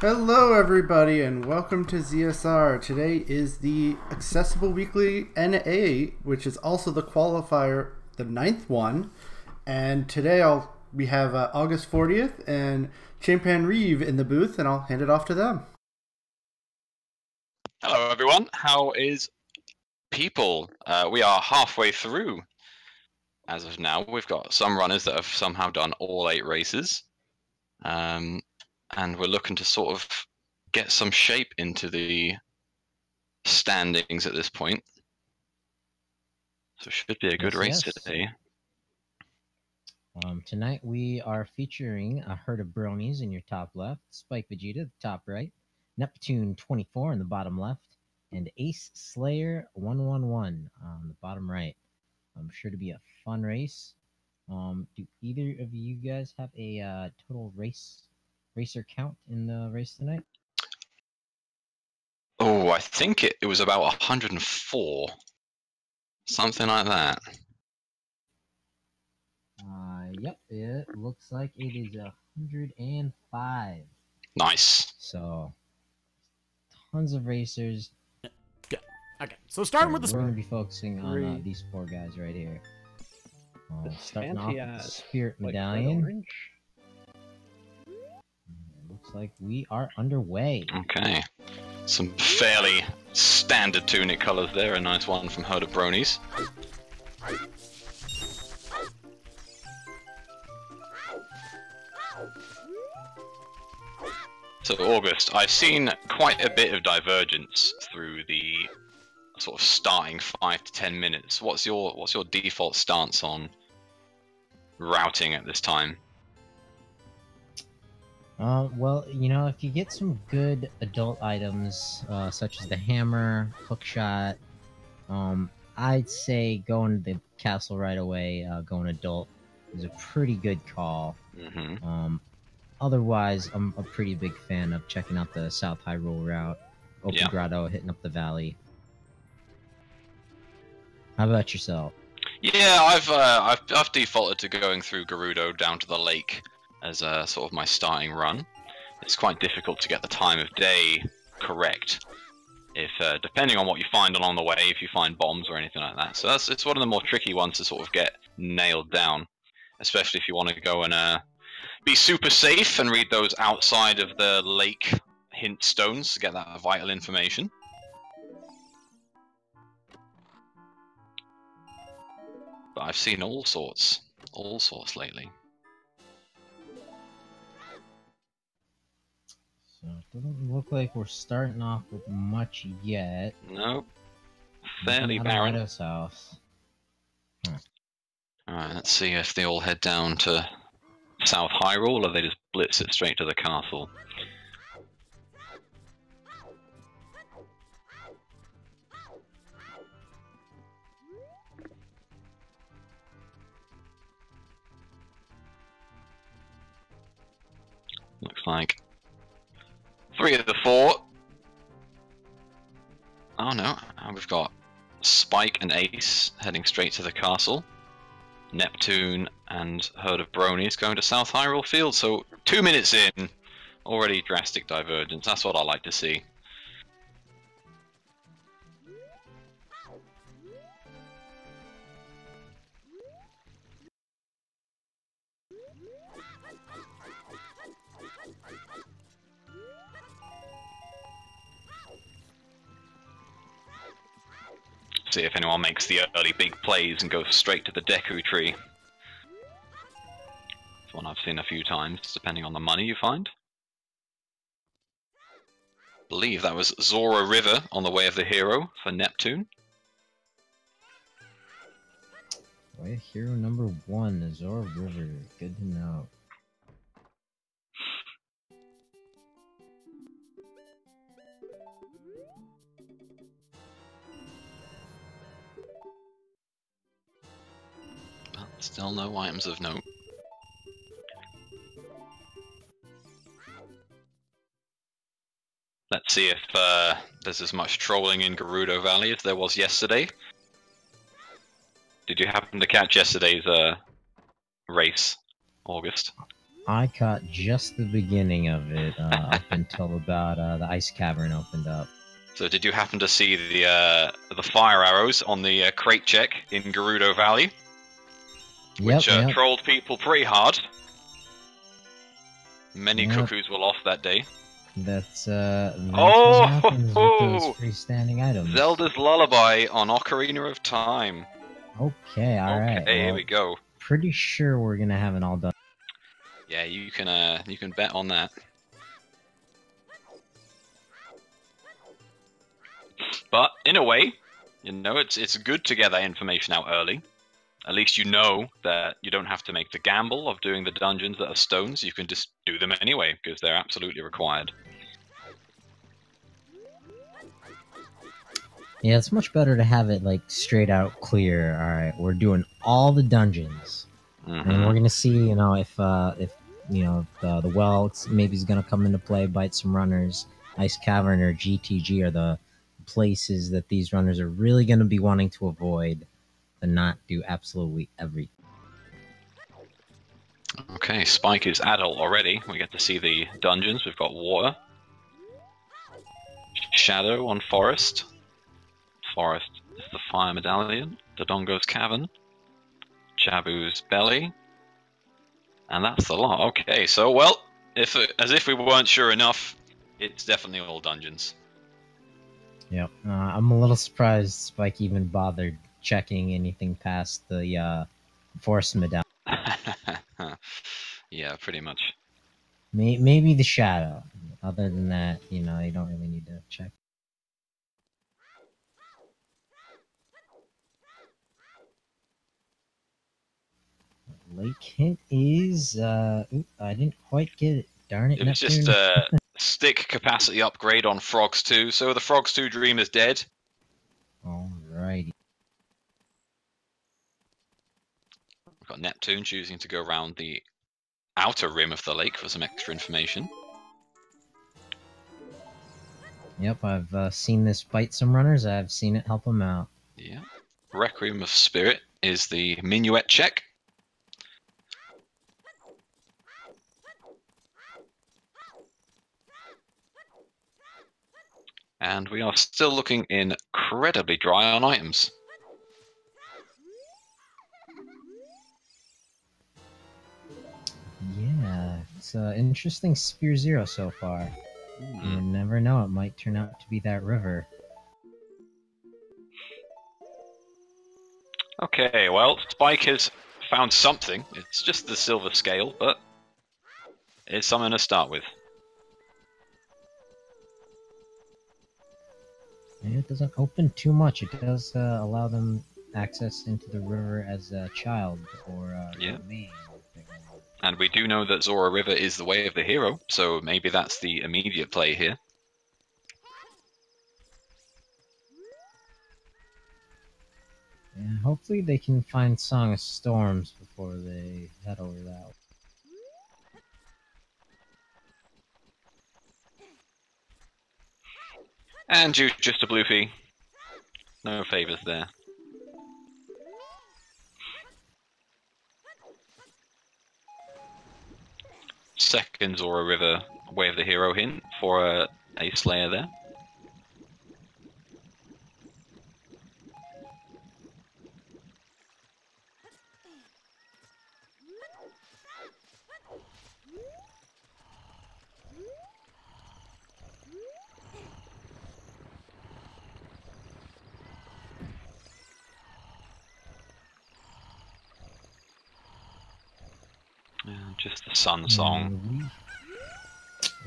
Hello everybody and welcome to ZSR. Today is the Accessible Weekly NA, which is also the qualifier, the 9th one. And today we have August 40th and Champan Reeve in the booth, and I'll hand it off to them. Hello everyone, how is people? We are halfway through as of now. We've got some runners that have somehow done all 8 races. And we're looking to sort of get some shape into the standings at this point. So it should be a good race today. Tonight we are featuring a herd of bronies in your top left, Spike Vegeta, the top right, Neptune 24 in the bottom left, and Ace Slayer 111 on the bottom right. I'm sure to be a fun race. Do either of you guys have a total racer count in the race tonight? Oh, I think it was about 104. Something like that. Yep, it looks like it is 105. Nice. So, tons of racers. Yeah. Okay, so starting with the... We're going to be focusing on these 4 guys right here. Starting off with the Spirit Medallion. Looks like we are underway. Okay. Some fairly standard tunic colors there. A nice one from Herd of Bronies. So August, I've seen quite a bit of divergence through the sort of starting 5 to 10 minutes. What's your default stance on routing at this time? Well, you know, if you get some good adult items, such as the hammer, hookshot, I'd say going to the castle right away, going adult, is a pretty good call. Mm-hmm. Otherwise, I'm a pretty big fan of checking out the South Hyrule route, Open Grotto, hitting up the valley. How about yourself? Yeah, I've defaulted to going through Gerudo down to the lake as sort of my starting run. It's quite difficult to get the time of day correct, if depending on what you find along the way, if you find bombs or anything like that. So it's one of the more tricky ones to sort of get nailed down, especially if you want to go and be super safe and read those outside of the lake hint stones to get that vital information. But I've seen all sorts lately. So it doesn't look like we're starting off with much yet. Nope. Fairly barren. House. Huh. Alright, let's see if they all head down to South Hyrule, or they just blitz it straight to the castle. Looks like 3 of the 4. Oh no, we've got Spike and Ace heading straight to the castle. Neptune and Herd of Bronies going to South Hyrule Field. So 2 minutes in, already drastic divergence. That's what I like to see. See if anyone makes the early big plays and goes straight to the Deku tree. It's one I've seen a few times, depending on the money you find. I believe that was Zora River on the way of the hero for Neptune. Way of hero number 1, Zora River. Good to know. Still no items of note. Let's see if there's as much trolling in Gerudo Valley as there was yesterday. Did you happen to catch yesterday's race, August? I caught just the beginning of it up until about the ice cavern opened up. So did you happen to see the fire arrows on the crate check in Gerudo Valley? Which Yep. trolled people pretty hard. Many Yep. cuckoos were lost that day. That's Oh, what happens with those freestanding items. Zelda's Lullaby on Ocarina of Time. Okay, alright. Okay, here we go. Pretty sure we're gonna have it all done. Yeah, you can bet on that. But in a way, you know, it's good to get that information out early. At least you know that you don't have to make the gamble of doing the dungeons that are stones. You can just do them anyway, because they're absolutely required. Yeah, it's much better to have it like straight out clear. Alright, we're doing all the dungeons. And we're gonna see, you know, if you know, the well maybe is gonna come into play, bite some runners. Ice Cavern or GTG are the places that these runners are really gonna be wanting to avoid and not do absolutely everything. Okay, Spike is adult already. We get to see the dungeons. We've got water, shadow on forest. Forest is the fire medallion. Dodongo's cavern, Jabu's belly, and that's the lot. Okay, so well, as if we weren't sure enough, it's definitely all dungeons. Yep, I'm a little surprised Spike even bothered checking anything past the forest medallion. Yeah, pretty much. Maybe the shadow. Other than that, you know, you don't really need to check. Lake hint is oop, I didn't quite get it. Darn it, It was Neptune. just a stick capacity upgrade on Frogs 2, so the Frogs 2 dream is dead. Alrighty. We've got Neptune choosing to go around the outer rim of the lake for some extra information. Yep, I've seen this bite some runners. I've seen it help them out. Yeah. Requiem of Spirit is the minuet check. And we are still looking incredibly dry on items. Yeah, it's an interesting Spear Zero so far. You never know, it might turn out to be that river. Okay, well, Spike has found something. It's just the silver scale, but it's something to start with. And it doesn't open too much. It does allow them access into the river as a child or Yeah. man. And we do know that Zora River is the way of the hero, so maybe that's the immediate play here. And hopefully they can find Song of Storms before they head over that way. And you just a Bluefy. No favors there. Second Zora River Way of the Hero hint for a Slayer there. Just the Sun Song.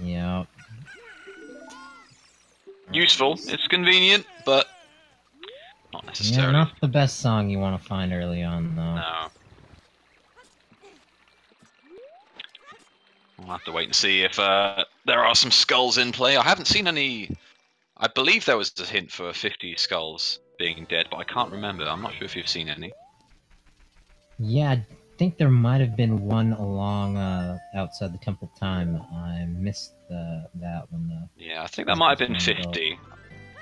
Yeah. Useful, it's convenient, but not necessarily. Yeah, not the best song you want to find early on, though. No. We'll have to wait and see if there are some skulls in play. I haven't seen any. I believe there was a hint for 50 skulls being dead, but I can't remember. I'm not sure if you've seen any. Yeah, I think there might have been one along outside the Temple Time. I missed that one, though. Yeah, I think that might have been 50.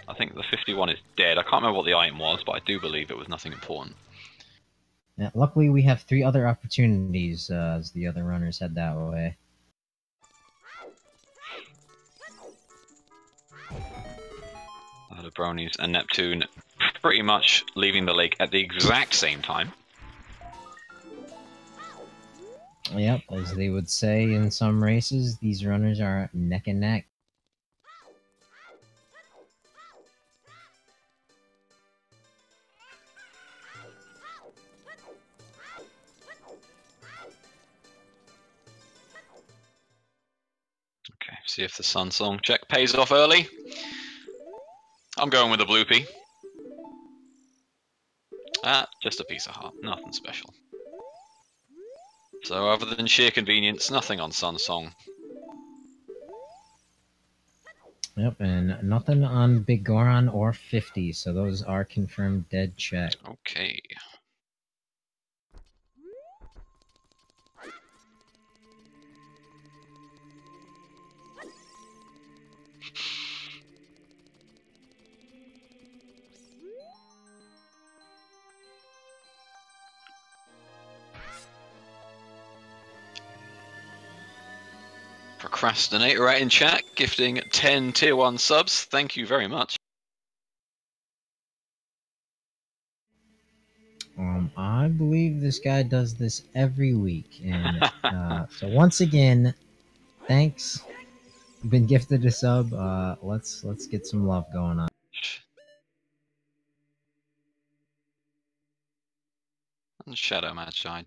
I think the 51 is dead. I can't remember what the item was, but I do believe it was nothing important. Yeah, luckily, we have 3 other opportunities as the other runners head that way. The Bronies and Neptune pretty much leaving the lake at the exact same time. Yep, as they would say in some races, these runners are neck and neck. Okay, see if the Sun Song check pays off early. I'm going with the Bloopy. Just a piece of heart, nothing special. So other than sheer convenience, nothing on Sun Song. Yep, and nothing on Big Goron or 50, so those are confirmed dead check. Okay. Procrastinator right in chat, gifting 10 tier 1 subs. Thank you very much. I believe this guy does this every week, and so once again, thanks. You've been gifted a sub. Let's get some love going on. And Shadow Magi,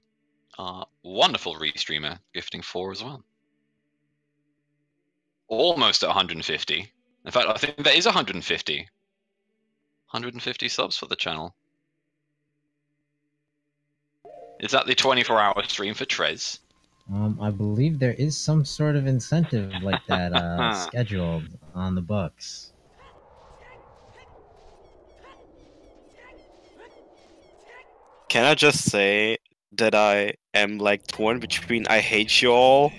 wonderful restreamer, gifting 4 as well. Almost at 150. In fact, I think that is 150. 150 subs for the channel. Is that the 24-hour stream for Trez? I believe there is some sort of incentive like that scheduled on the books. Can I just say that I am like torn between I hate you all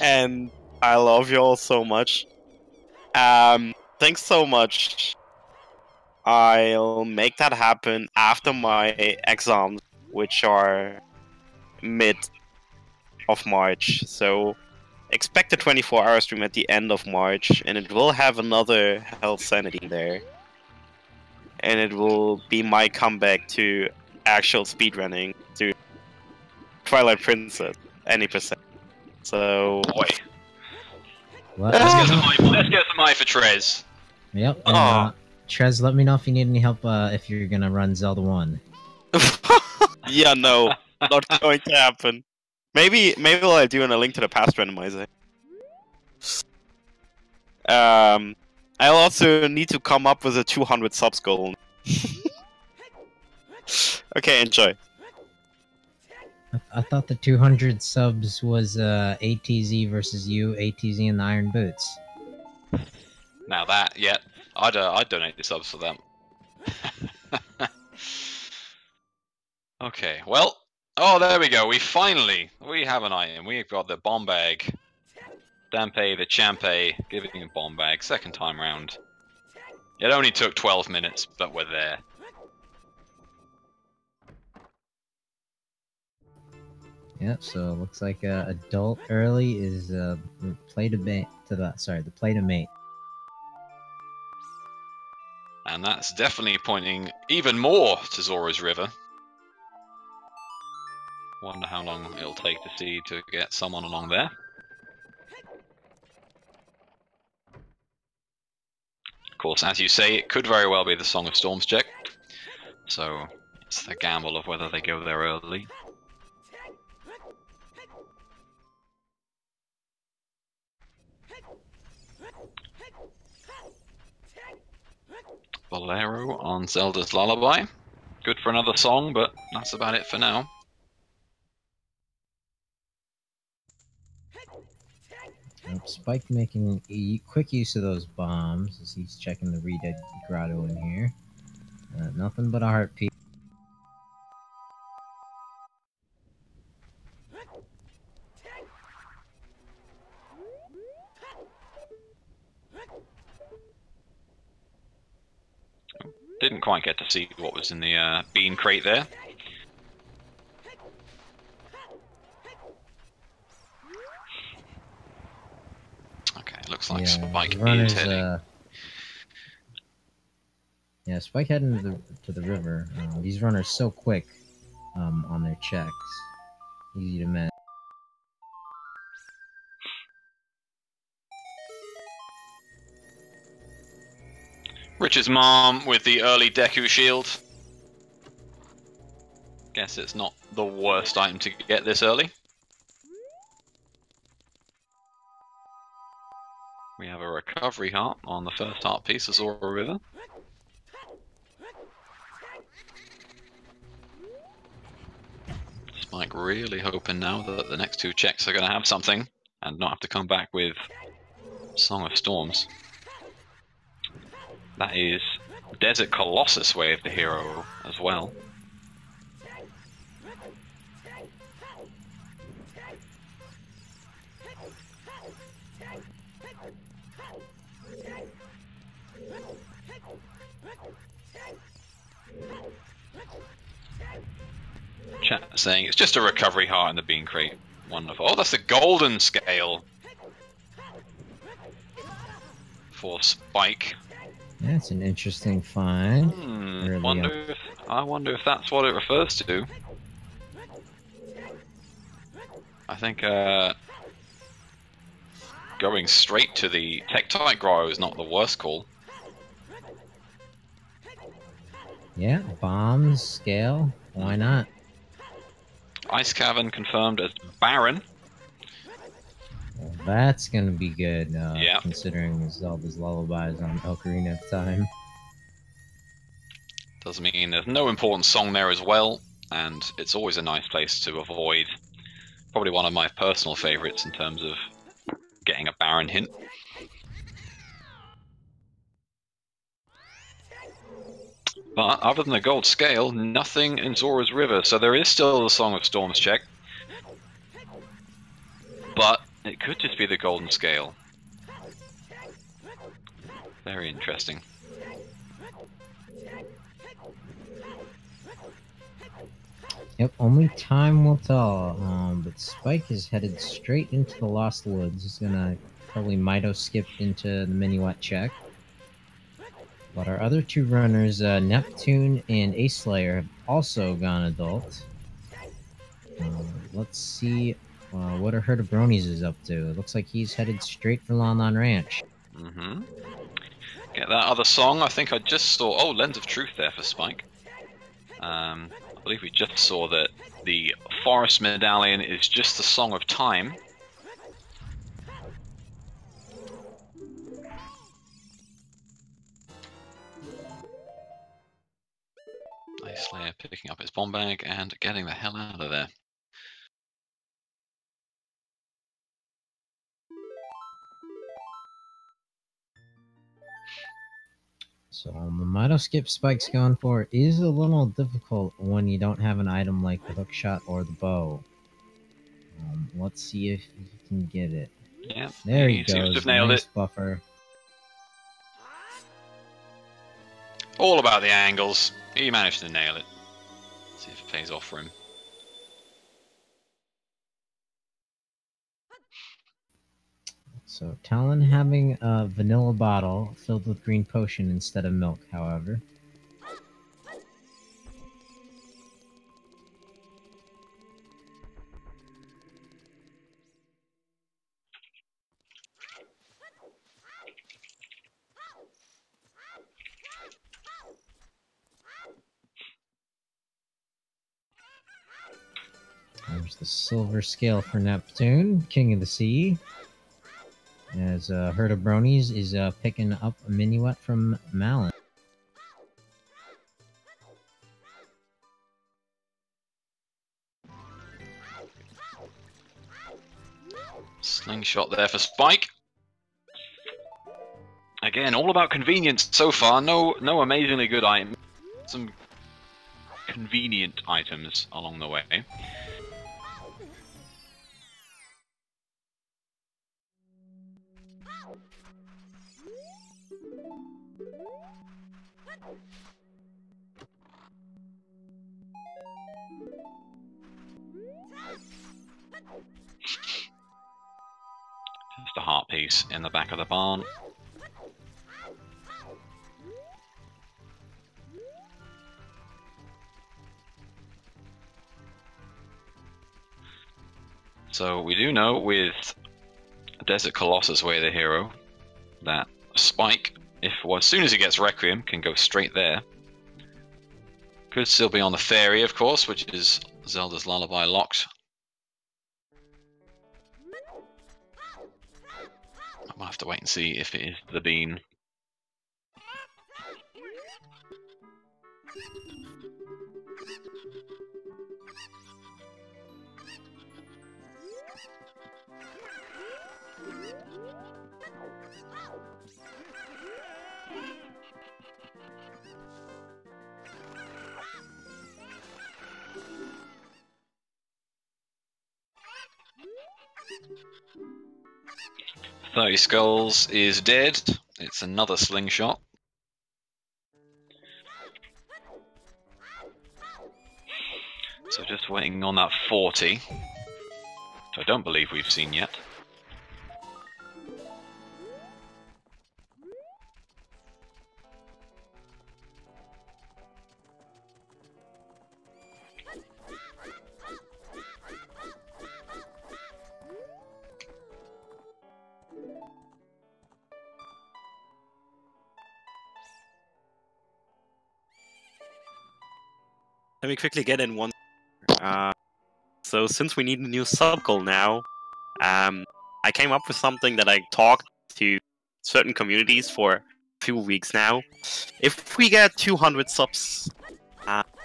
and I love you all so much. Thanks so much. I'll make that happen after my exams, which are mid of March. So expect a 24-hour stream at the end of March, and it will have another Health Sanity there. And it will be my comeback to actual speedrunning, to Twilight Princess, any percent. So, Boy. Let's Let's get some eye for Trez. Yep. And, Trez, let me know if you need any help if you're gonna run Zelda 1. yeah, no, not going to happen. Maybe I'll do in a Link to the Past randomizer. I'll also need to come up with a 200 subs goal. Okay, enjoy. I thought the 200 subs was ATZ versus you, ATZ and the Iron Boots. Now that, yeah, I'd donate the subs for them. Okay, well, oh, there we go. We have an item. We've got the bomb bag. Dampe the Champe giving a bomb bag, second time round. It only took 12 minutes, but we're there. Yep, so it looks like adult early is play to mate to the play to mate. And that's definitely pointing even more to Zora's River. Wonder how long it'll take to get someone along there. Of course, as you say, it could very well be the Song of Storms check. So it's the gamble of whether they go there early. Bolero on Zelda's Lullaby. Good for another song, but that's about it for now. Spike making quick use of those bombs as he's checking the Redead Grotto in here. Nothing but a heartbeat. didn't quite get to see what was in the bean crate there. Okay, looks like Spike is heading. Yeah, Spike heading to the river. These runners so quick on their checks. Easy to miss. Richard's mom with the early Deku shield. Guess it's not the worst item to get this early. We have a recovery heart on the first heart piece, Azora River. Spike really hoping now that the next two checks are going to have something and not have to come back with Song of Storms. That is Desert Colossus Wave, the hero, as well. Chat saying it's just a recovery heart in the bean crate. Wonderful. Oh, that's the golden scale for Spike. That's an interesting find. I wonder if that's what it refers to. I think going straight to the Tektite Grow is not the worst call. Yeah, bombs, scale, why not? Ice Cavern confirmed as Baron. Well, that's gonna be good, Yeah. considering Zelda's Lullabies on Ocarina of Time. Does mean there's no important song there as well, and it's always a nice place to avoid. Probably one of my personal favorites in terms of getting a Baron hint. But other than the gold scale, nothing in Zora's River, so there is still the Song of Storms check. But it could just be the golden scale. Very interesting. Yep, only time will tell. But Spike is headed straight into the Lost Woods. He's gonna probably Mito skip into the Minuet check. But our other two runners, Neptune and Ace Slayer, have also gone adult. Let's see what our Herd of Bronies is up to. It looks like he's headed straight for Lon Lon Ranch. Mm-hmm. Get that other song. I think I just saw... Oh, Lens of Truth there for Spike. I believe we just saw that the Forest Medallion is just the Song of Time. Ice Slayer picking up his bomb bag and getting the hell out of there. So the Mito skip Spike's going for is a little difficult when you don't have an item like the hook shot or the bow. Let's see if he can get it. Yeah, There he seems to goes. have nailed Nice it. buffer. All about the angles. He managed to nail it. Let's see if it pays off for him. So Talon having a vanilla bottle filled with green potion instead of milk, however. There's the silver scale for Neptune, King of the Sea. As Herd of Bronies is picking up a Minuet from Malin. Slingshot there for Spike. Again, all about convenience so far. No amazingly good items. Some convenient items along the way. Just a heart piece in the back of the barn. So we do know with Desert Colossus Way the hero that Spike, as soon as he gets Requiem, can go straight there. Could still be on the Fairy, of course, which is Zelda's Lullaby locked. I might have to wait and see if it is the Bean. Skulls is dead. It's another slingshot. So just waiting on that 40, which I don't believe we've seen yet. Let me quickly get in one. So since we need a new sub-goal now, I came up with something that I talked to certain communities for a few weeks now. If we get 200 subs,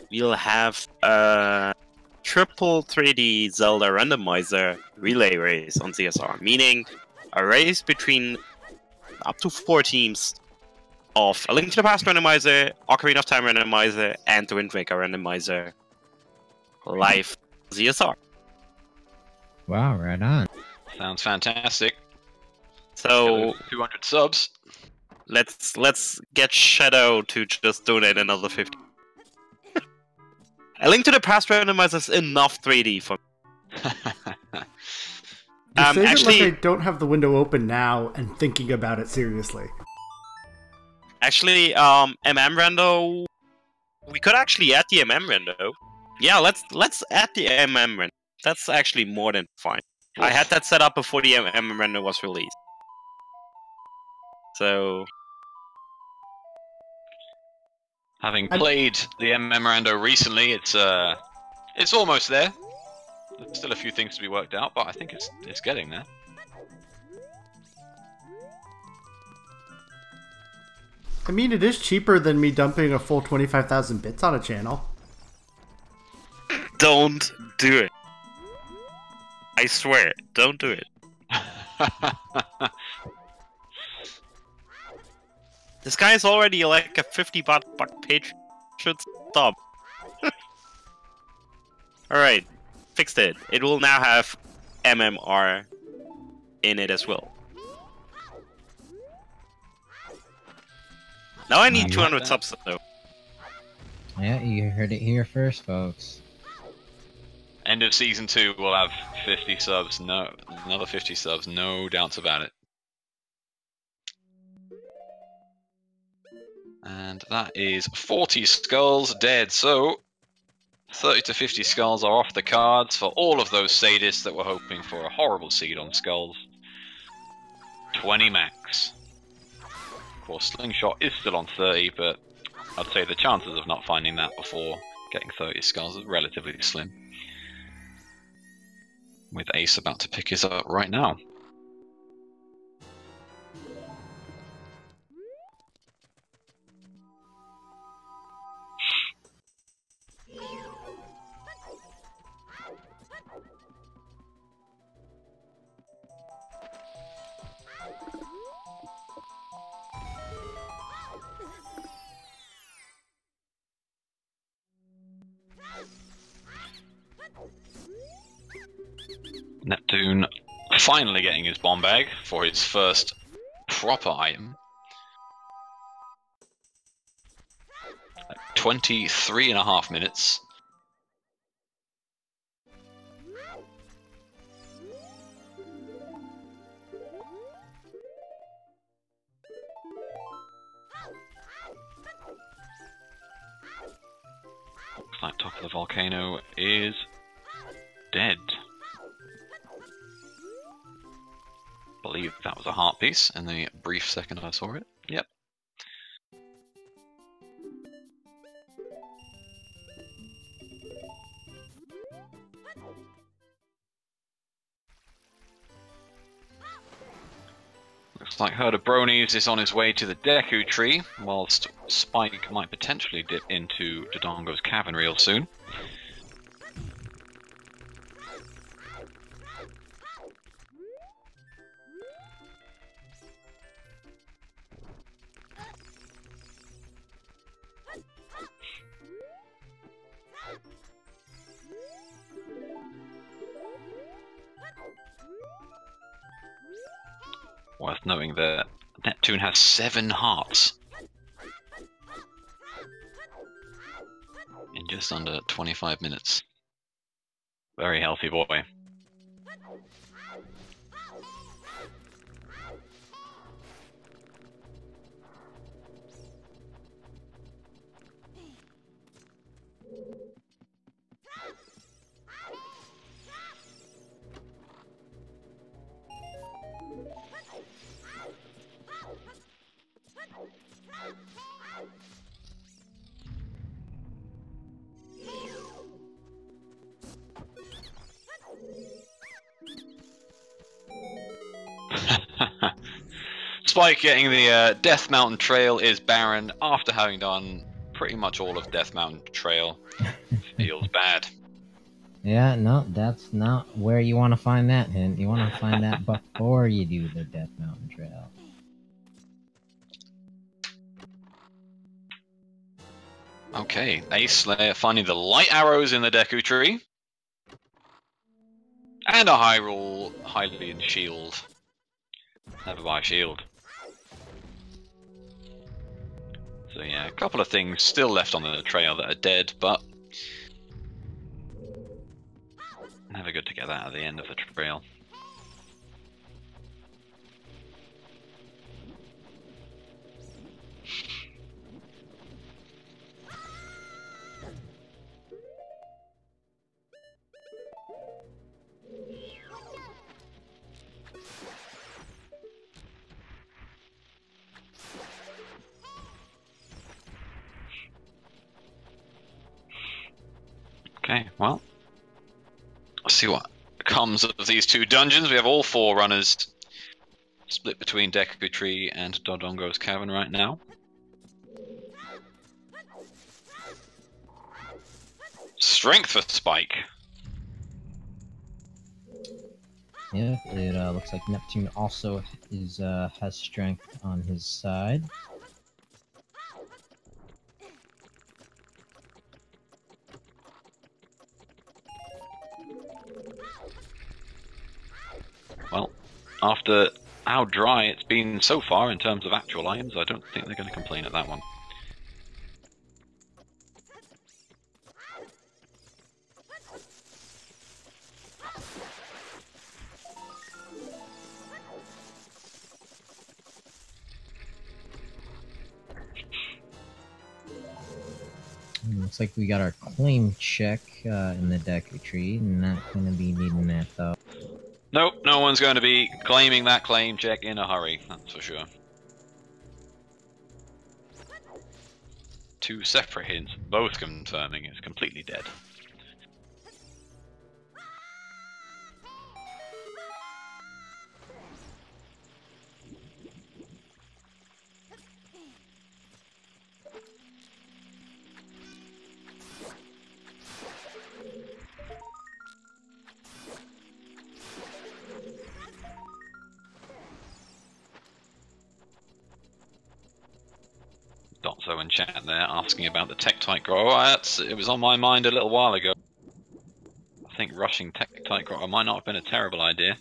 we'll have a triple 3D Zelda randomizer relay race on CSR, meaning a race between up to 4 teams of A Link to the Past randomizer, Ocarina of Time randomizer, and the Wind Waker randomizer live ZSR. Wow, right on. Sounds fantastic. So 200 subs. let's get Shadow to just donate another 50. A Link to the Past randomizer is enough 3D for me. You say actually, it like I don't have the window open now and thinking about it seriously. Actually, MM rando, we could actually add the MM rando. Yeah, let's add the MM rando. That's actually more than fine. I had that set up before the MM rando was released. So, Having played the MM rando recently, it's almost there. There's still a few things to be worked out, but I think it's getting there. I mean, it is cheaper than me dumping a full 25,000 bits on a channel. don't do it. I swear, don't do it. This guy is already like a 50 buck page. Should stop. Alright, fixed it. It will now have MMR in it as well. Now I need 200 subs though. Yeah, you heard it here first, folks. End of season 2, we'll have 50 subs. No, another 50 subs. No doubts about it. And that is 40 skulls dead. So 30 to 50 skulls are off the cards for all of those sadists that were hoping for a horrible seed on skulls. 20 max. Of course, Slingshot is still on 30, but I'd say the chances of not finding that before getting 30 skulls is relatively slim. With Ace about to pick his up right now. Neptune finally getting his bomb bag for his first proper item. 23.5 minutes. The volcano is dead. Believe that was a heart piece in the brief second I saw it. Yep. Looks like Herd of Bronies is on his way to the Deku Tree, whilst Spike might potentially dip into Dodongo's Cavern real soon. Worth knowing that Neptune has 7 hearts in just under 25 minutes. Very healthy boy. Spike getting the Death Mountain Trail is barren after having done pretty much all of Death Mountain Trail. Feels bad. Yeah, no, that's not where you want to find that hint. You want to find that before you do the Death Mountain Trail. Okay, Ace Slayer finding the light arrows in the Deku Tree. And a Hylian shield. Never buy a shield. So yeah, a couple of things still left on the trail that are dead, but never good to get that at the end of the trail. Okay, well, let's see what comes of these 2 dungeons. We have all 4 runners split between Deku Tree and Dodongo's Cavern right now. Strength for Spike. Yeah, it looks like Neptune also has strength on his side. Well, after how dry it's been so far in terms of actual items, I don't think they're going to complain at that one. Looks like we got our claim check in the Deku Tree. Not going to be needing that though. Nope, no one's going to be claiming that claim check in a hurry, that's for sure. 2 separate hints, both confirming it's completely dead. Dotso in chat there asking about the Tektite Grower. It was on my mind a little while ago. I think rushing Tektite Grower might not have been a terrible idea.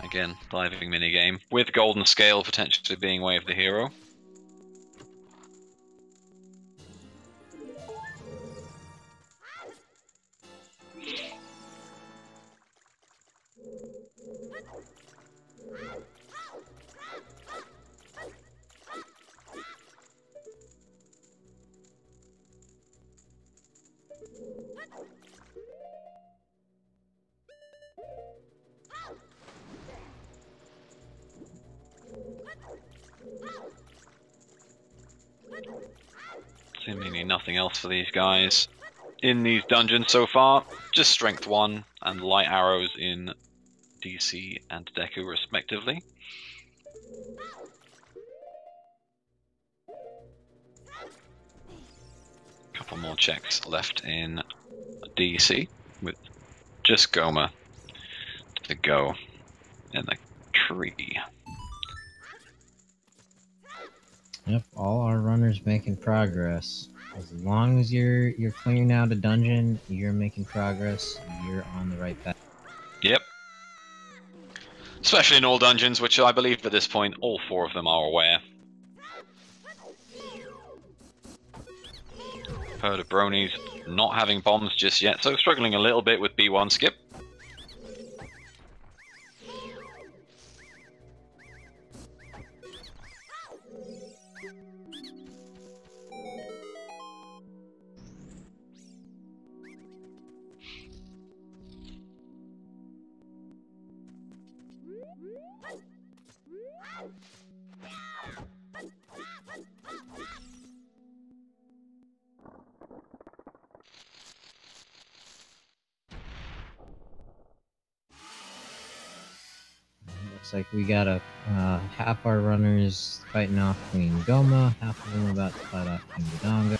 Again, diving minigame, with Golden Scale potentially being way of the hero. Seemingly nothing else for these guys in these dungeons so far. Just strength 1 and light arrows in DC and Deku respectively. Couple more checks left in DC with just Goma to go in the tree. Yep, all our runners making progress. As long as you're clearing out a dungeon, you're making progress. You're on the right path. Yep. Especially in all dungeons, which I believe at this point all 4 of them are aware. Herd of bronies not having bombs just yet, so struggling a little bit with B1 skip. Looks like we got half our runners fighting off Queen Goma, half of them about to fight off King Dodongo.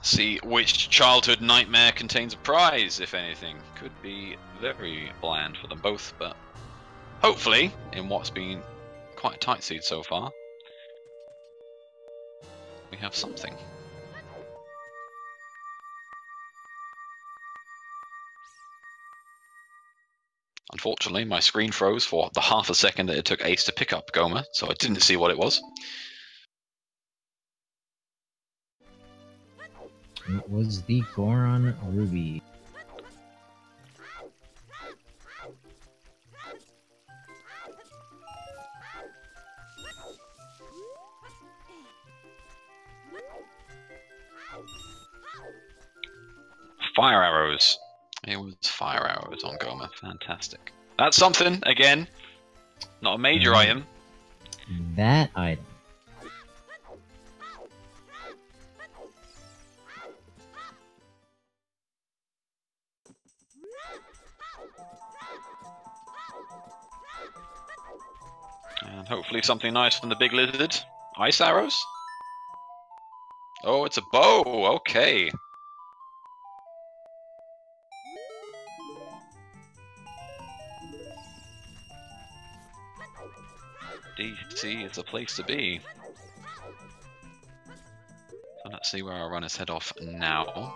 See which childhood nightmare contains a prize, if anything. Could be very bland for them both, but hopefully, in what's been quite a tight seed so far, we have something. Unfortunately, my screen froze for the half a second that it took Ace to pick up Goma, so I didn't see what it was. It was the Goron Ruby. Fire arrows. It was fire arrows on Goma. Fantastic. That's something, again. Not a major item. That item. And hopefully something nice from the big lizard. Ice arrows? Oh, it's a bow! Okay. DC is the place to be. So let's see where our runners head off now.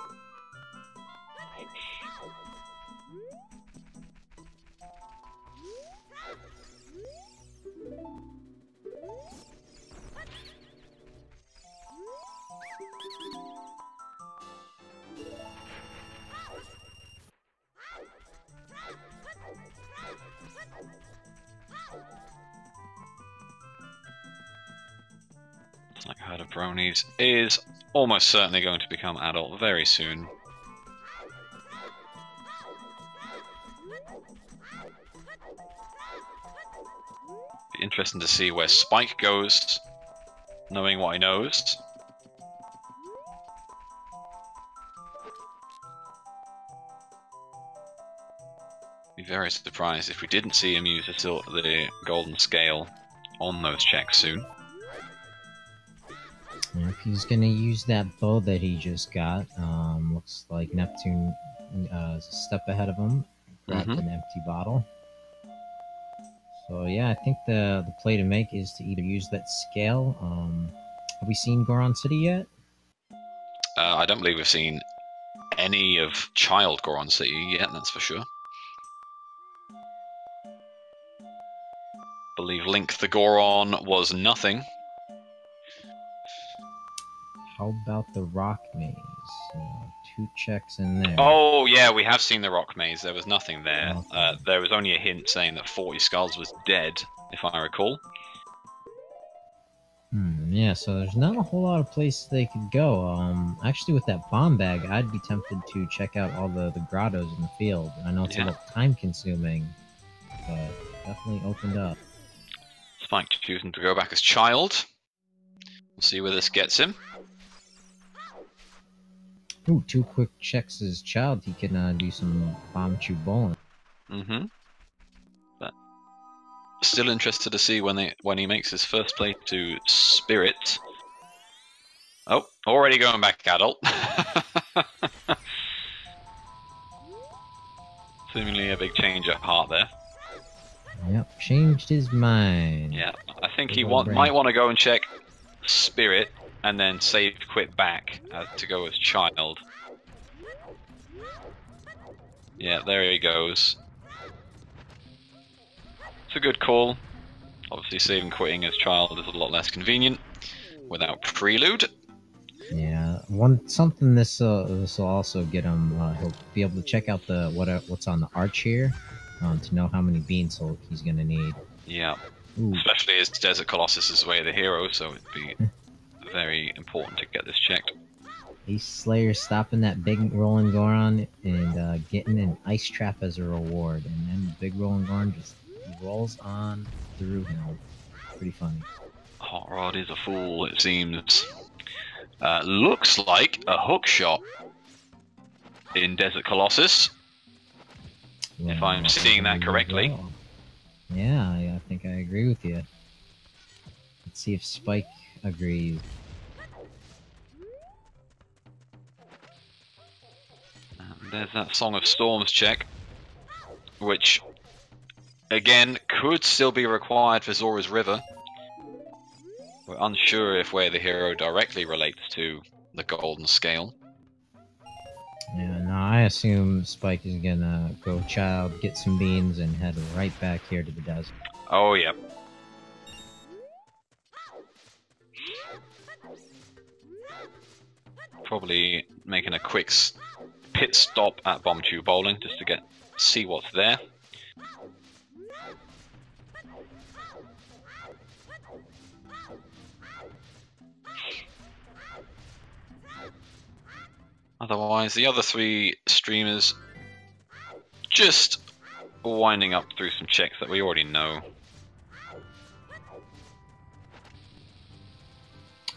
Like Herd of Bronies is almost certainly going to become adult very soon. Be interesting to see where Spike goes, knowing what he knows. Be very surprised if we didn't see him use the golden scale on those checks soon. If he's gonna use that bow that he just got, looks like Neptune is a step ahead of him. Grabbed an empty bottle. So yeah, I think the play to make is to either use that scale. Have we seen Goron City yet? I don't believe we've seen any of Child Goron City yet, that's for sure. Believe Link the Goron was nothing. How about the rock maze? 2 checks in there. Oh yeah, we have seen the rock maze. There was nothing there. Okay. There was only a hint saying that 40 Skulls was dead, if I recall. Yeah, so there's not a whole lot of places they could go. Actually, with that bomb bag, I'd be tempted to check out all the grottos in the field. I know it's a little time consuming, but definitely opened up. Spike choosing to go back as child. We'll see where this gets him. Ooh, 2 quick checks as child. He can do some bomb chew bowling. Mm-hmm. But still interested to see when he makes his first play to Spirit. Oh, already going back adult. Seemingly a big change at heart there. Yep, changed his mind. Yeah, I think he Little might want to go and check Spirit and then save quit back to go as child. Yeah, there he goes. It's a good call. Obviously, saving quitting as child is a lot less convenient without prelude. Yeah, something this will also get him. He'll be able to check out the what's on the arch here, to know how many beans he's gonna need. Yeah, Ooh. especially as Desert Colossus is way of the hero, so it'd be very important to get this checked. Ace Slayer stopping that big rolling Goron and getting an ice trap as a reward, and then the big rolling Goron just rolls on through him. Pretty funny. Hot Rod is a fool, it seems. Looks like a hook shot in Desert Colossus, if I'm seeing that correctly. Well. Yeah, I think I agree with you. Let's see if Spike agrees. And there's that Song of Storms check, which, again, could still be required for Zora's River. We're unsure if Way of the Hero directly relates to the Golden Scale. Yeah, no, I assume Spike is gonna go child, get some beans, and head right back here to the desert. Oh, yep. Probably making a quick pit stop at Bomb Tube Bowling just to see what's there. Otherwise, the other 3 streamers just winding up through some checks that we already know.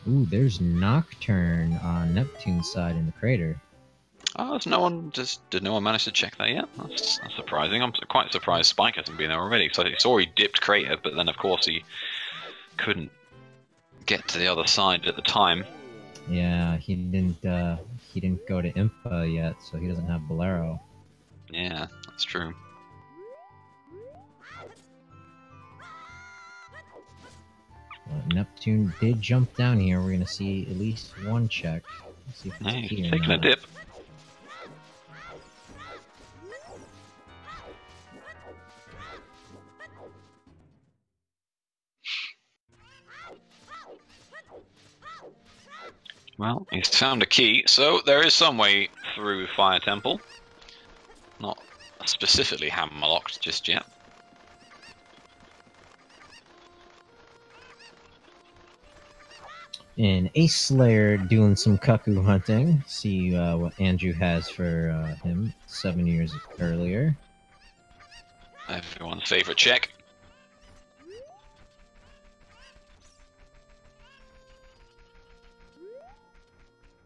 Ooh, there's Nocturne on Neptune's side in the crater. Oh, did no one manage to check that yet? That's surprising. I'm quite surprised Spike hasn't been there already. So I saw he dipped crater, but then of course he couldn't get to the other side at the time. Yeah, he didn't go to Impa yet, so he doesn't have Bolero. Yeah, that's true. Neptune did jump down here. We're gonna see at least one check. Let's see if it's Hey, key he's or taking a not. dip. Well, he's found a key, so there is some way through Fire Temple. Not specifically hammerlocked just yet. And Ace Slayer doing some cuckoo hunting. See what Andrew has for him 7 years earlier. Everyone's favorite check.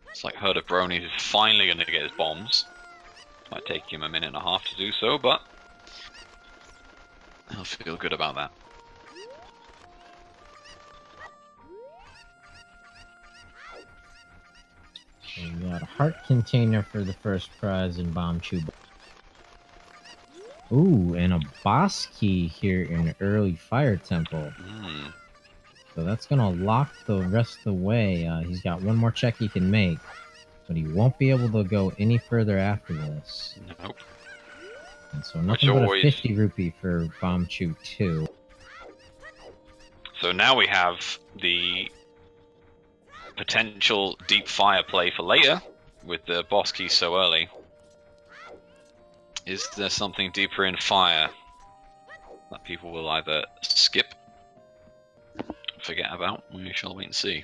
It's like Herd of Bronies is finally going to get his bombs. Might take him a minute and a half to do so, but I'll feel good about that. So we got a heart container for the first prize in Bomb Tube. Ooh, and a boss key here in early Fire Temple. So that's gonna lock the rest of the way. He's got one more check he can make, but he won't be able to go any further after this. Nope. And so nothing but a 50 rupee for Bomb Chew 2. So now we have the potential deep fire play for later with the boss key so early. Is there something deeper in fire that people will either skip, forget about? We shall wait and see.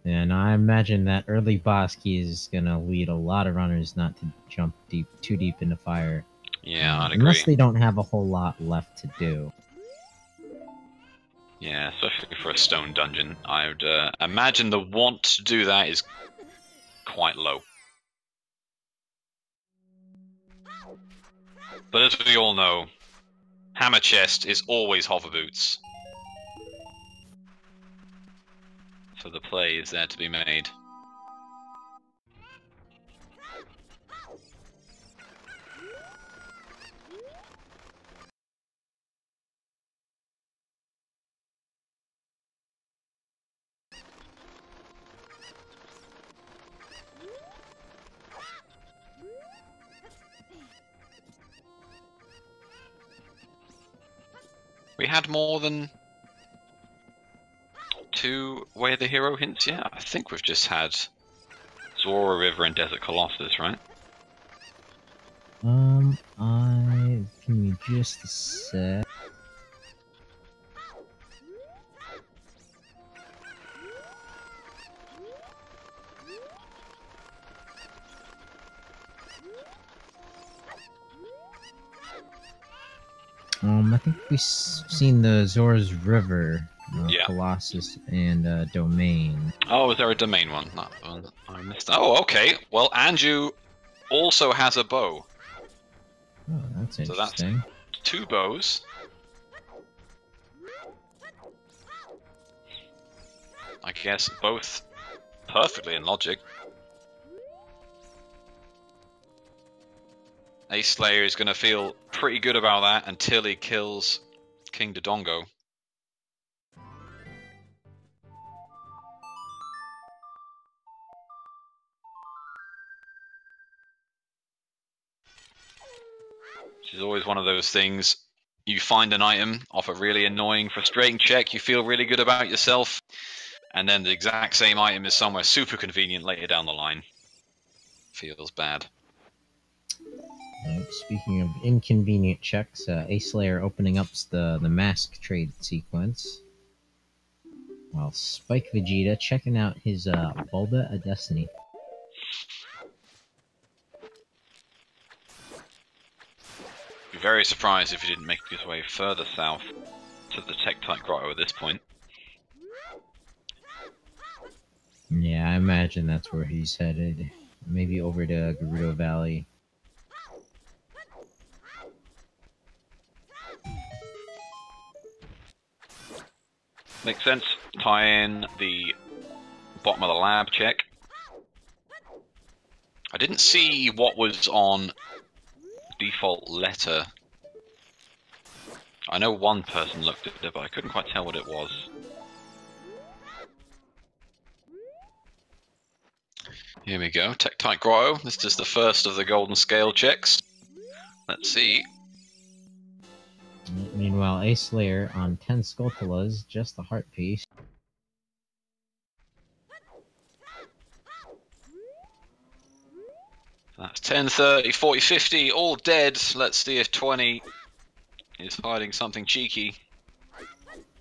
And I imagine that early boss key is gonna lead a lot of runners not to jump too deep into fire. Yeah, I'd agree. Unless they don't have a whole lot left to do. Yeah, especially for a stone dungeon. I would imagine the want to do that is quite low. But as we all know, Hammer Chest is always hover boots. So the play is there to be made. We had more than 2 Way of the Hero hints yet? I think we've just had Zora River and Desert Colossus, right? Give me just a sec. I think we've seen the Zora's River, Yeah. Colossus, and Domain. Oh, is there a domain one? That one I missed. Oh, okay. Well, Anju also has a bow. Oh, that's So that's interesting. 2 bows. I guess both perfectly in logic. Ace Slayer is going to feel pretty good about that until he kills King Dodongo. Which is always one of those things. You find an item off a really annoying, frustrating check, you feel really good about yourself, and then the exact same item is somewhere super convenient later down the line. Feels bad. Speaking of inconvenient checks, Ace Slayer opening up the mask trade sequence. While Spike Vegeta checking out his Bulba of Destiny. Be very surprised if he didn't make his way further south to the Tektite Grotto at this point. Yeah, I imagine that's where he's headed. Maybe over to Gerudo Valley. Makes sense. Tie in the bottom of the lab check. I didn't see what was on default letter. I know one person looked at it, but I couldn't quite tell what it was. Here we go, Tektite Grotto. This is the first of the golden scale checks. Let's see. Meanwhile, Ace Slayer on 10 Skulltulas, just the heart piece. That's 10, 30, 40, 50, all dead. Let's see if 20 is hiding something cheeky.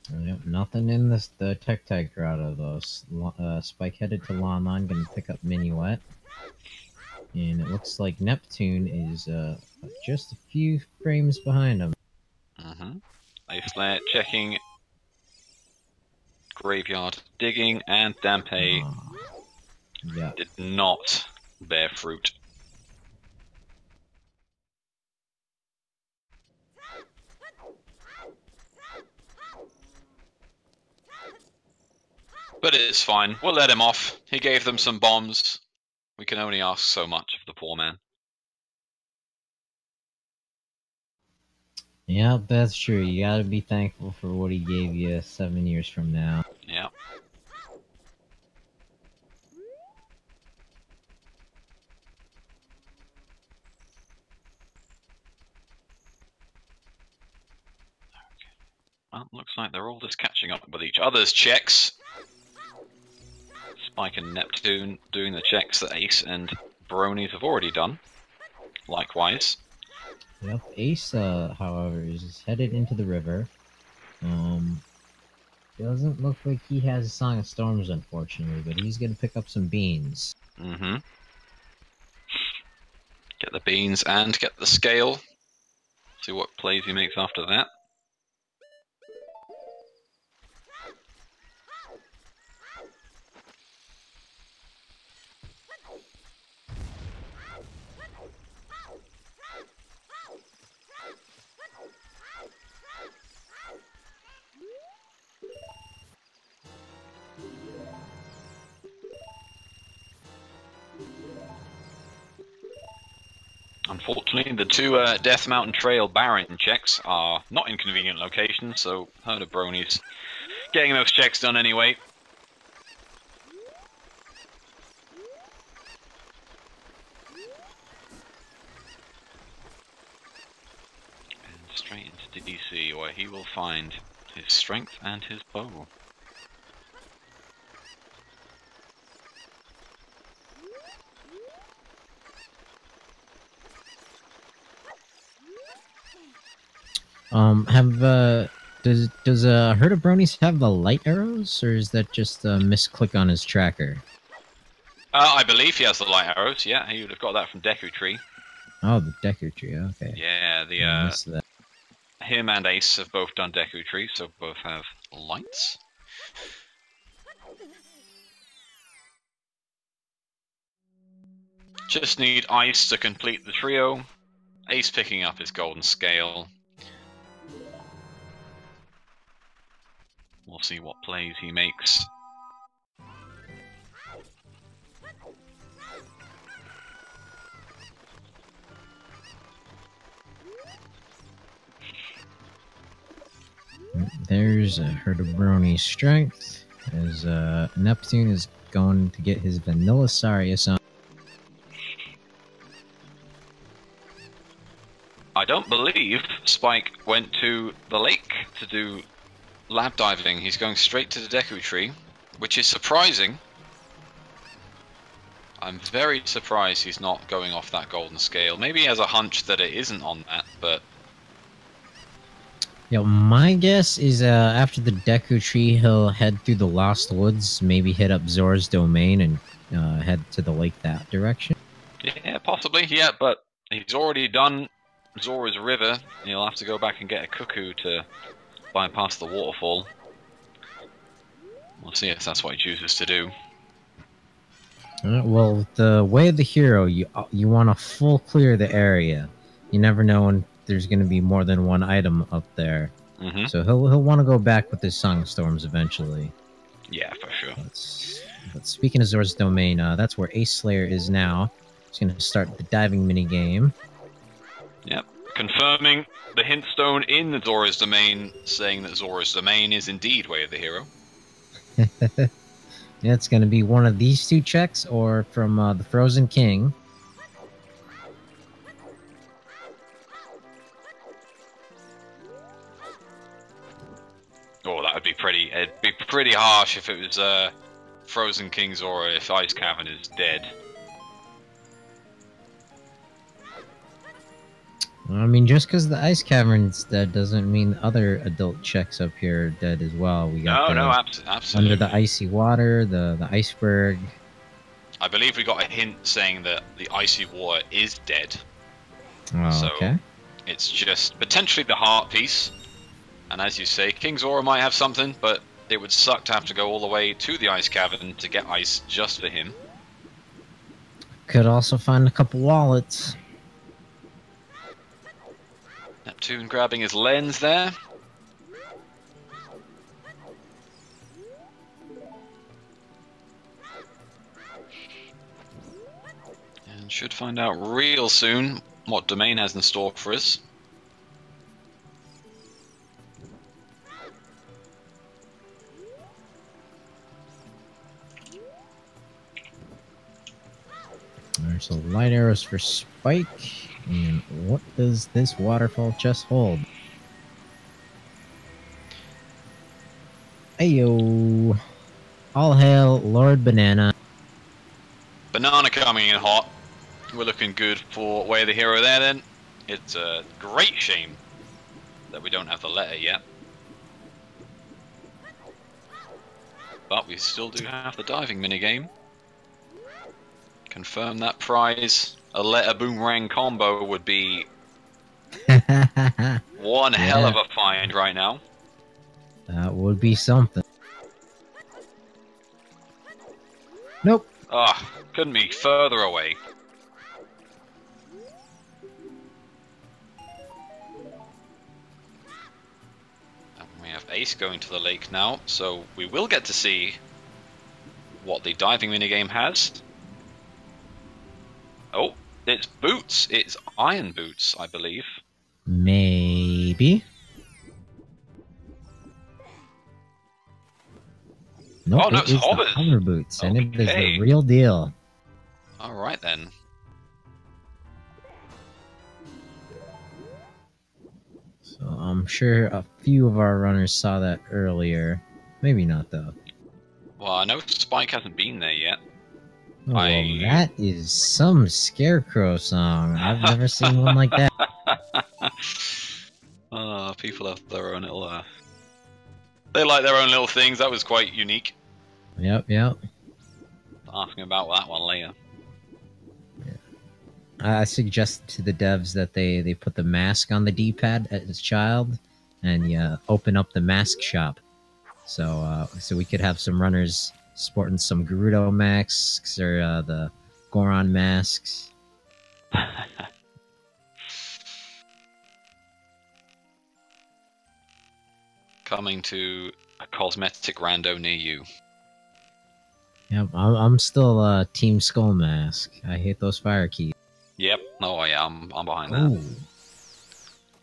Yep, nothing in the Tektite Grotto though. Spike headed to Lamon, gonna pick up Mini Wet. And it looks like Neptune is just a few frames behind him. Ace Slayer checking. Graveyard digging, and Dampe Yeah. did not bear fruit. But it's fine. We'll let him off. He gave them some bombs. We can only ask so much of the poor man. Yeah, that's true. You gotta be thankful for what he gave you 7 years from now. Yeah. Well, looks like they're all just catching up with each other's checks. Spike and Neptune doing the checks that Ace and Bronies have already done. Likewise. Yep, Ace, however, is headed into the river. Doesn't look like he has a Song of Storms, unfortunately, but he's gonna pick up some beans. Get the beans and get the scale. See what plays he makes after that. Unfortunately, the two Death Mountain Trail Baron checks are not in convenient locations, so Herd of Bronies getting those checks done anyway. And straight into DC, where he will find his strength and his bow. Does Herd of Bronies have the light arrows, or is that just a misclick on his tracker? I believe he has the light arrows. Yeah, he would have got that from Deku Tree. Oh, the Deku Tree. Okay. Yeah, I missed that. him and Ace have both done Deku Tree, so both have lights. Just need Ice to complete the trio. Ace picking up his golden scale. We'll see what plays he makes. There's a Herd of Bronies strength. As Neptune is going to get his Vanilla Sarius on. I don't believe Spike went to the lake to do lab diving. He's going straight to the Deku Tree, which is surprising. I'm very surprised he's not going off that golden scale. Maybe he has a hunch that it isn't on that, but... Yeah, my guess is after the Deku Tree, he'll head through the Lost Woods, maybe hit up Zora's domain and head to the lake that direction. Yeah, possibly, yeah, but he's already done Zora's River. He'll have to go back and get a cuckoo to bypass the waterfall. We'll see if that's what he chooses to do. Well, the way of the hero, you want to full clear the area. You never know when there's going to be more than one item up there. Mm-hmm. So he'll want to go back with his Song of Storms eventually. Yeah, for sure. But speaking of Zora's domain, that's where Ace Slayer is now. He's going to start the diving mini game. Yep, confirming the hint stone in the Zora's domain, saying that Zora's domain is indeed Way of the Hero. Yeah, it's going to be one of these two checks, or from the Frozen King. Oh, that would be pretty. It'd be pretty harsh if it was Frozen King Zora if Ice Cavern is dead. I mean, just because the Ice Cavern's dead doesn't mean other adult checks up here are dead as well. We got absolutely. Under the Icy Water, the Iceberg. I believe we got a hint saying that the Icy Water is dead. Oh, so okay. It's just potentially the heart piece. And as you say, King Zora might have something, but it would suck to have to go all the way to the Ice Cavern to get ice just for him. Could also find a couple wallets. Neptune grabbing his lens there. And should find out real soon what Domain has in store for us. There's a light arrows for Spike. And what does this waterfall chest hold? Ayo! All hail Lord Banana. Banana coming in hot. We're looking good for Way of the Hero there then. It's a great shame that we don't have the letter yet. But we still do have the diving minigame. Confirm that prize. A letter boomerang combo would be One hell of a find right now. That would be something. Nope. Ah, couldn't be further away. And we have Ace going to the lake now, so we will get to see what the diving minigame has. Oh, it's boots. It's iron boots, I believe. Maybe. Nope, Oh, no, it it's is the hovers. hover boots, and it is Okay. the real deal. Alright then. So I'm sure a few of our runners saw that earlier. Maybe not, though. Well, I know Spike hasn't been there yet. Oh, well, that is some Scarecrow song. I've never seen one like that. People have their own little... They like their own little things. That was quite unique. Yep, yep. Asking about that one later. I suggested to the devs that they put the mask on the D-pad as a child, and open up the mask shop, so we could have some runners sporting some Gerudo masks or the Goron masks. Coming to a cosmetic rando near you. Yep, I'm still Team Skull Mask. I hate those fire keys. Yep. Oh yeah, I'm behind that. Ooh.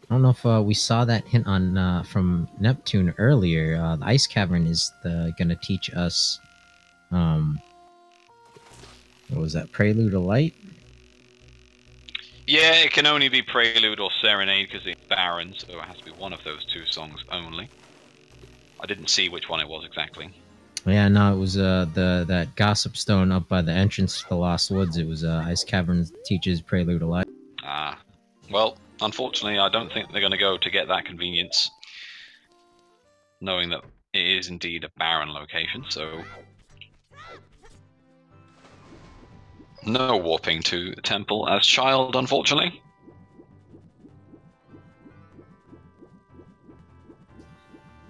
I don't know if we saw that hint on from Neptune earlier. The Ice Cavern is going to teach us, what was that, Prelude of Light? Yeah, it can only be Prelude or Serenade because it's barren, so it has to be one of those two songs only. I didn't see which one it was exactly. Yeah, no, it was that Gossip Stone up by the entrance to the Lost Woods. It was Ice Cavern teaches Prelude of Light. Ah, well, unfortunately, I don't think they're going to go to get that convenience, knowing that it is indeed a barren location. So, no warping to the temple as child, unfortunately.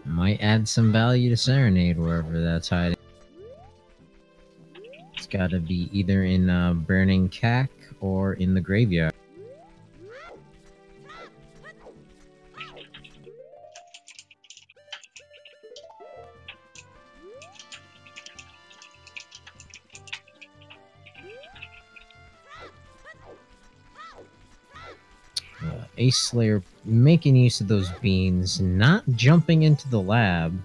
Might add some value to Serenade wherever that's hiding. It's got to be either in Burning Cack or in the graveyard. Ace Slayer making use of those beans, not jumping into the lab.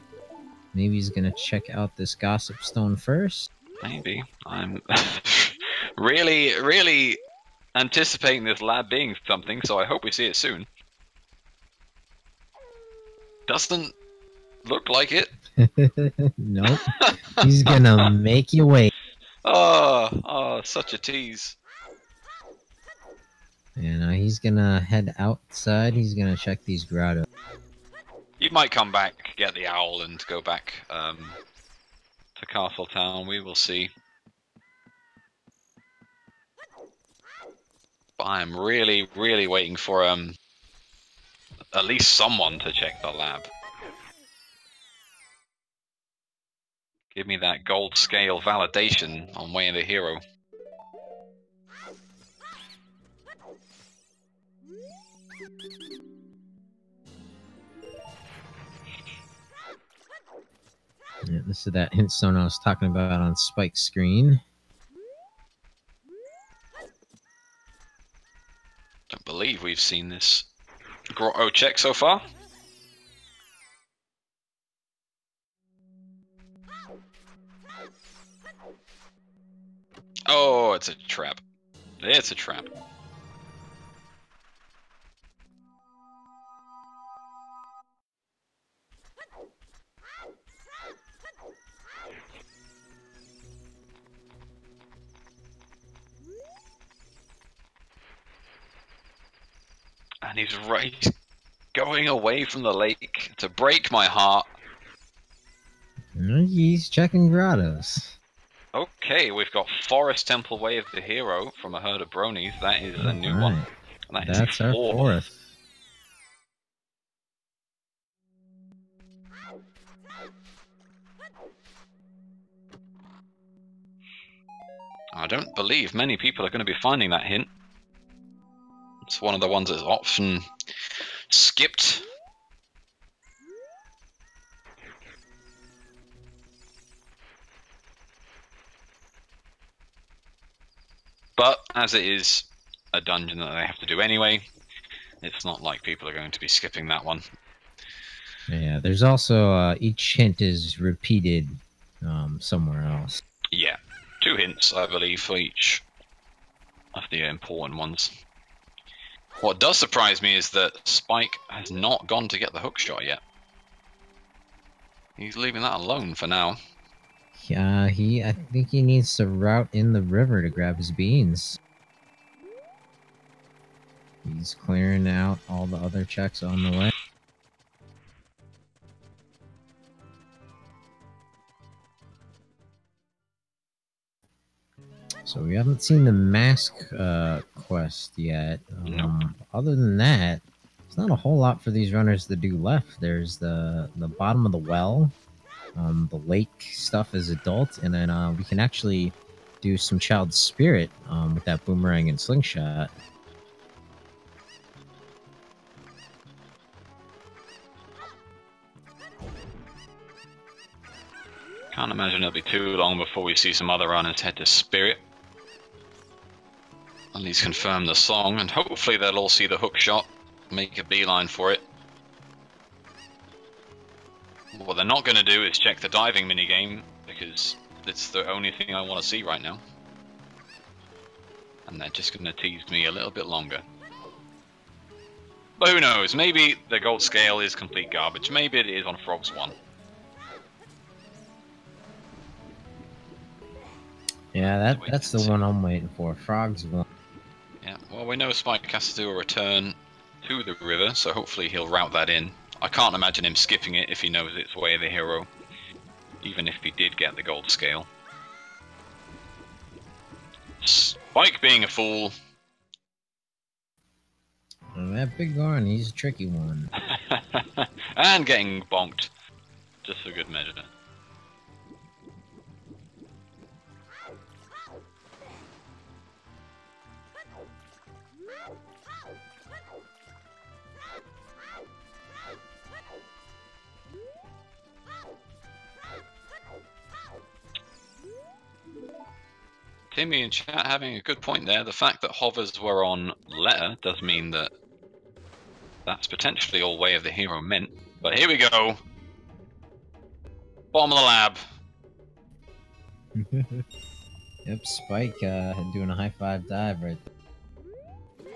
Maybe he's gonna check out this Gossip Stone first. Maybe. I'm really anticipating this lab being something, so I hope we see it soon. Doesn't look like it. Nope. He's gonna make you wait. Oh, such a tease. And he's gonna head outside. He's gonna check these grottos. You might come back, get the owl, and go back to Castle Town. We will see. But I am really waiting for at least someone to check the lab. Give me that gold scale validation on Way of the Hero. Yeah, this is that hint stone I was talking about on Spike's screen. Don't believe we've seen this grotto check so far. Oh, it's a trap. It's a trap. And he's going away from the lake to break my heart. He's checking grottos. Okay, we've got Forest Temple Way of the Hero from a herd of bronies. That is a new one. And That's our fourth. I don't believe many people are going to be finding that hint. It's one of the ones that's often skipped. But as it is a dungeon that they have to do anyway, it's not like people are going to be skipping that one. Yeah, there's also each hint is repeated somewhere else. Yeah, 2 hints, I believe, for each of the important ones. What does surprise me is that Spike has not gone to get the hookshot yet. He's leaving that alone for now. Yeah, I think he needs to route in the river to grab his beans. He's clearing out all the other checks on the way. So we haven't seen the mask quest yet. Nope. Other than that, there's not a whole lot for these runners to do left. There's the bottom of the well, the lake stuff is adult, and then we can actually do some child spirit with that boomerang and slingshot. Can't imagine it'll be too long before we see some other runners head to Spirit. At least confirm the song, and hopefully they'll all see the hook shot, make a beeline for it. What they're not going to do is check the diving minigame, because it's the only thing I want to see right now. And they're just going to tease me a little bit longer. But who knows, maybe the gold scale is complete garbage, maybe it is on Frogs 1. Yeah, that's the one I'm waiting for. Frogs 1. Yeah, well, we know Spike has to do a return to the river, so hopefully he'll route that in. I can't imagine him skipping it if he knows it's Way of the Hero, even if he did get the gold scale. Spike being a fool. Oh, that big Gorn, he's a tricky one. And getting bonked, just for good measure. Timmy in chat having a good point there. The fact that hovers were on letter does mean that that's potentially all Way of the Hero meant. But here we go. Bottom of the lab. Yep, Spike doing a high five dive right there.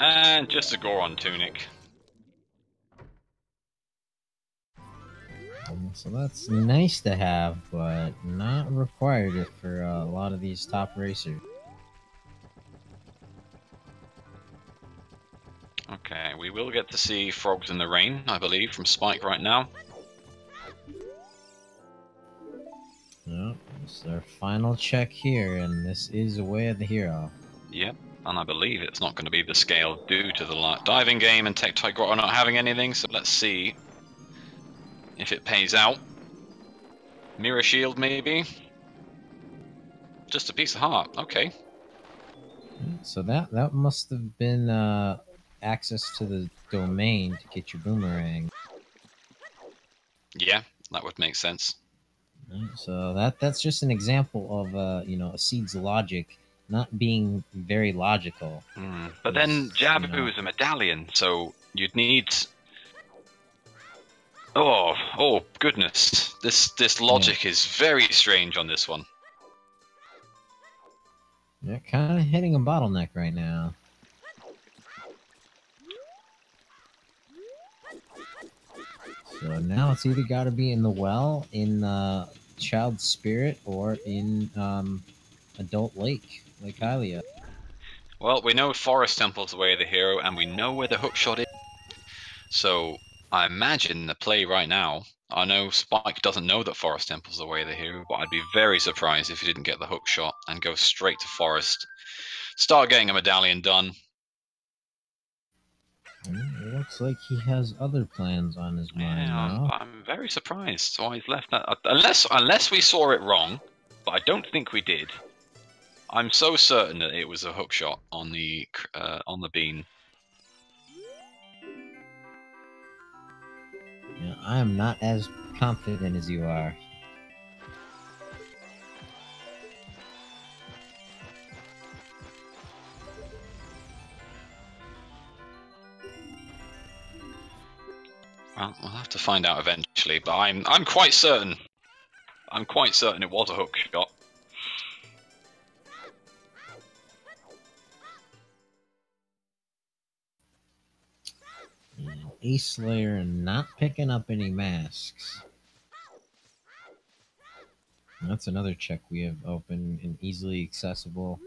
And just a Goron tunic. So that's nice to have, but not required for a lot of these top racers. Okay, we will get to see Frogs in the Rain, I believe, from Spike right now. Yep, it's their final check here, and this is a Way of the Hero. Yep, and I believe it's not going to be the scale due to the diving game and Tech Tiger not having anything, so let's see if it pays out. Mirror Shield, maybe? Just a piece of heart, okay. So that must have been access to the domain to get your boomerang. Yeah, that would make sense. So that's just an example of a seed's logic not being very logical. But then Jabu is a medallion, so you'd need. Oh goodness! This logic is very strange on this one. They're kind of hitting a bottleneck right now. So now it's either got to be in the well, in Child Spirit, or in Adult Lake Hylia. Well, we know Forest Temple's the Way of the Hero, and we know where the hookshot is. So I imagine the play right now. I know Spike doesn't know that Forest Temple's the Way of the Hero, but I'd be very surprised if he didn't get the hookshot and go straight to Forest. Start getting a medallion done. It looks like he has other plans on his mind now. I'm very surprised why he's left that. Unless we saw it wrong, but I don't think we did. I'm so certain that it was a hook shot on the bean. Yeah, I am not as confident as you are. Well, we'll have to find out eventually, but I'm quite certain. I'm quite certain it was a hook shot. Ace Slayer not picking up any masks. That's another check we have open and easily accessible.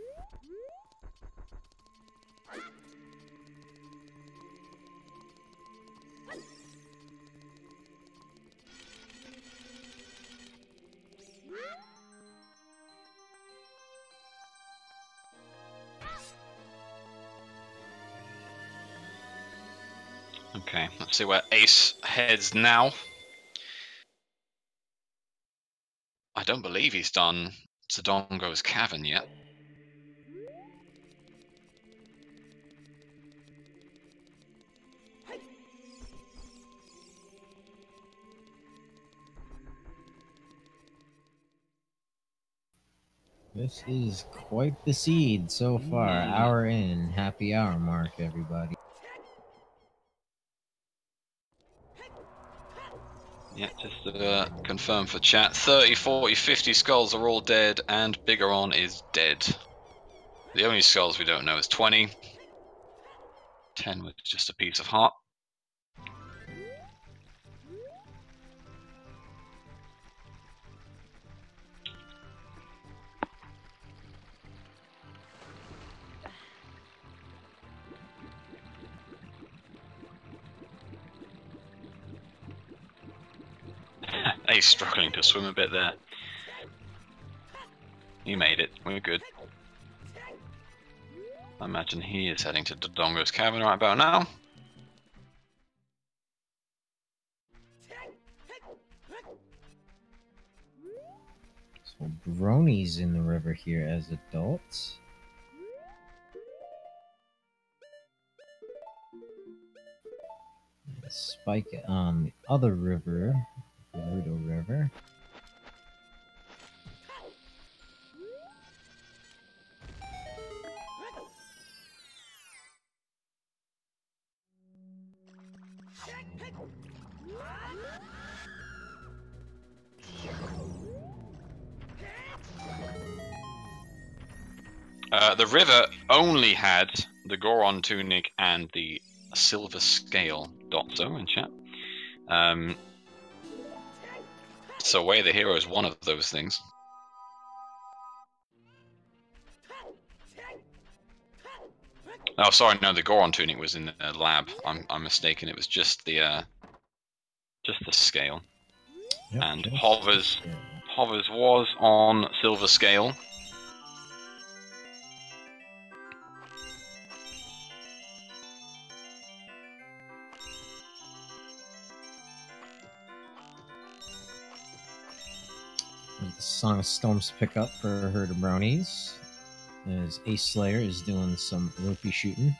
Okay, let's see where Ace heads now. I don't believe he's done Zodongo's Cavern yet. This is quite the seed so far. Hour in, happy hour mark, everybody. Yeah, just to confirm for chat, 30, 40, 50 skulls are all dead, and Bigeron is dead. The only skulls we don't know is 20. 10 was just a piece of heart. He's struggling to swim a bit there. He made it. We're good. I imagine he is heading to Dodongo's Cavern right about now. So Brony's in the river here as adults. Spike on the other river, the Gerudo River. The river only had the Goron Tunic and the Silver Scale. Dotso in chat. So Way the Hero is one of those things. Oh, sorry, no, the Goron Tunic was in the lab. I'm mistaken. It was just the scale. Yep, And Hovers was on Silver Scale. Song of Storms pick up for her to Bronies, as Ace Slayer is doing some ropey shooting.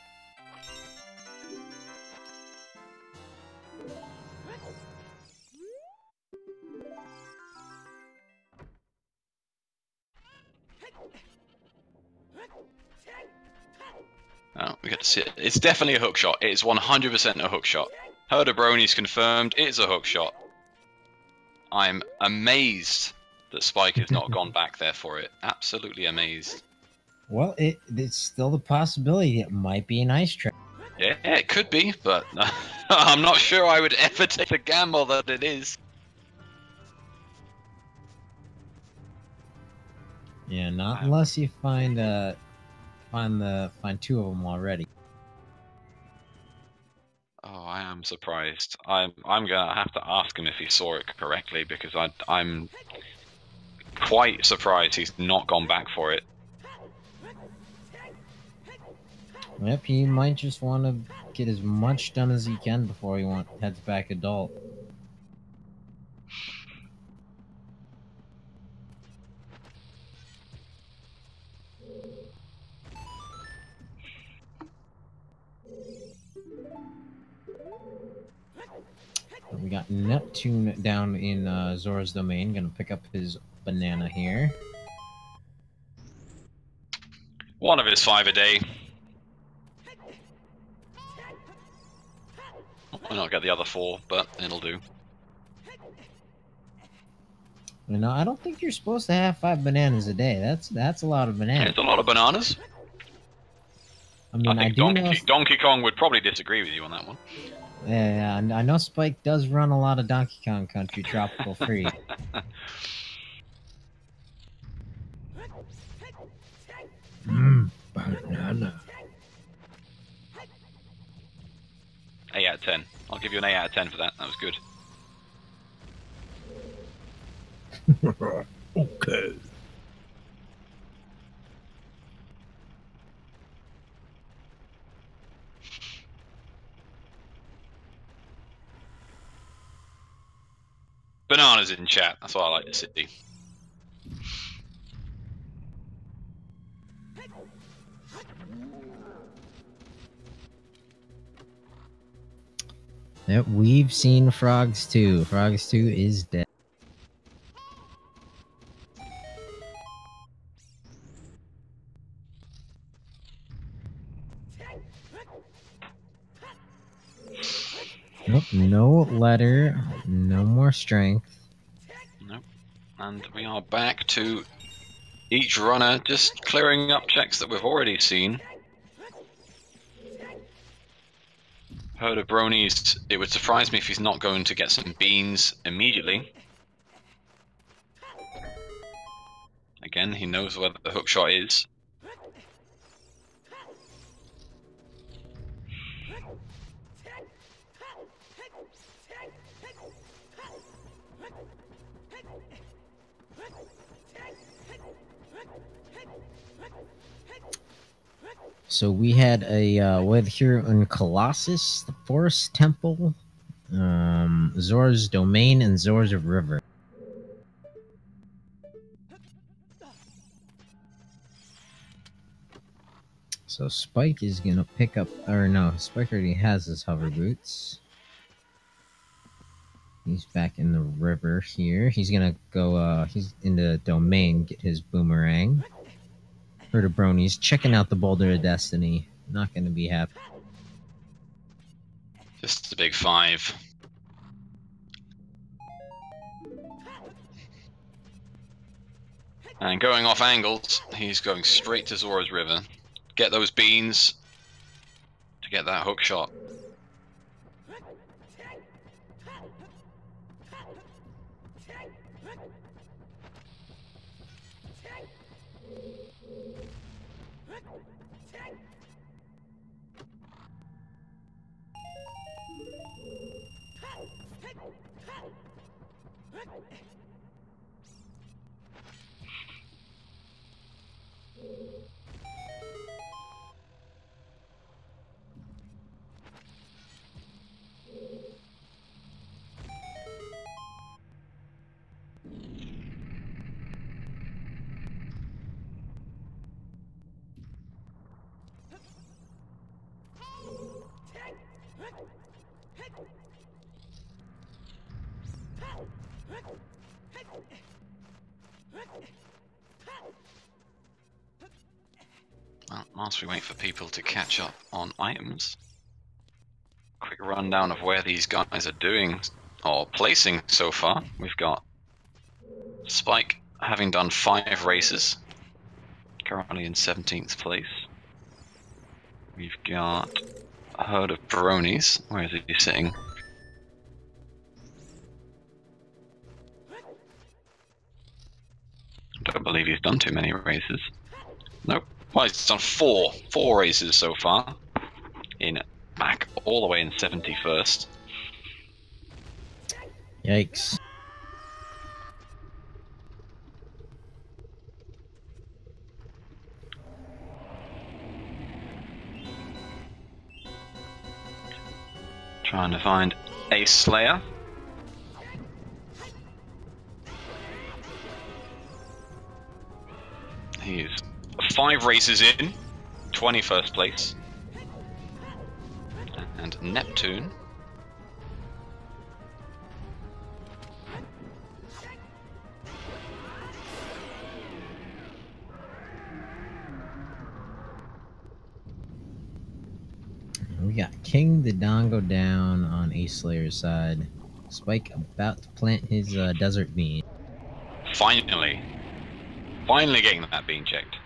Oh, we get to see it. It's definitely a hook shot. It is 100% a hook shot. Herder Bronies confirmed. It's a hook shot. I'm amazed that Spike has not gone back there for it. Absolutely amazed. Well, it's still the possibility it might be an ice trap. Yeah, it could be, but I'm not sure I would ever take the gamble that it is. Yeah, not unless you find two of them already. Oh, I am surprised. I'm gonna have to ask him if he saw it correctly, because I'm quite surprised he's not gone back for it. Yep, he might just want to get as much done as he can before he heads back adult. Neptune down in Zora's domain. Gonna pick up his banana here. One of his 5 a day. I'll not get the other 4, but it'll do. You know, I don't think you're supposed to have 5 bananas a day. That's a lot of bananas. It's a lot of bananas. I mean, I think Donkey Kong would probably disagree with you on that one. Yeah, I know Spike does run a lot of Donkey Kong Country Tropical Free. Banana. 8 out of 10. I'll give you an 8 out of 10 for that. That was good. Okay. Bananas in chat. That's what I like to see. Yep, we've seen Frogs 2. Frogs 2 is dead. Nope, no letter, no more strength. Nope. And we are back to each runner just clearing up checks that we've already seen. Herd of bronies, it would surprise me if he's not going to get some beans immediately. Again, he knows where the hookshot is. So we had a with here in Colossus, the Forest Temple, Zora's Domain, and Zora's River. So Spike is gonna pick up, or no, Spike already has his hover boots. He's back in the river here. He's gonna go, he's in the domain, get his boomerang. Herd of bronies checking out the Boulder of Destiny. Not gonna be happy. Just a big 5. And going off angles, he's going straight to Zora's River. Get those beans to get that hook shot. Well, whilst we wait for people to catch up on items, quick rundown of where these guys are doing or placing so far. We've got Spike having done 5 races, currently in 17th place. We've got a herd of bronies. Where is he sitting? Don't believe he's done too many races. Nope. Well, he's done 4 races so far. Back all the way in 71st. Yikes. Trying to find a Slayer. He's 5 races in, 21st place. And Neptune We got King the Dongo down on Ace Slayer's side. Spike about to plant his desert bean. Finally. Finally getting that bean checked.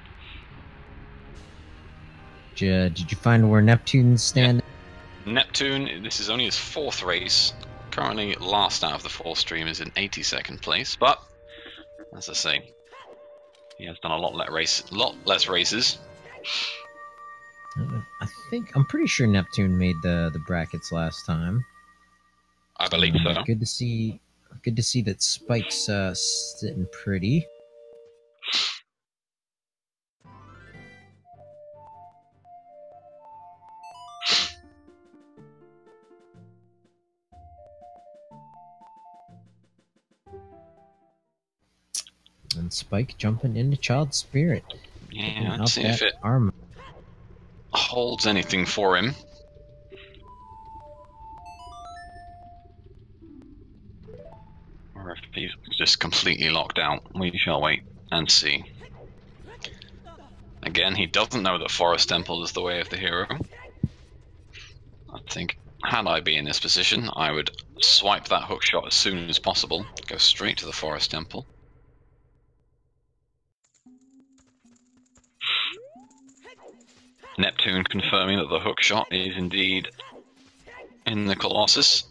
Did you find where Neptune's standing? Neptune, this is only his 4th race. Currently last out of the 4 streamers in 82nd place, but as I say, he has done a lot less races. I'm pretty sure Neptune made the brackets last time. I believe so. Good to see that Spike's sitting pretty. And Spike jumping into Child Spirit. Yeah, let's see if it armor holds anything for him. Or if he's just completely locked out. We shall wait and see. Again, he doesn't know that Forest Temple is the way of the hero. I think, had I been in this position, I would swipe that hook shot as soon as possible, go straight to the Forest Temple. Neptune confirming that the hook shot is indeed in the Colossus.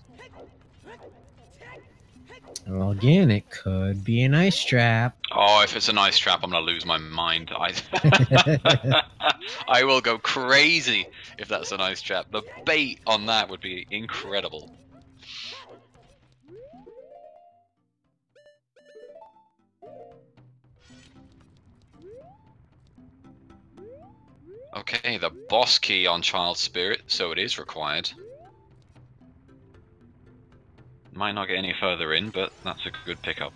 Well, again, it could be an ice trap. Oh, if it's an ice trap, I'm gonna lose my mind. I will go crazy if that's an ice trap. The bait on that would be incredible. Okay, the boss key on Child Spirit, so it is required. Might not get any further in, but that's a good pickup.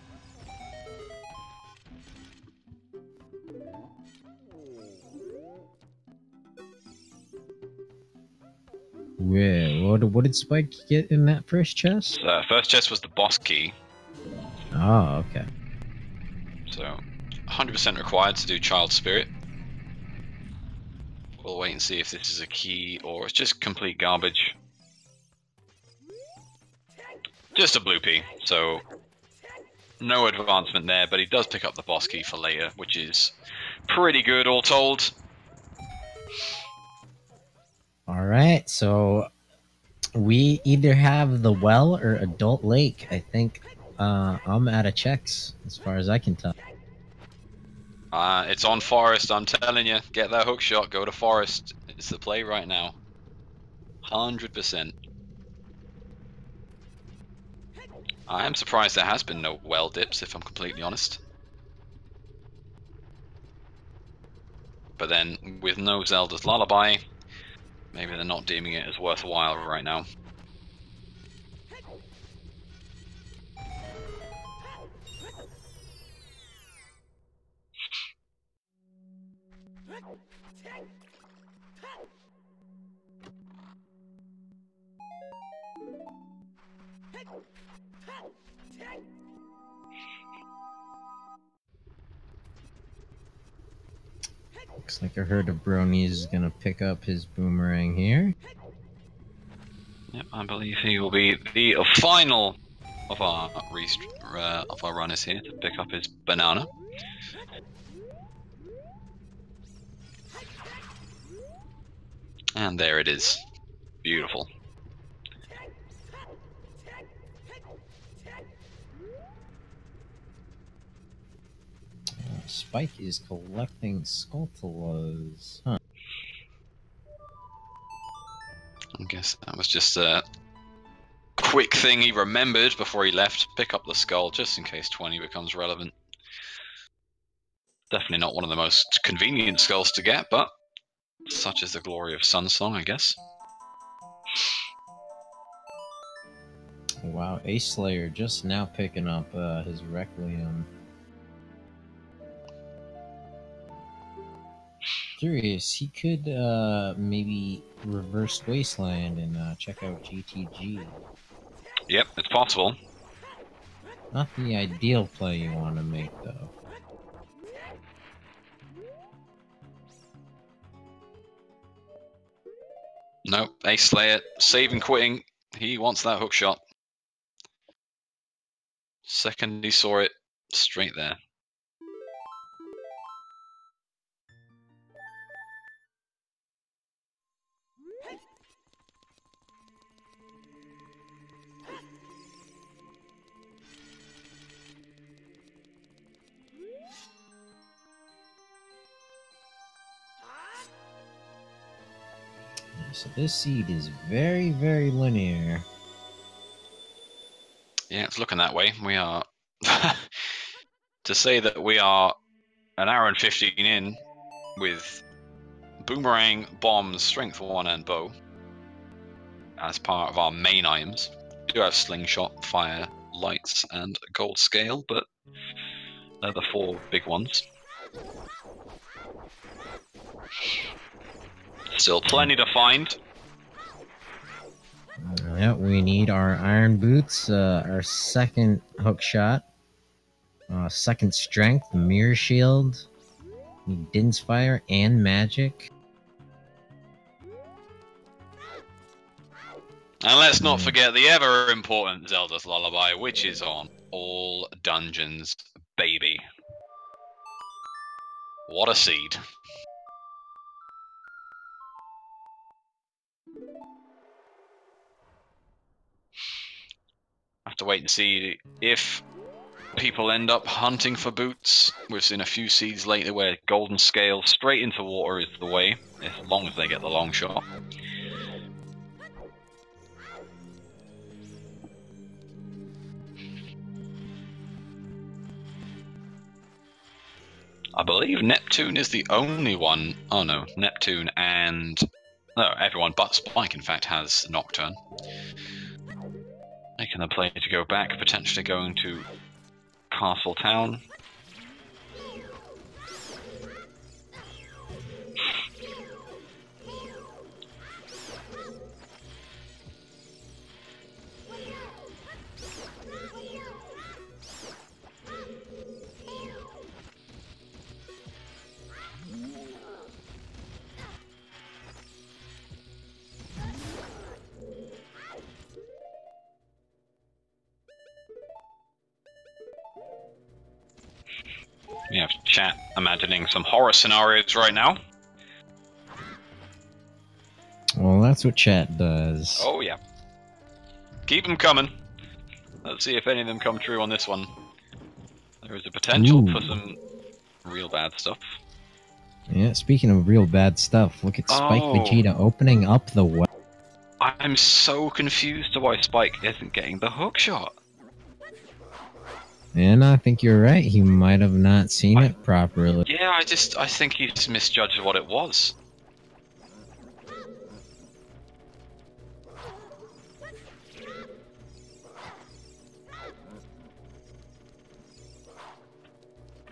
Yeah, what did Spike get in that first chest? First chest was the boss key. Oh, okay. So, 100% required to do Child Spirit. We'll wait and see if this is a key or it's just complete garbage. Just a blue P, so no advancement there, but he does pick up the boss key for later, which is pretty good all told. Alright, so we either have the well or Adult Lake. I think I'm out of checks as far as I can tell. It's on Forest, I'm telling you. Get that hook shot, go to Forest. It's the play right now. 100%. I am surprised there has been no well dips, if I'm completely honest. But then, with no Zelda's Lullaby, maybe they're not deeming it as worthwhile right now. Looks like I heard a Brony is gonna pick up his boomerang here. Yep, I believe he will be the final of our runners here to pick up his banana. And there it is. Beautiful. Spike is collecting Skulltulas. Huh. I guess that was just a quick thing he remembered before he left. Pick up the skull just in case 20 becomes relevant. Definitely not one of the most convenient skulls to get, but such is the glory of Sunsong, I guess. Wow, Ace Slayer just now picking up his Requiem. Curious, he could maybe reverse Wasteland and check out GTG. Yep, it's possible. Not the ideal play you want to make, though. Nope, Ace Slayer, saving quitting. He wants that hook shot. Second he saw it, straight there. So this seed is very, very linear. Yeah, it's looking that way. We are... to say that we are an hour and 15 in with boomerang, bombs, strength 1 and bow as part of our main items. We do have slingshot, fire, lights and gold scale, but they're the 4 big ones. Still plenty to find. Yeah, we need our iron boots, our second hook shot, second strength, mirror shield, Din's fire, and magic. And let's not forget the ever important Zelda's Lullaby, which is on all dungeons, baby. What a seed. Have to wait and see if people end up hunting for boots. We've seen a few seeds lately where golden scale straight into water is the way, as long as they get the long shot. I believe Neptune is the only one. Oh no, Neptune and... no, everyone but Spike in fact has Nocturne. Making the play to go back, potentially going to Castle Town. We have chat imagining some horror scenarios right now. Well, that's what chat does. Oh yeah. Keep them coming. Let's see if any of them come true on this one. There is a potential for some real bad stuff. Yeah, speaking of real bad stuff, look at Spike Vegeta opening up the well. I'm so confused to why Spike isn't getting the hook shot. And I think you're right, he might have not seen it properly. Yeah, I think he's misjudged what it was.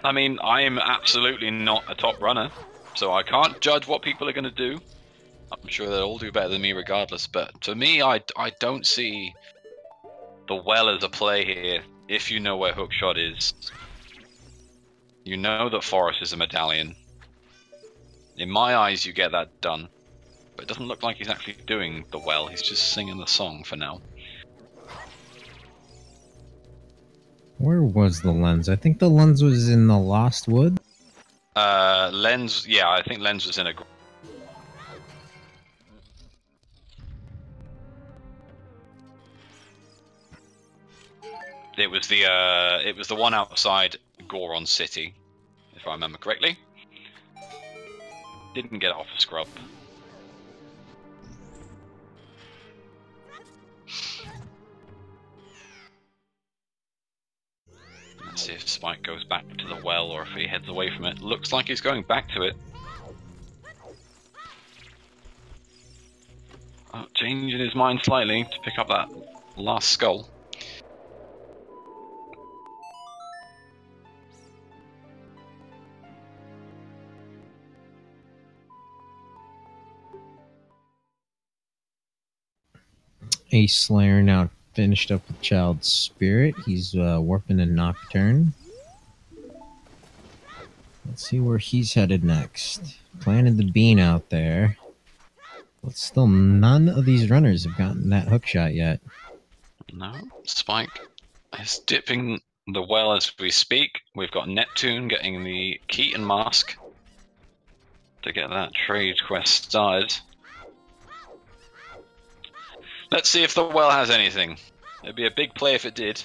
I mean, I am absolutely not a top runner, so I can't judge what people are going to do. I'm sure they'll all do better than me regardless, but to me, I don't see the well as a play here. If you know where hookshot is, you know that Forest is a medallion. In my eyes, you get that done, but it doesn't look like he's actually doing the well. He's just singing the song for now. Where was the lens? I think the lens was in the Lost Wood. Lens, yeah, I think Lens was in a... It was the one outside Goron City, if I remember correctly. Didn't get off a scrub. Let's see if Spike goes back to the well or if he heads away from it. Looks like he's going back to it. Oh, changing his mind slightly to pick up that last skull. Ace Slayer now finished up with Child's Spirit. He's warping a Nocturne. Let's see where he's headed next. Planted the bean out there. But still, none of these runners have gotten that hook shot yet. No, Spike is dipping the well as we speak. We've got Neptune getting the Keaton mask to get that trade quest started. Let's see if the well has anything. It'd be a big play if it did.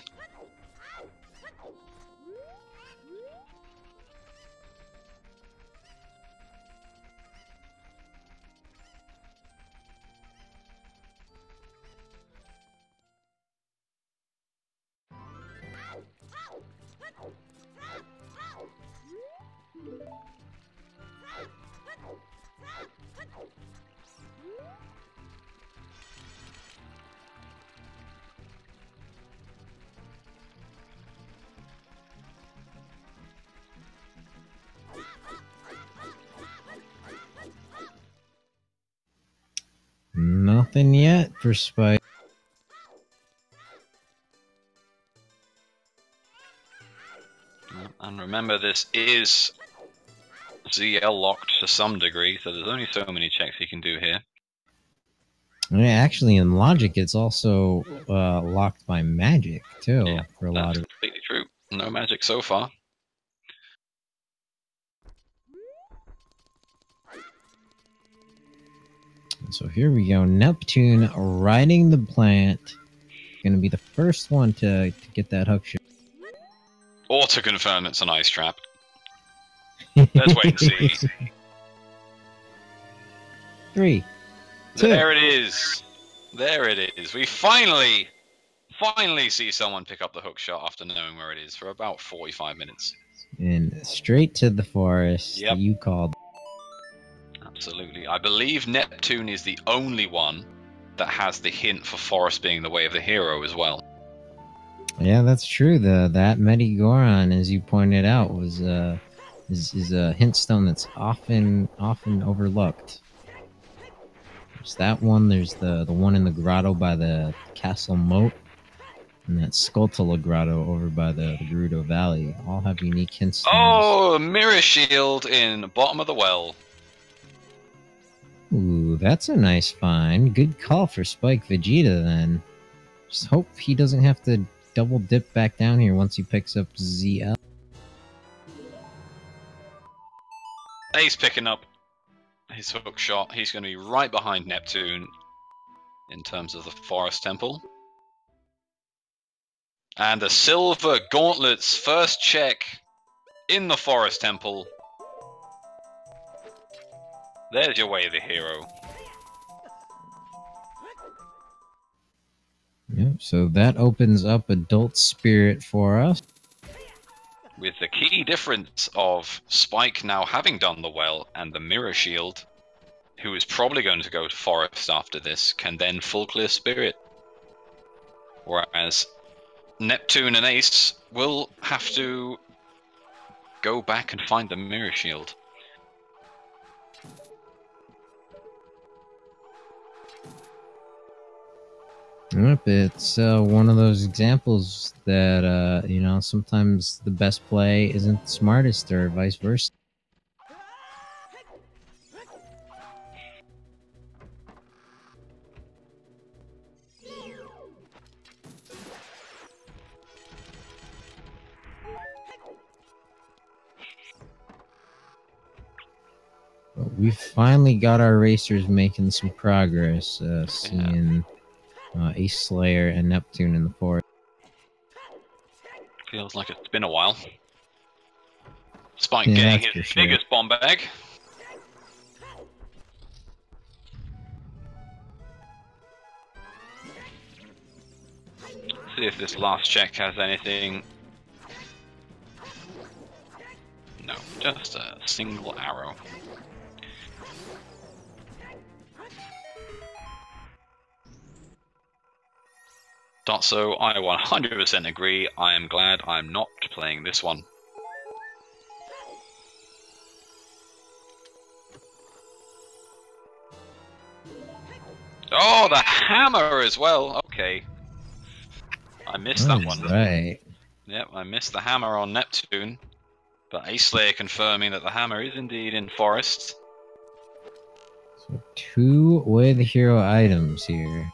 Nothing yet for Spike. And remember, this is ZL locked to some degree, so there's only so many checks he can do here. Yeah, actually, in Logic, it's also locked by Magic, too, Yeah, for a that's lot of... completely true. No magic so far. So here we go. Neptune riding the plant. Gonna be the first one to get that hook shot. Or to confirm it's an ice trap. Let's wait and see. 3, 2. There it is. There it is. We finally see someone pick up the hook shot after knowing where it is for about 45 minutes. And straight to the forest. Yep. You called. Absolutely. I believe Neptune is the only one that has the hint for forest being the way of the hero as well. Yeah, that's true. That Medigoron, as you pointed out, was is a hint stone that's often overlooked. There's that one. There's the one in the grotto by the castle moat, and that Skulltula grotto over by the Gerudo Valley. All have unique hint stones. Oh, mirror shield in the bottom of the well. Ooh, that's a nice find. Good call for Spike Vegeta then. Just hope he doesn't have to double dip back down here once he picks up ZL. Ace picking up his hook shot. He's going to be right behind Neptune in terms of the forest temple. And the silver gauntlets first check in the forest temple. There's your way of the hero. Yep, so that opens up Adult Spirit for us. With the key difference of Spike now having done the well and the mirror shield, who is probably going to go to forest after this, can then full clear spirit. Whereas Neptune and Ace will have to go back and find the mirror shield. Yep, it's one of those examples that, you know, sometimes the best play isn't the smartest or vice versa. But we've finally got our racers making some progress, seeing Ace Slayer and Neptune in the forest. Feels like it's been a while. Spike Yeah, getting that's his for sure. biggest bomb bag. See if this last check has anything. No, just a single arrow. Dotso, I 100% agree. I am glad I'm not playing this one. Oh, the hammer as well. Okay. I missed that one. Right. Yep, I missed the hammer on Neptune. But Ace Slayer confirming that the hammer is indeed in forest. So 2 with hero items here.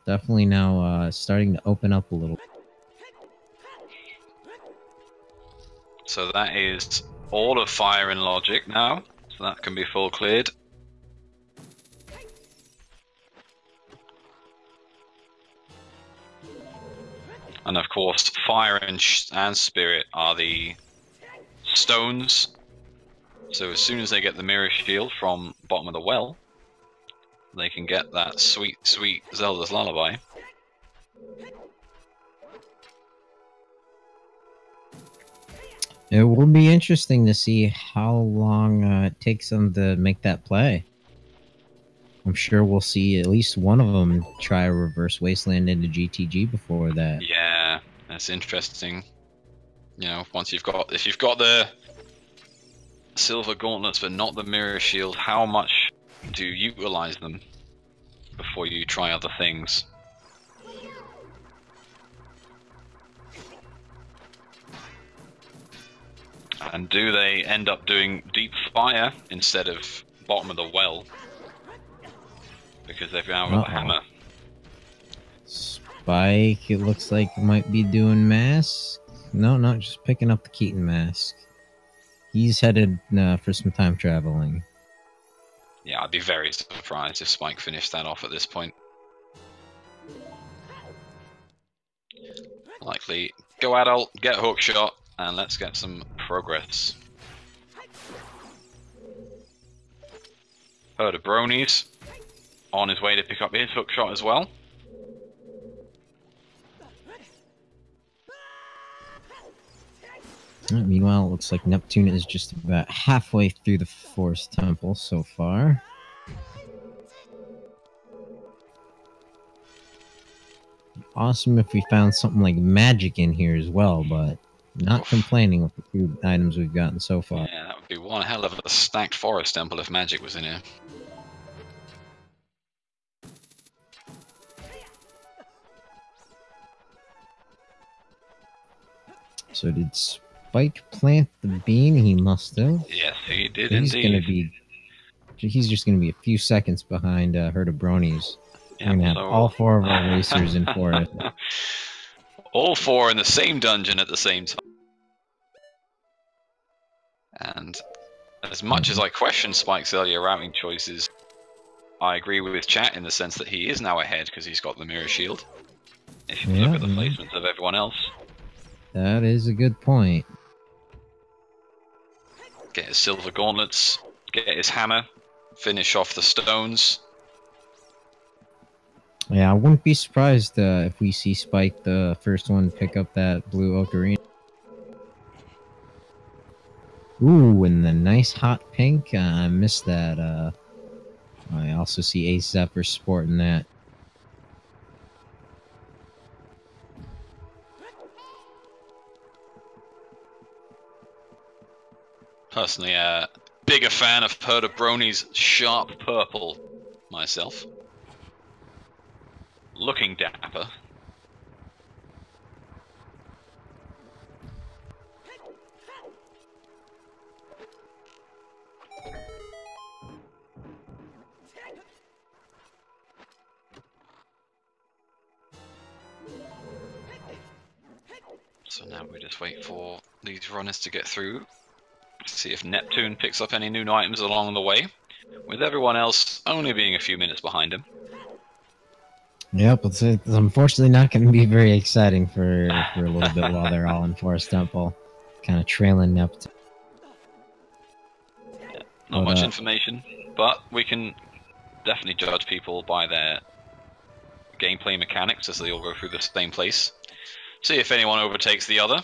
Definitely now starting to open up a little. So that is all of fire and logic now. So that can be full cleared. And of course, fire and spirit are the stones. So as soon as they get the mirror shield from bottom of the well, they can get that sweet, sweet Zelda's Lullaby. It will be interesting to see how long it takes them to make that play. I'm sure we'll see at least one of them try a reverse wasteland into GTG before that. Yeah, that's interesting. You know, if you've got the silver gauntlets but not the mirror shield, how much do you utilize them before you try other things? And do they end up doing deep fire instead of bottom of the well? Because they've now got the hammer. Spike, it looks like might be doing mask. No, not just picking up the Keaton mask. He's headed for some time traveling. Yeah, I'd be very surprised if Spike finished that off at this point. Likely go adult, get hook shot, and let's get some progress. Herd of bronies on his way to pick up his hook shot as well. Meanwhile, it looks like Neptune is just about halfway through the Forest Temple so far. Awesome if we found something like magic in here as well, but not complaining with the few items we've gotten so far. Yeah, that would be one hell of a stacked Forest Temple if magic was in here. So did Spike plant the bean? He must have. Yes, he did He's indeed. He's just going to be a few seconds behind Herd of Bronies. Yeah, We're going to have all 4 of our racers in Forest. All 4 in the same dungeon at the same time. And as much as I question Spike's earlier routing choices, I agree with chat in the sense that he is now ahead because he's got the mirror shield. If you look at the placements of everyone else. That is a good point. Get his silver gauntlets, get his hammer, finish off the stones. Yeah, I wouldn't be surprised if we see Spike, the first one, pick up that blue ocarina. Ooh, and the nice hot pink. I missed that. I also see Ace Zephyr sporting that. Personally, a bigger fan of Herd of Bronies sharp purple myself. Looking dapper. So now we just wait for these runners to get through. See if Neptune picks up any new items along the way, with everyone else only being a few minutes behind him. Yep, it's unfortunately not going to be very exciting for a little bit while they're all in Forest Temple. Kind of trailing Neptune. Yeah, not much information, but we can definitely judge people by their gameplay mechanics as they all go through the same place. See if anyone overtakes the other.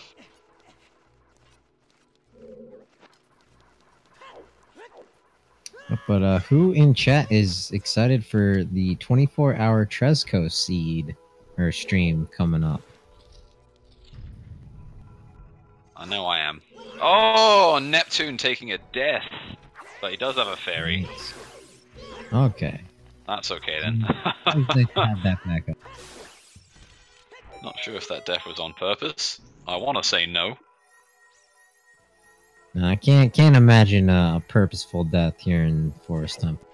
But who in chat is excited for the 24-hour Tresco seed or stream coming up? I know I am. Oh, Neptune taking a death. But he does have a fairy. Okay. That's okay then. They have that back up. Not sure if that death was on purpose. I want to say no. No, I can't imagine a purposeful death here in Forest Temple.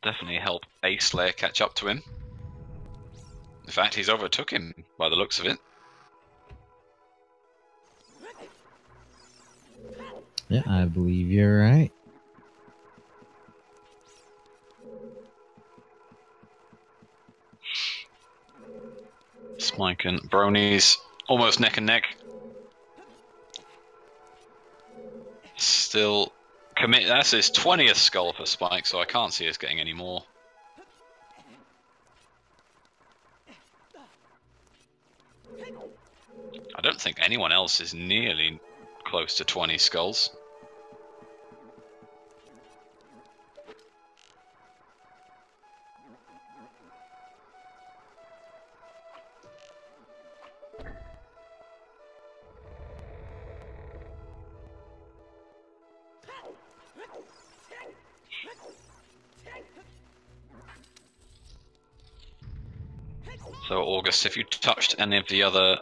I'll definitely help Ace Slayer catch up to him. In fact, he's overtook him by the looks of it. Yeah, I believe you're right. Spike and Bronies almost neck and neck. Still commit. That's his 20th skull for Spike, so I can't see us getting any more. I don't think anyone else is nearly close to 20 skulls. So August, if you touched any of the other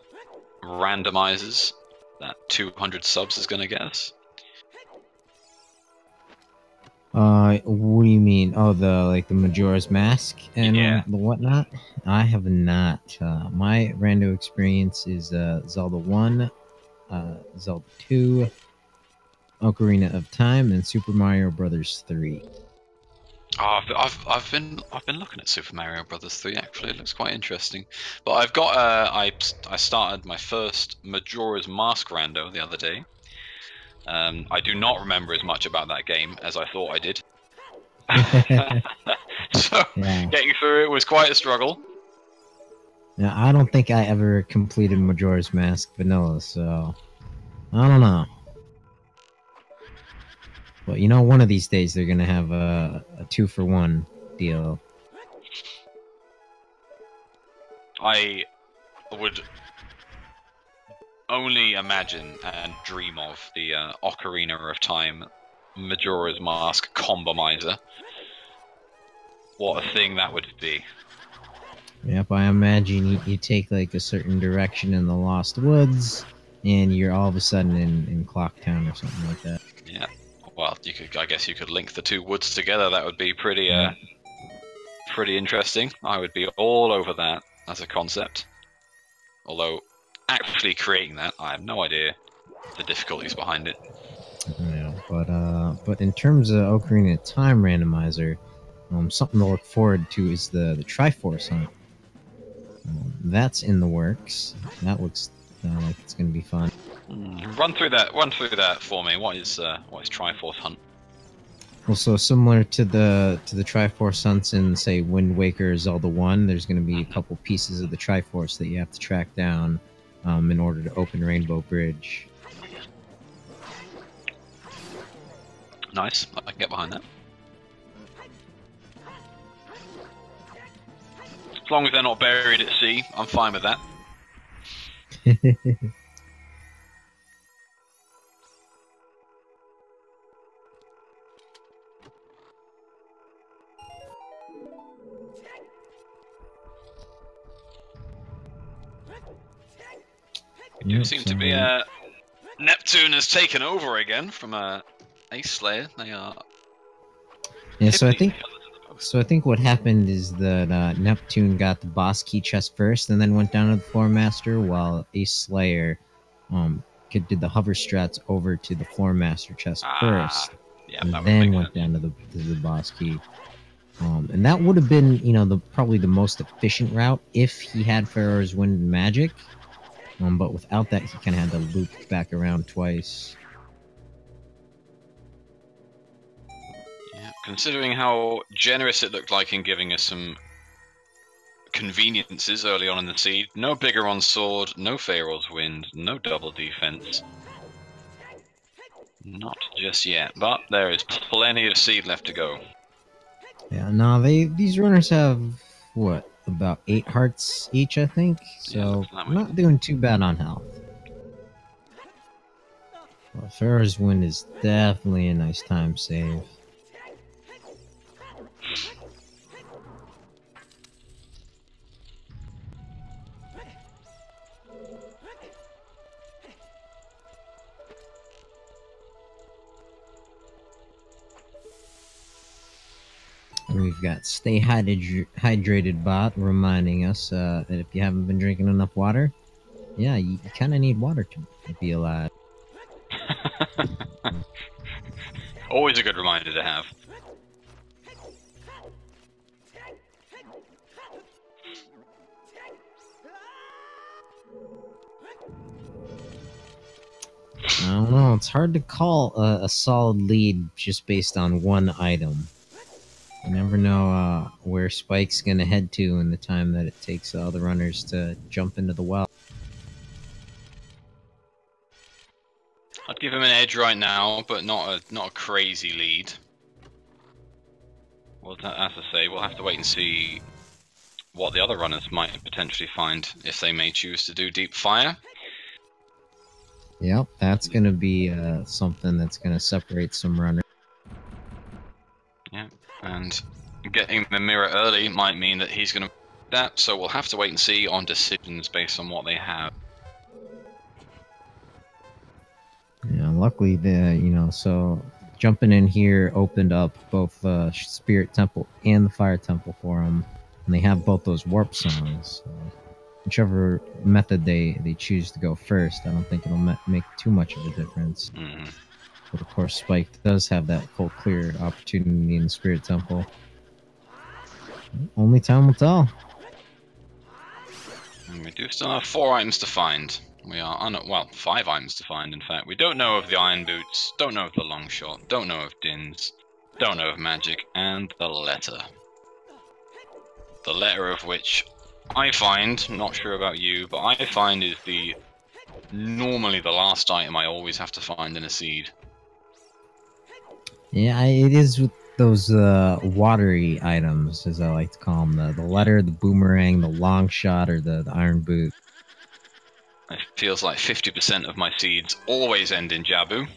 randomizers, that 200 subs is going to get us. What do you mean? Oh, the Majora's Mask and Yeah. the whatnot? I have not. My rando experience is Zelda 1, Zelda 2, Ocarina of Time, and Super Mario Brothers 3. Oh, I've been looking at Super Mario Brothers 3 actually. It looks quite interesting. But I've got I started my first Majora's Mask rando the other day. I do not remember as much about that game as I thought I did. So Yeah. getting through it was quite a struggle. Now, I don't think I ever completed Majora's Mask Vanilla, so I don't know. But you know, one of these days they're gonna have a 2-for-1 deal. I would only imagine and dream of the Ocarina of Time Majora's Mask Combomizer. What a thing that would be. Yep, I imagine you take like a certain direction in the Lost Woods, and you're all of a sudden in Clocktown or something like that. Yeah. Well, you could. I guess you could link the two woods together. That would be pretty, pretty interesting. I would be all over that as a concept. Although, actually creating that, I have no idea the difficulties behind it. Yeah, but in terms of Ocarina of Time randomizer, something to look forward to is the Triforce hunt. That's in the works. That looks like it's going to be fun. Run through that for me. What is Triforce Hunt? Well, so similar to the Triforce hunts in, say, Wind Waker or Zelda 1, there's going to be a couple pieces of the Triforce that you have to track down in order to open Rainbow Bridge. Nice. I can get behind that. As long as they're not buried at sea, I'm fine with that. You seem to be Neptune has taken over again from Ace Slayer. They are. Yeah, so I think what happened is that Neptune got the boss key chest first, and then went down to the Floor Master, while Ace Slayer did the hover strats over to the Floor Master chest first, yeah, and then went down to the boss key. And that would have been, you know, probably the most efficient route if he had Pharaoh's Wind and Magic. But without that, he kind of had to loop back around twice. Yeah, considering how generous it looked like in giving us some conveniences early on in the seed. No bigger on sword, no Pharaoh's Wind, no double defense. Not just yet, but there is plenty of seed left to go. Yeah, no, these runners have, what, about 8 hearts each, I think? So, Yeah, not doing too bad on health. Well, Pharaoh's Wind is definitely a nice time save. we've got Stay Hydrated Bot reminding us that if you haven't been drinking enough water, yeah, you kind of need water to be alive. Always a good reminder to have. I don't know. It's hard to call a solid lead just based on one item. You never know where Spike's going to head to in the time that it takes other runners to jump into the well. I'd give him an edge right now, but not a crazy lead. Well, as I say, we'll have to wait and see what the other runners might potentially find if they may choose to do deep fire. Yep, that's going to be something that's going to separate some runners. Yeah, and getting the mirror early might mean that he's going to that, so we'll have to wait and see on decisions based on what they have. Yeah, luckily so jumping in here opened up both Spirit Temple and the Fire Temple for them, and they have both those warp songs. So whichever method they choose to go first, I don't think it'll make too much of a difference. Mm. But of course, Spike does have that full clear opportunity in the Spirit Temple. Only time will tell. And we do still have 4 items to find. We are on well, 5 items to find, in fact. We don't know of the Iron Boots, don't know of the Long Shot, don't know of Dins, don't know of Magic, and the letter. The letter of which I find, not sure about you, but I find is normally the last item I always have to find in a seed. Yeah, it is with those watery items, as I like to call them. The letter, the boomerang, the long shot, or the iron boot. It feels like 50% of my seeds always end in Jabu.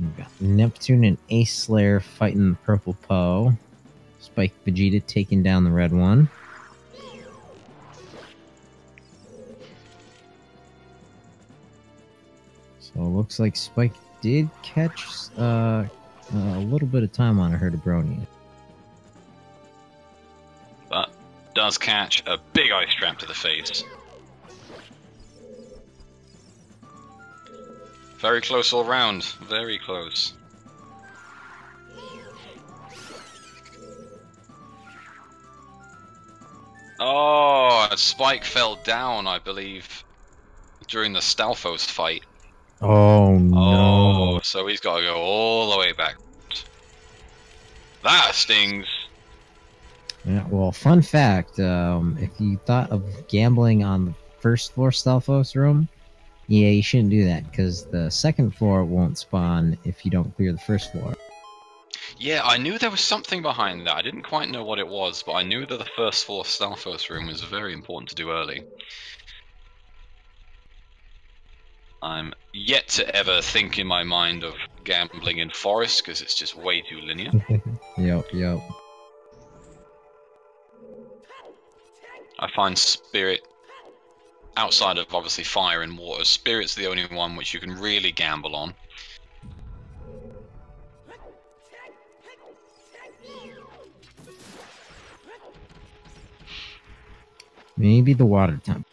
We've got Neptune and Ace Slayer fighting the purple Poe. Spike Vegeta taking down the red one. So it looks like Spike did catch a little bit of time on a Herdabroni. But does catch a big ice trap to the face. Very close all round, very close. Oh, Spike fell down, I believe, during the Stalfos fight. Oh no. Oh, so he's got to go all the way back. That stings. Yeah, well, fun fact, if you thought of gambling on the first floor Stalfos room, yeah, you shouldn't do that, because the second floor won't spawn if you don't clear the first floor. Yeah, I knew there was something behind that. I didn't quite know what it was, but I knew that the first floor Stalfos room was very important to do early. I'm yet to ever think in my mind of gambling in Forest, because it's just way too linear. Yep. I find Spirit, outside of obviously Fire and Water, Spirit's the only one which you can really gamble on. Maybe the water temp.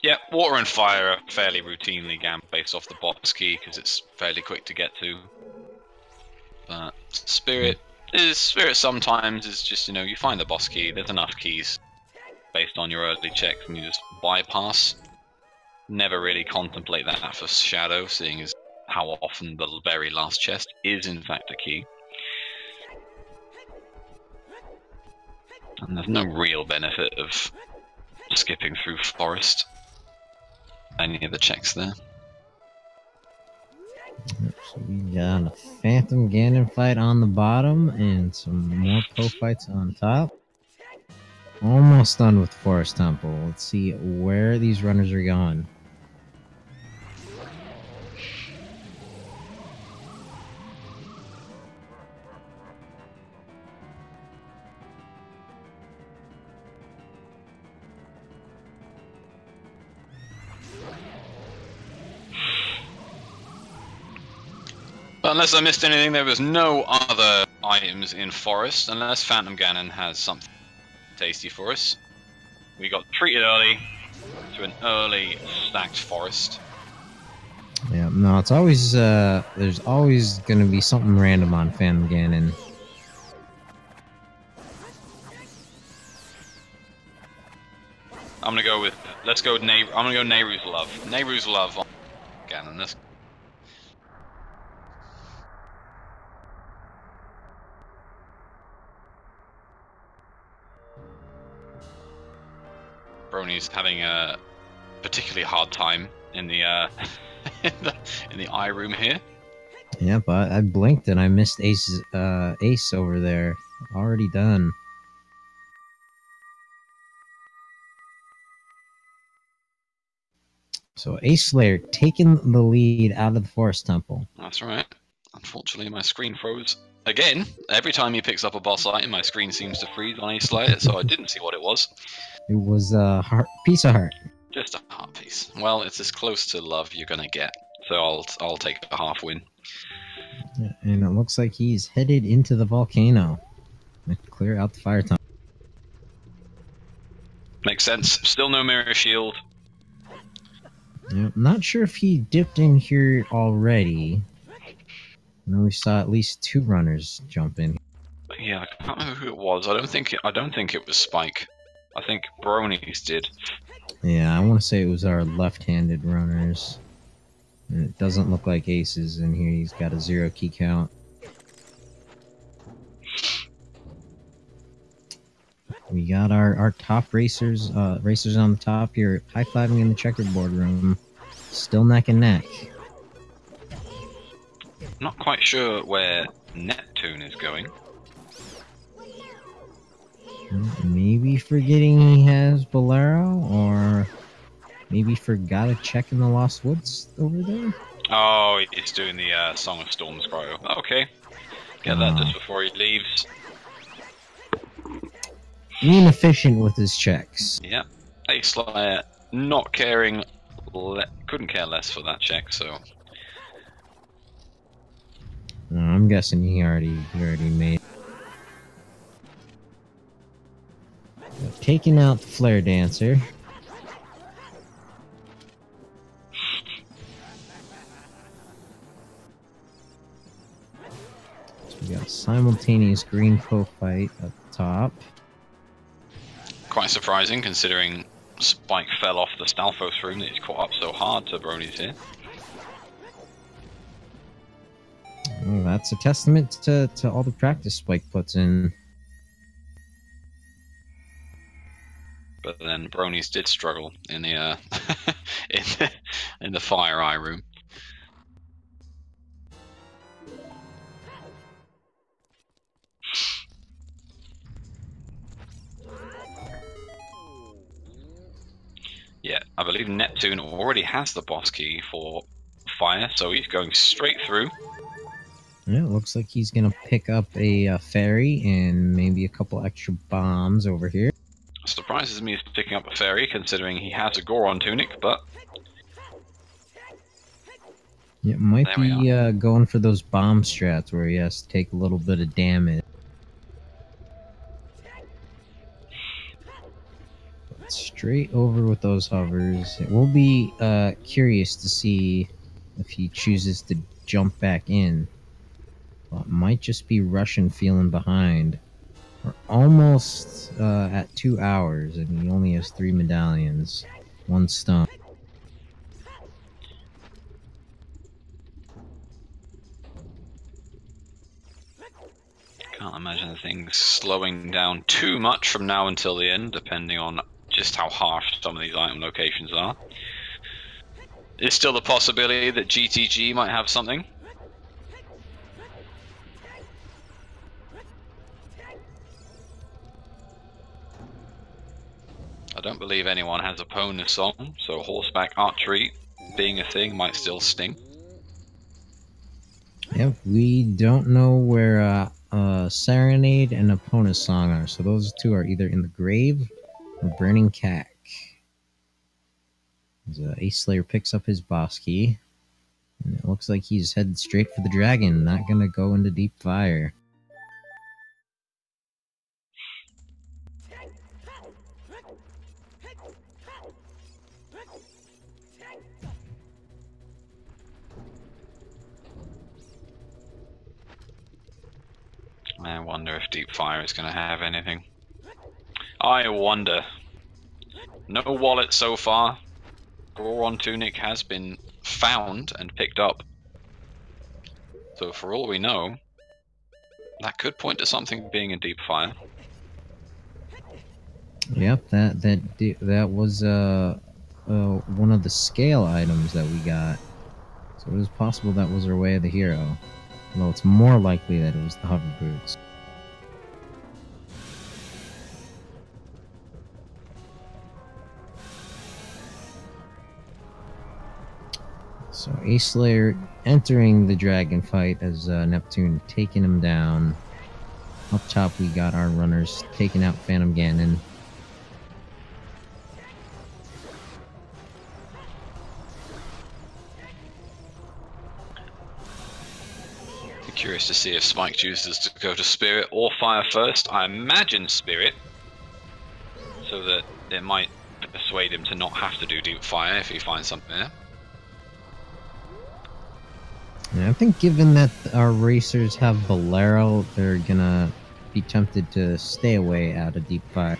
Yeah, Water and Fire are fairly routinely gambled based off the box key, because it's fairly quick to get to. But Spirit sometimes is just, you find the boss key, there's enough keys based on your early checks, and you just bypass. Never really contemplate that for Shadow, seeing as how often the very last chest is in fact a key. And there's no real benefit of skipping through Forest. Any of the checks there. So we got a Phantom Ganon fight on the bottom and some more Poe fights on top. Almost done with Forest Temple. Let's see where these runners are going. But unless I missed anything, there was no other items in Forest, unless Phantom Ganon has something tasty for us. We got treated early to an early stacked Forest. Yeah, no, it's always there's always gonna be something random on Phantom Ganon. I'm gonna go with let's go with I'm gonna go Nehru's Love. Nehru's Love on Ganon. Let's... Brony's having a particularly hard time in the in the eye room here. Yeah, but I blinked and I missed Ace over there. Already done. So Ace Slayer taking the lead out of the Forest Temple. That's right. Unfortunately, my screen froze again. Every time he picks up a boss item, my screen seems to freeze on Ace Slayer, so I didn't see what it was. It was a piece of heart. Just a heart piece. Well, it's as close to love you're gonna get, so I'll take a half win. Yeah, and it looks like he's headed into the volcano. Clear out the fire tunnel. Makes sense. Still no mirror shield. Yeah, not sure if he dipped in here already. I know we saw at least 2 runners jump in. Yeah, I can't remember who it was. I don't think it was Spike. I think Bronies did. Yeah, I want to say it was our left-handed runners. And it doesn't look like Ace is in here. He's got a 0 key count. We got our top racers on the top here, high-fiving in the checkerboard room. Still neck and neck. Not quite sure where Neptune is going. Maybe forgetting he has Bolero, or maybe forgot to check in the Lost Woods over there. Oh, he's doing the Song of Storms cryo. Okay, get that just before he leaves. Inefficient with his checks. Yep, Ace Slayer not caring, couldn't care less for that check. So I'm guessing he already made. Taking out the Flare Dancer. So we got a simultaneous green Poe fight up top. quite surprising considering Spike fell off the Stalfos room that he's caught up so hard to Bronies here. Well, that's a testament to all the practice Spike puts in. But then Bronies did struggle in the in the Fire Eye room. Yeah, I believe Neptune already has the boss key for fire, so he's going straight through. Yeah, it looks like he's gonna pick up a fairy and maybe a couple extra bombs over here. Surprises me he's picking up a fairy, considering he has a Goron tunic, but... Yeah, it might be going for those bomb strats where he has to take a little bit of damage. But straight over with those hovers. It will be curious to see if he chooses to jump back in. Well, it might just be Russian feeling behind. We're almost at 2 hours, and he only has 3 medallions. 1 stone. Can't imagine things slowing down too much from now until the end, depending on just how harsh some of these item locations are. There's still the possibility that GTG might have something. I don't believe anyone has a pony song, so horseback archery being a thing might still sting. Yep, we don't know where Serenade and Epona Song are, so those two are either in the grave or Burning Cack. As Ace Slayer picks up his boss key. And it looks like he's headed straight for the dragon, not gonna go into deep fire. I wonder if deep fire is going to have anything. I wonder. No wallet so far. Goron Tunic has been found and picked up. So for all we know, that could point to something being in deep fire. Yep, that was one of the scale items that we got. So it is possible that was our way of the hero. Although it's more likely that it was the hover boots. So Ace Slayer entering the dragon fight as Neptune taking him down. Up top we got our runners taking out Phantom Ganon. Curious to see if Spike chooses to go to Spirit or Fire first. I imagine Spirit, so that it might persuade him to not have to do Deep Fire if he finds something there. Yeah, I think given that our racers have Bolero, they're gonna be tempted to stay away out of Deep Fire.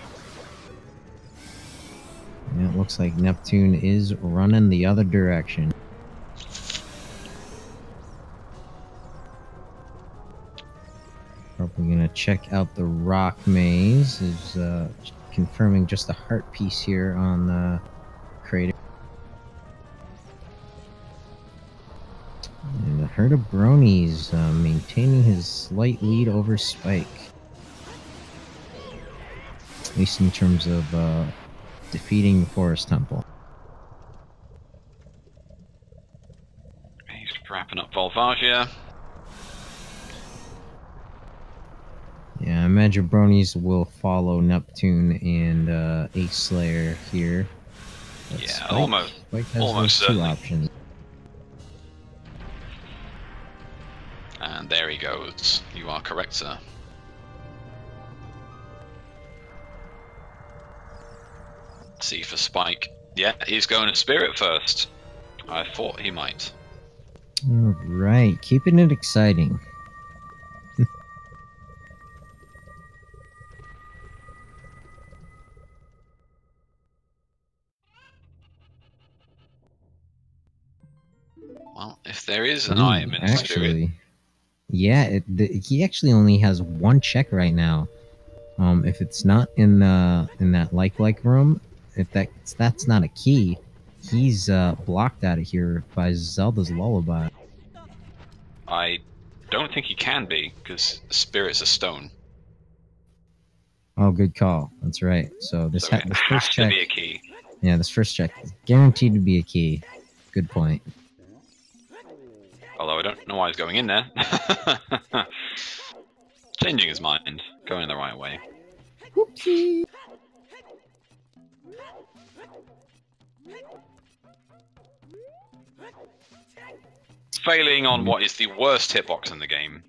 And it looks like Neptune is running the other direction. Probably gonna check out the rock maze. Is confirming just a heart piece here on the crater. And a herd of bronies maintaining his slight lead over Spike. At least in terms of defeating the Forest Temple. He's wrapping up Volvagia. Yeah, I imagine bronies will follow Neptune and Ace Slayer here. But Yeah, Spike, almost. Spike has almost those two certainly. options. And there he goes. You are correct, sir. C for Spike. Yeah, he's going to Spirit first. I thought he might. Alright, keeping it exciting. Well, if there is an item in Spirit, Actually, yeah, he actually only has one check right now. If it's not in that like room, if that's not a key, he's blocked out of here by Zelda's Lullaby. I don't think he can be, because Spirit's a stone. Oh, good call. That's right. So this So it this has first to check, be a key. yeah, this first check is guaranteed to be a key. Good point. Although I don't know why he's going in there. Changing his mind, going the right way. Whoopsie. Failing on what is the worst hitbox in the game.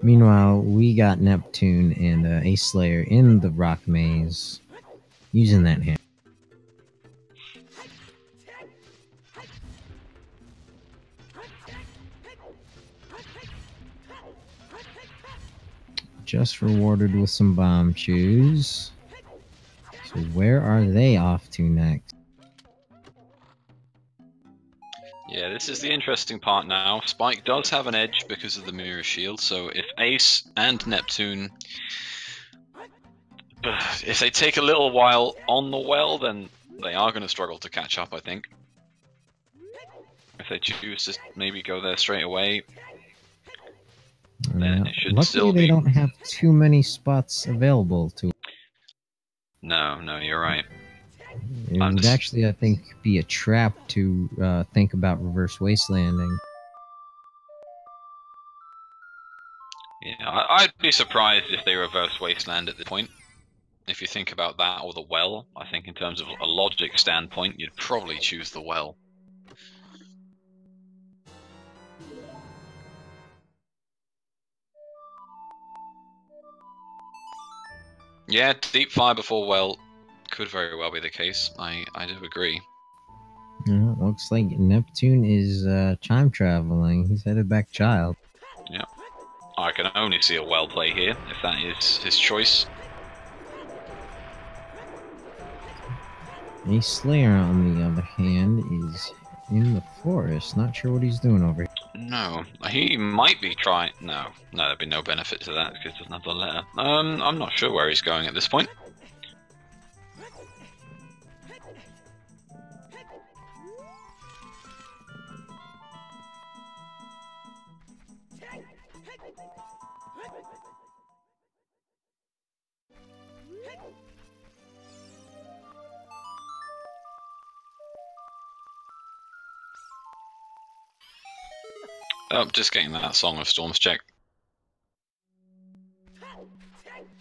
Meanwhile, we got Neptune and Ace Slayer in the rock maze, using that hand. Just rewarded with some bomb chews. So where are they off to next? Yeah, this is the interesting part now. Spike does have an edge because of the mirror shield, so if Ace and Neptune, if they take a little while on the well, then they are going to struggle to catch up, I think. If they choose to maybe go there straight away, then it should Luckily, still they be... don't have too many spots available to. No, you're right. It would actually, I think, be a trap to think about reverse wastelanding. Yeah, I'd be surprised if they reverse Wasteland at this point. If you think about that or the well, I think in terms of a logic standpoint, you'd probably choose the well. Yeah, deep fire before well could very well be the case. I do agree. Yeah, looks like Neptune is time traveling. He's headed back child. Yeah. I can only see a well play here, if that is his choice. A Slayer, on the other hand, is in the forest. Not sure what he's doing over here. No, he might be trying. No, there'd be no benefit to that because he doesn't have the letter. I'm not sure where he's going at this point. Oh, just getting that Song of Storms check.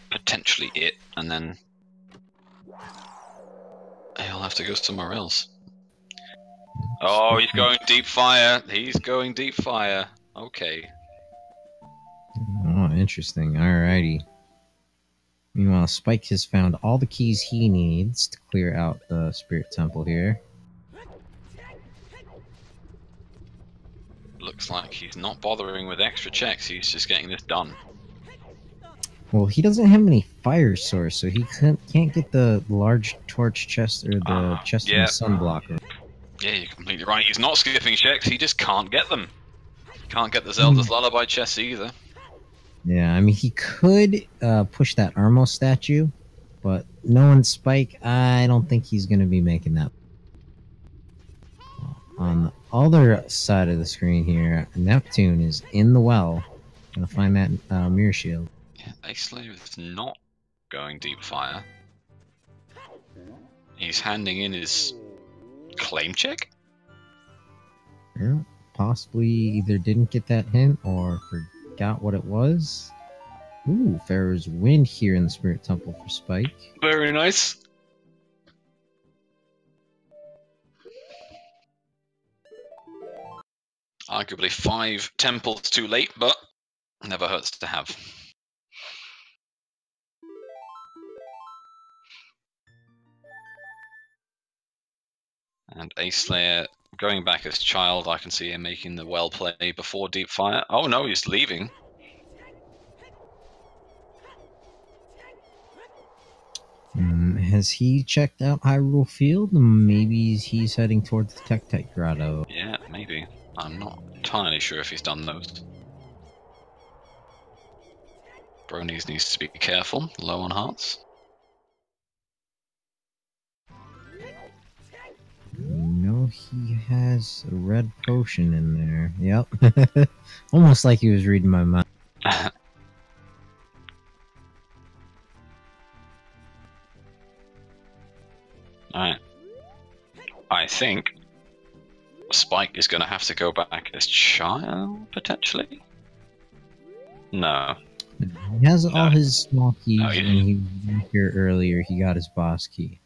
Potentially it, and then he'll have to go somewhere else. Oh, he's going deep fire. He's going deep fire. Okay. Oh, interesting. Alrighty. Meanwhile, Spike has found all the keys he needs to clear out the Spirit Temple here. Looks like he's not bothering with extra checks. He's just getting this done. Well, he doesn't have any fire source, so he can't get the large torch chest or the chest in the sunblocker. Yeah, you're completely right. He's not skipping checks. He just can't get them. Can't get the Zelda's Lullaby chests either. Yeah, I mean, he could push that Armo statue, but knowing Spike, I don't think he's going to be making that. On the other side of the screen here, Neptune is in the well. Gonna find that mirror shield. Yeah, Ace Slayer is not going deep fire. He's handing in his claim check? Yeah, possibly either didn't get that hint or forgot what it was. Ooh, Pharaoh's Wind here in the Spirit Temple for Spike. Very nice. Arguably 5 temples too late, but never hurts to have. And Ace Slayer going back as child, I can see him making the well play before deep fire. Oh no, he's leaving. Has he checked out Hyrule Field? Maybe he's heading towards the Tektite Grotto. Yeah, maybe. I'm not entirely sure if he's done those. Bronies needs to be careful, low on hearts. No, he has a red potion in there. Yep. Almost like he was reading my mind. Alright. I think Spike is going to have to go back as child, potentially? No. He has all his small keys, No, and he was here earlier. He got his boss key.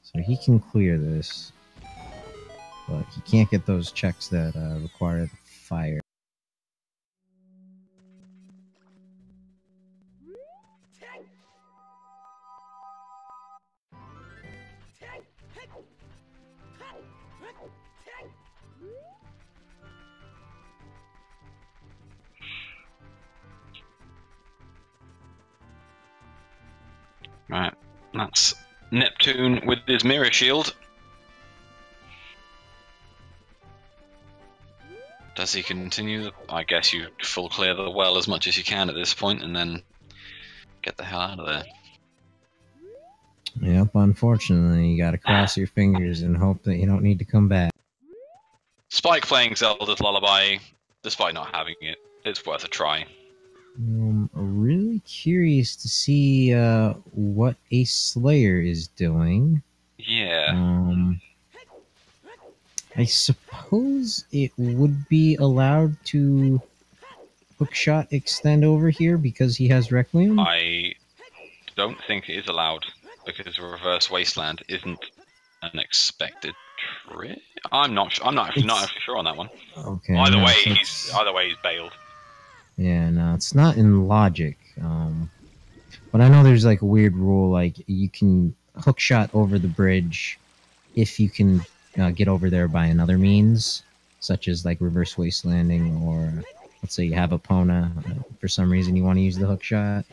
So he can clear this. But he can't get those checks that require the fire. Right, that's Neptune with his mirror shield. Does he continue? I guess you full clear the well as much as you can at this point and then get the hell out of there. Yep, unfortunately, you gotta cross your fingers and hope that you don't need to come back. Spike playing Zelda's Lullaby, despite not having it, it's worth a try. I'm really curious to see what a Slayer is doing. Yeah. I suppose it would be allowed to hookshot extend over here because he has Requiem? I don't think it is allowed because Reverse Wasteland isn't an expected trip. I'm not actually sure on that one. Okay. Either no, way, so he's bailed. Yeah, no, it's not in logic. But I know there's like a weird rule, like you can hook shot over the bridge if you can get over there by another means, such as like reverse waste landing, or let's say you have a Pona, for some reason you want to use the hook shot.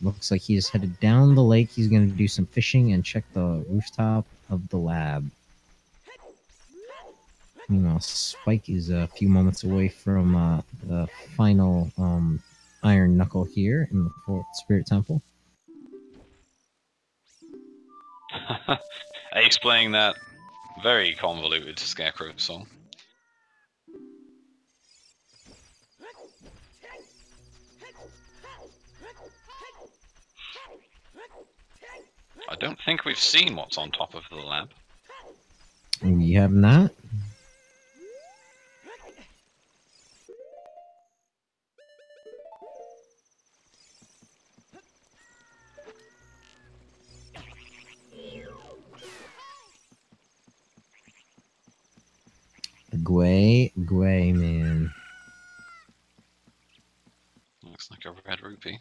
Looks like he is headed down the lake. He's going to do some fishing and check the rooftop of the lab. Meanwhile, Spike is a few moments away from the final Iron Knuckle here in the Fourth Spirit Temple. Ace playing that very convoluted Scarecrow song. I don't think we've seen what's on top of the lab. We have not. Gwei, man. Looks like a red rupee.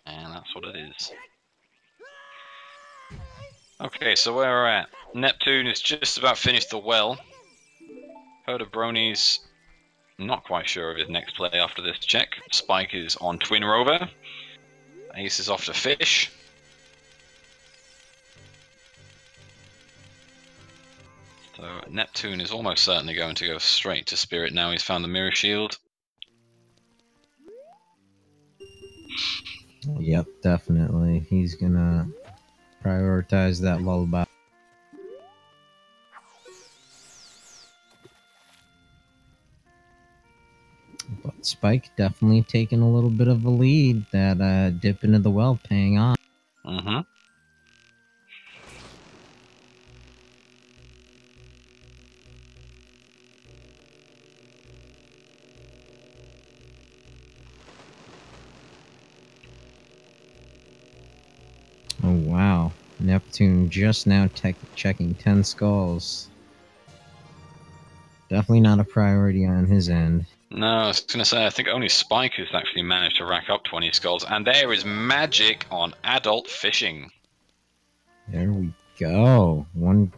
And that's what it is. Okay, so where we're at. Neptune is just about finished the well. Herd of Bronies, not quite sure of his next play after this check. Spike is on Twin Rover. Ace is off to fish. So Neptune is almost certainly going to go straight to Spirit now he's found the Mirror Shield. Yep, definitely. He's gonna prioritize that lullaby. But Spike definitely taking a little bit of a lead. That dip into the well paying off. Mm-hmm. Oh wow. Neptune just now checking 10 skulls. Definitely not a priority on his end. No, I was going to say, I think only Spike has actually managed to rack up 20 skulls, and there is magic on adult fishing. There we go. One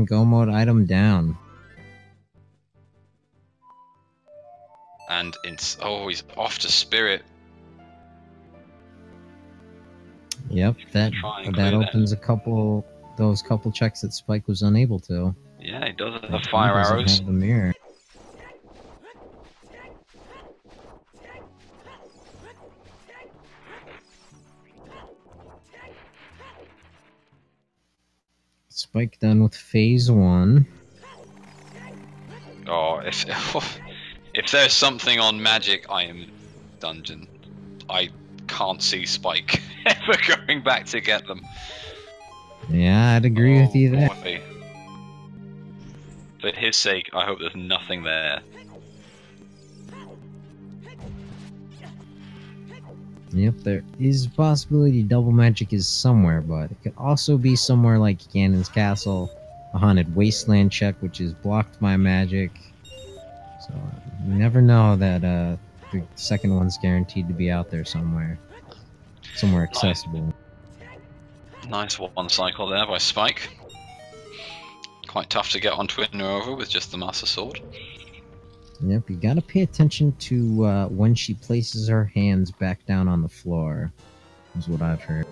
go mode item down. And it's he's off to Spirit. Yep, that opens those couple checks that Spike was unable to. Yeah, he does have the fire doesn't arrows. have the mirror. Spike done with phase 1. Oh, if there's something on magic, I am dungeon. I can't see Spike ever going back to get them. Yeah, I'd agree with you there. Boy. For his sake, I hope there's nothing there. Yep, there is a possibility double magic is somewhere, but it could also be somewhere like Ganon's Castle, a haunted wasteland check, which is blocked by magic. So you never know that the second one's guaranteed to be out there somewhere accessible. Nice one cycle there by Spike. Quite tough to get on Twin Rover with just the Master Sword. Yep, you gotta pay attention to when she places her hands back down on the floor, is what I've heard.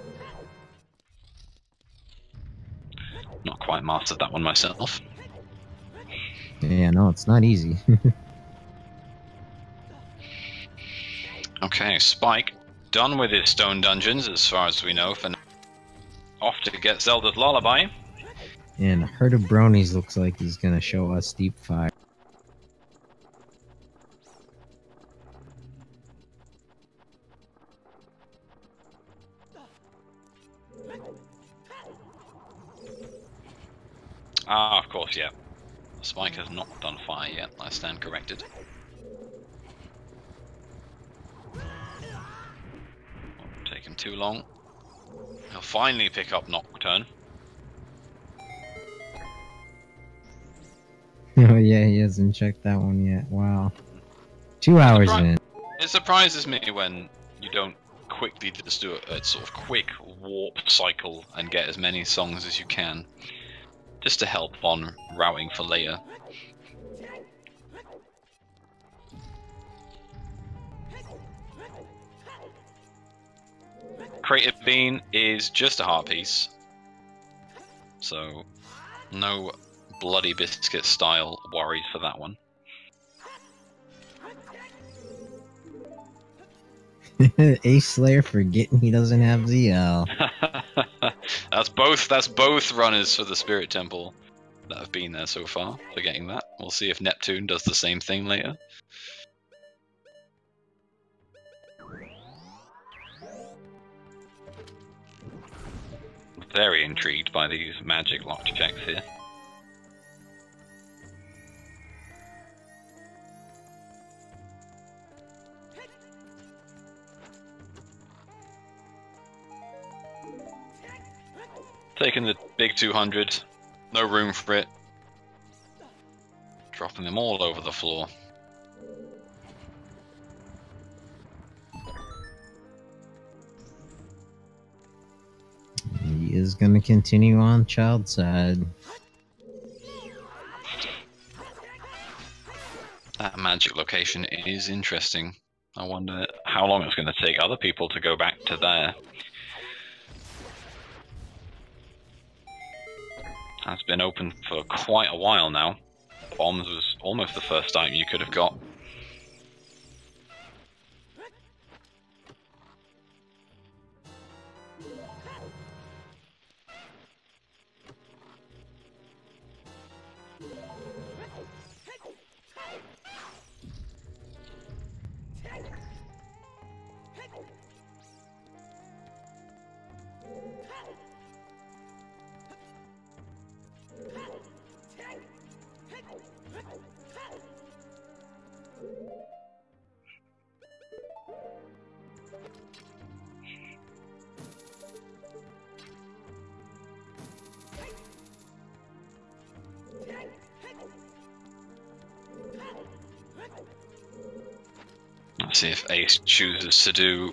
Not quite mastered that one myself. Yeah, no, it's not easy. Okay, Spike, done with his stone dungeons as far as we know for now. Off to get Zelda's Lullaby. And Herd of Bronies looks like he's gonna show us Deep Fire. Ah, of course, yeah. Spike has not done fire yet, I stand corrected. Won't take him too long. He'll finally pick up Nocturne. Oh yeah, he hasn't checked that one yet. Wow. 2 hours in. It surprises me when you don't quickly just do a sort of quick warp cycle and get as many songs as you can, just to help on routing for later. Creative Bean is just a heart piece, so no bloody biscuit style worries for that one. Ace Slayer forgetting he doesn't have ZL. That's both runners for the Spirit Temple that have been there so far, forgetting that. We'll see if Neptune does the same thing later. Very intrigued by these magic lock checks here. Taking the big 200, no room for it. Dropping them all over the floor. He is going to continue on child side. That magic location is interesting. I wonder how long it's going to take other people to go back to there. Has been open for quite a while now. Bombs was almost the first item you could have got. Let's see if Ace chooses to do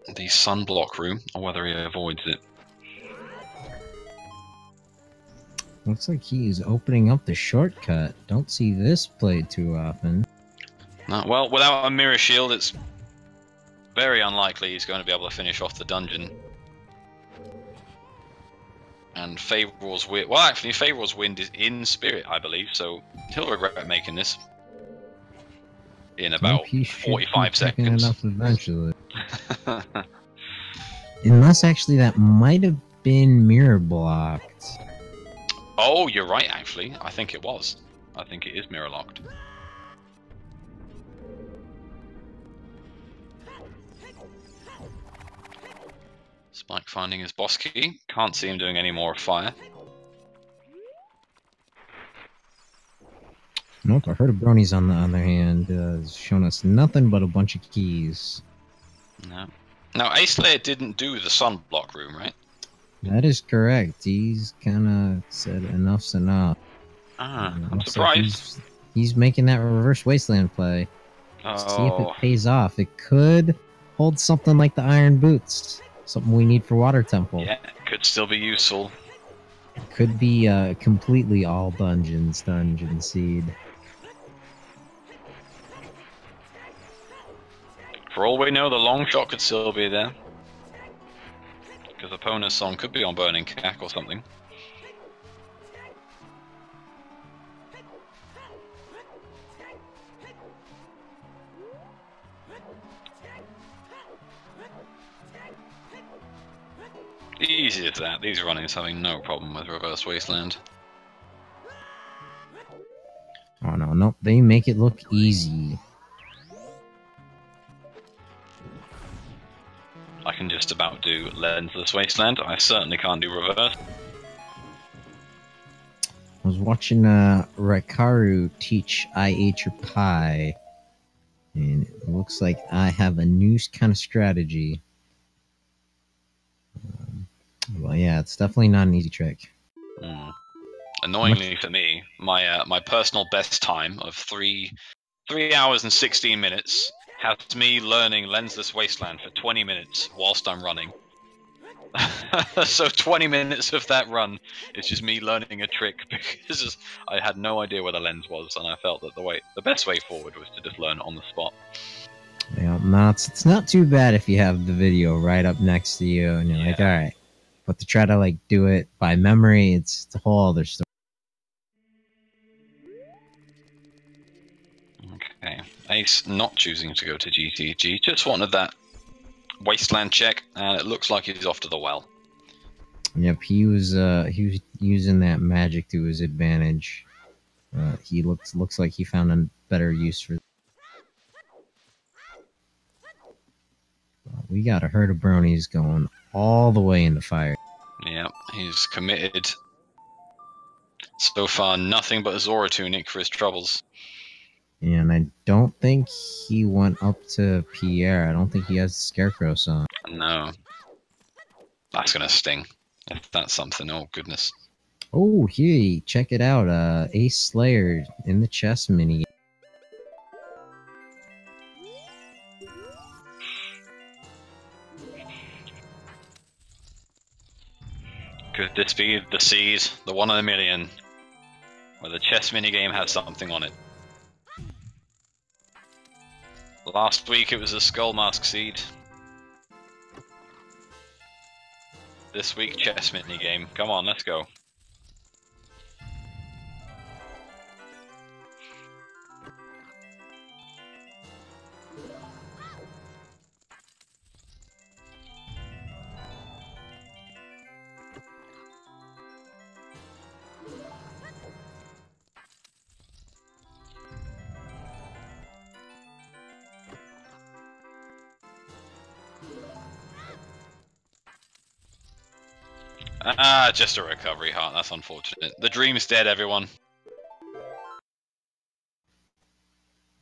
the sunblock room or whether he avoids it. Looks like he's opening up the shortcut. Don't see this played too often. No, well, without a mirror shield, it's very unlikely he's going to be able to finish off the dungeon. And Favoral's Wind, well, actually, Favoral's Wind is in Spirit, I believe, so he'll regret making this in about 45 seconds. Enough eventually. Unless actually that might have been mirror blocked. Oh, you're right, actually. I think it was. I think it is mirror locked. Spike finding his boss key. Can't see him doing any more fire. Nope, I heard of Bronies on the other hand has shown us nothing but a bunch of keys. No. Now, Ace Slayer didn't do the sunblock room, right? That is correct. He's kind of said enough's enough. Ah, I'm surprised. Like he's making that reverse wasteland play. Oh. See if it pays off. It could hold something like the iron boots. Something we need for Water Temple. Yeah, it could still be useful. It could be completely all dungeon seed. For all we know, the long shot could still be there. Because opponent's song could be on Burning Cack or something. Easy as that. These runnings having no problem with Reverse Wasteland. Oh no, nope. They make it look easy. I can just about do Lensless Wasteland. I certainly can't do Reverse. I was watching Rikaru teach IH or Pi, and it looks like I have a new kind of strategy. Well, yeah, it's definitely not an easy trick. Annoyingly for me, my my personal best time of 3 hours and 16 minutes has me learning Lensless Wasteland for 20 minutes whilst I'm running. So 20 minutes of that run is just me learning a trick because I had no idea where the lens was, and I felt that the best way forward was to just learn it on the spot. Yeah, no, it's not too bad if you have the video right up next to you and you're like, all right. But to try to like do it by memory, it's a whole other story. Okay, Ace not choosing to go to GTG, just wanted that Wasteland check, and it looks like he's off to the well. Yep, he was using that magic to his advantage. He looks like he found a better use for. We got a herd of bronies going all the way into fire. Yep, he's committed. So far, nothing but a Zora tunic for his troubles. And I don't think he went up to Pierre. I don't think he has the Scarecrow song. No. That's gonna sting. If that's something, oh goodness. Oh, hey, check it out. Ace Slayer in the chess mini. Could this be the seed, the one in a million, where the chess minigame has something on it? Last week it was a Skull Mask seed. This week, chess minigame. Come on, let's go. Ah, just a recovery heart. That's unfortunate. The dream's dead, everyone.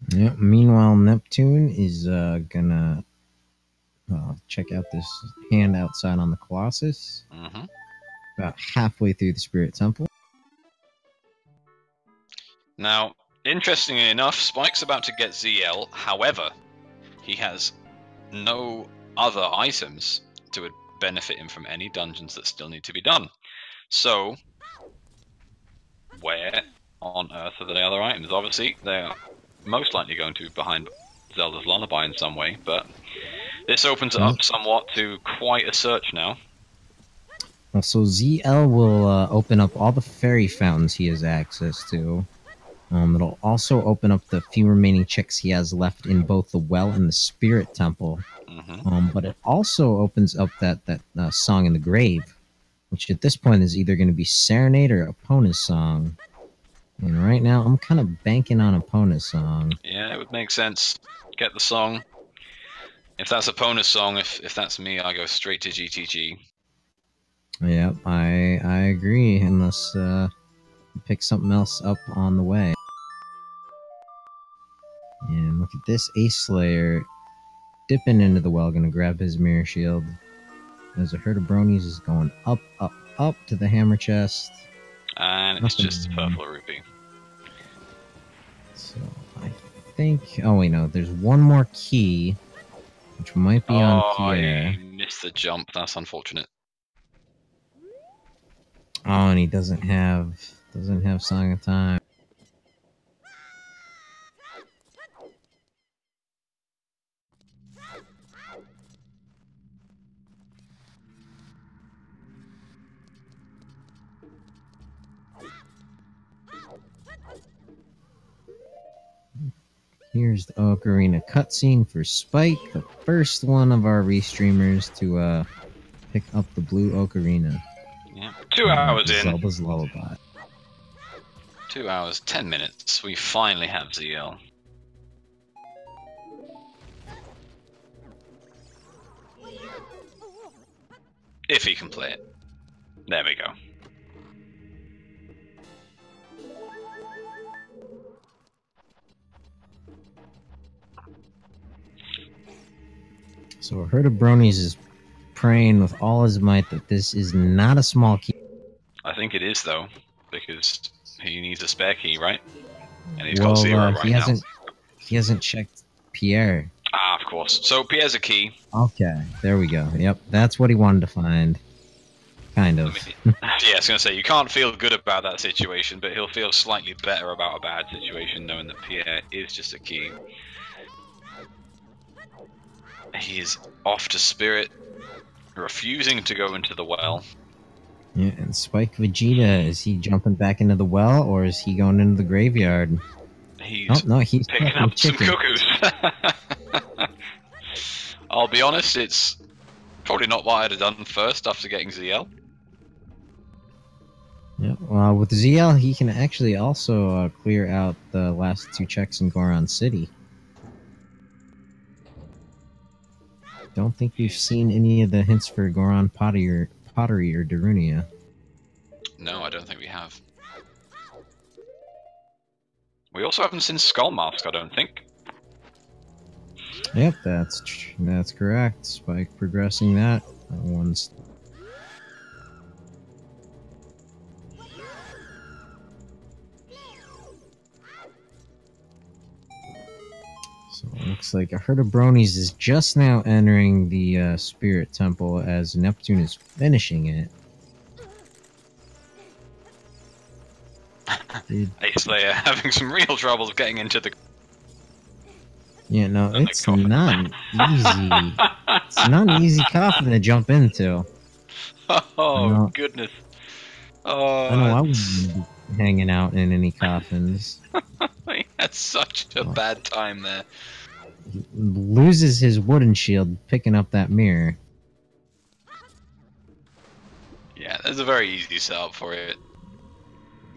Yep. Meanwhile, Neptune is gonna check out this hand outside on the Colossus. Mm-hmm. About halfway through the Spirit Temple. Now, interestingly enough, Spike's about to get ZL. However, he has no other items to benefit him from any dungeons that still need to be done. So, where on earth are the other items? Obviously, they are most likely going to be behind Zelda's Lullaby in some way, but this opens it up somewhat to quite a search now. Also, ZL will open up all the fairy fountains he has access to. It'll also open up the few remaining checks he has left in both the well and the Spirit Temple. Mm-hmm. But it also opens up that song in the grave, which at this point is either going to be Serenade or Epona's song. And right now, I'm kind of banking on Epona's song. Yeah, it would make sense. Get the song. If that's Epona's song, if that's me, I go straight to GTG. Yep, I agree, unless pick something else up on the way. And look at this, Ace Slayer dipping into the well, gonna grab his mirror shield. As a herd of bronies is going up, up, up to the hammer chest. And it's just a purple rupee. So I think, oh wait, no, there's one more key, which might be on Pierre. Oh, missed the jump. That's unfortunate. Oh, and he doesn't have Song of Time. Here's the Ocarina cutscene for Spike, the first one of our restreamers to pick up the blue Ocarina. Yeah. 2 hours in. Zelda's Lullaby. 2 hours, 10 minutes. We finally have ZL. If he can play it. There we go. So a herd of bronies is praying with all his might that this is not a small key. I think it is, though, because he needs a spare key, right? And he's got 0 right he now. hasn't checked Pierre. course. So Pierre's a key. Okay, there we go. Yep, that's what he wanted to find. Kind of. Yeah, I was gonna say you can't feel good about that situation, but he'll feel slightly better about a bad situation knowing that Pierre is just a key. He is off to Spirit, refusing to go into the well. Yeah, and Spike Vegeta, is he jumping back into the well, or is he going into the graveyard? He's Oh, no, he's picking picking up some chicken. cuckoos. I'll be honest, it's probably not what I'd have done first after getting ZL. Yeah, well, with ZL, he can actually also clear out the last 2 checks in Goron City. Don't think we've seen any of the hints for Goron Pottery or Darunia. No, I don't think we have. We also haven't seen Skull Mask, I don't think. Yep, that's correct. Spike progressing that. That one's... So it looks like a herd of bronies is just now entering the Spirit Temple as Neptune is finishing it. Ace Slayer having some real trouble getting into the... Yeah, no, Oh my it's God. not easy. It's not an easy coffin to jump into. Oh, No. goodness. I Oh, know I wouldn't be hanging out in any coffins. he had such a bad time there. He loses his wooden shield picking up that mirror. Yeah, there's a very easy setup for it.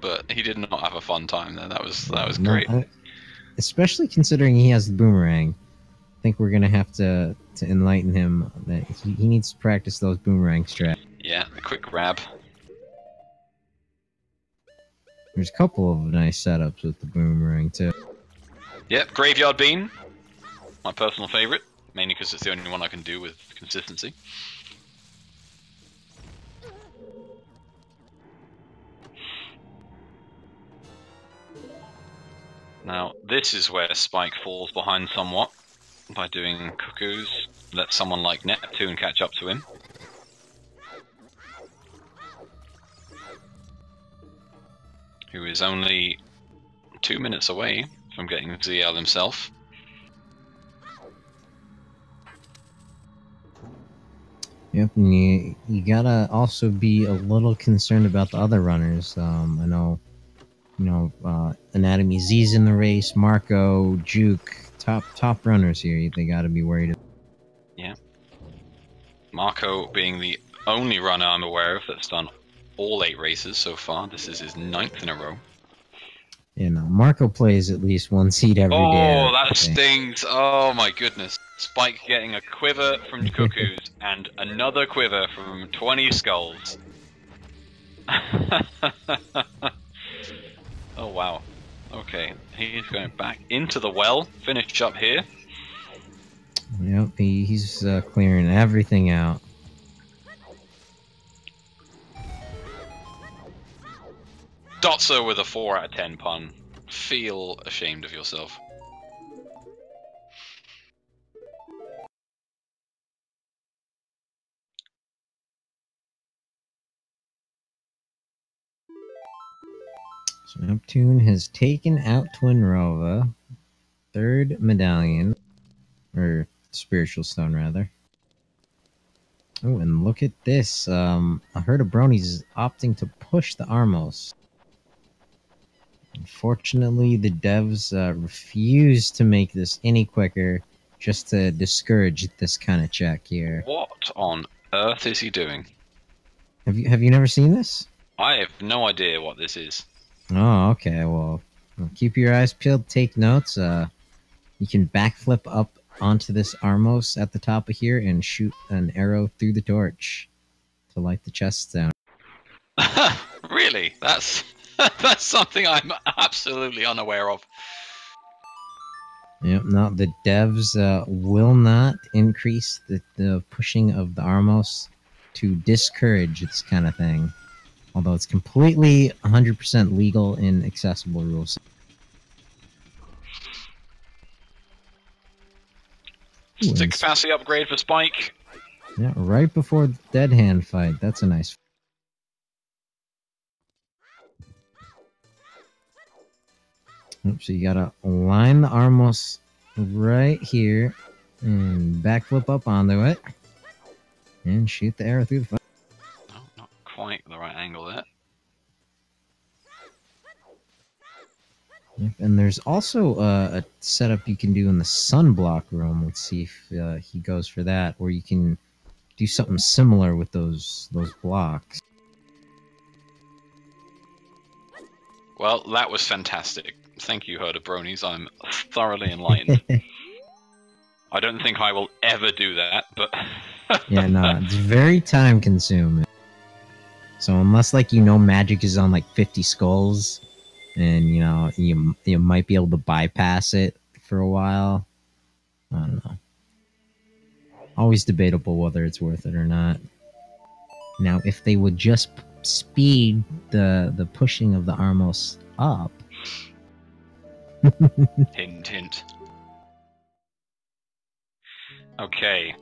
But he did not have a fun time there. That was No, great. Especially considering he has the boomerang. I think we're gonna have to enlighten him that he needs to practice those boomerang strats. Yeah, a quick grab. There's a couple of nice setups with the boomerang too. Yep, Graveyard Beam. My personal favourite. Mainly because it's the only one I can do with consistency. Now, this is where Spike falls behind somewhat by doing cuckoos. Let someone like Neptune catch up to him. Who is only 2 minutes away from getting ZL himself. Yep, and you gotta also be a little concerned about the other runners. I know, Anatomy Z's in the race, Marco, Juke, top runners here. They gotta be worried. Yeah. Marco being the only runner I'm aware of that's done all 8 races so far. This is his 9th in a row. You know, Marco plays at least 1 seed every day. Oh, that stings. Oh my goodness. Spike getting a quiver from Cuckoos and another quiver from 20 Skulls. Oh wow. Okay, he's going back into the well. Finish up here. Yep, he's clearing everything out. Dotso with a 4 out of 10 pun. Feel ashamed of yourself. So Neptune has taken out Twin Rova, 3rd medallion, or spiritual stone rather. Oh, and look at this. A herd of bronies is opting to push the Armos. Unfortunately, the devs refuse to make this any quicker, just to discourage this kind of check here. What on earth is he doing? Have you never seen this? I have no idea what this is. Oh, okay. Well, keep your eyes peeled. Take notes. You can backflip up onto this Armos at the top of here and shoot an arrow through the torch to light the chest down. Really? That's something I'm absolutely unaware of. Yep. No, the devs will not increase the pushing of the Armos to discourage this kind of thing. Although it's completely 100% legal in accessible rules. Stick capacity upgrade for Spike. Yeah, right before the dead hand fight. That's a nice. Oops, so you gotta line the Armos right here and backflip up onto it and shoot the arrow through the. No, not quite the right angle there. Yep, and there's also a setup you can do in the sunblock room. Let's see if he goes for that, where you can do something similar with those blocks. Well, that was fantastic. Thank you, Herd of Bronies. I'm thoroughly enlightened. I don't think I will ever do that, but... Yeah, no, it's very time consuming. So unless, like, magic is on, like, 50 skulls, and, you might be able to bypass it for a while, I don't know. Always debatable whether it's worth it or not. Now, if they would just speed the pushing of the Armos up... Hint, hint. Okay.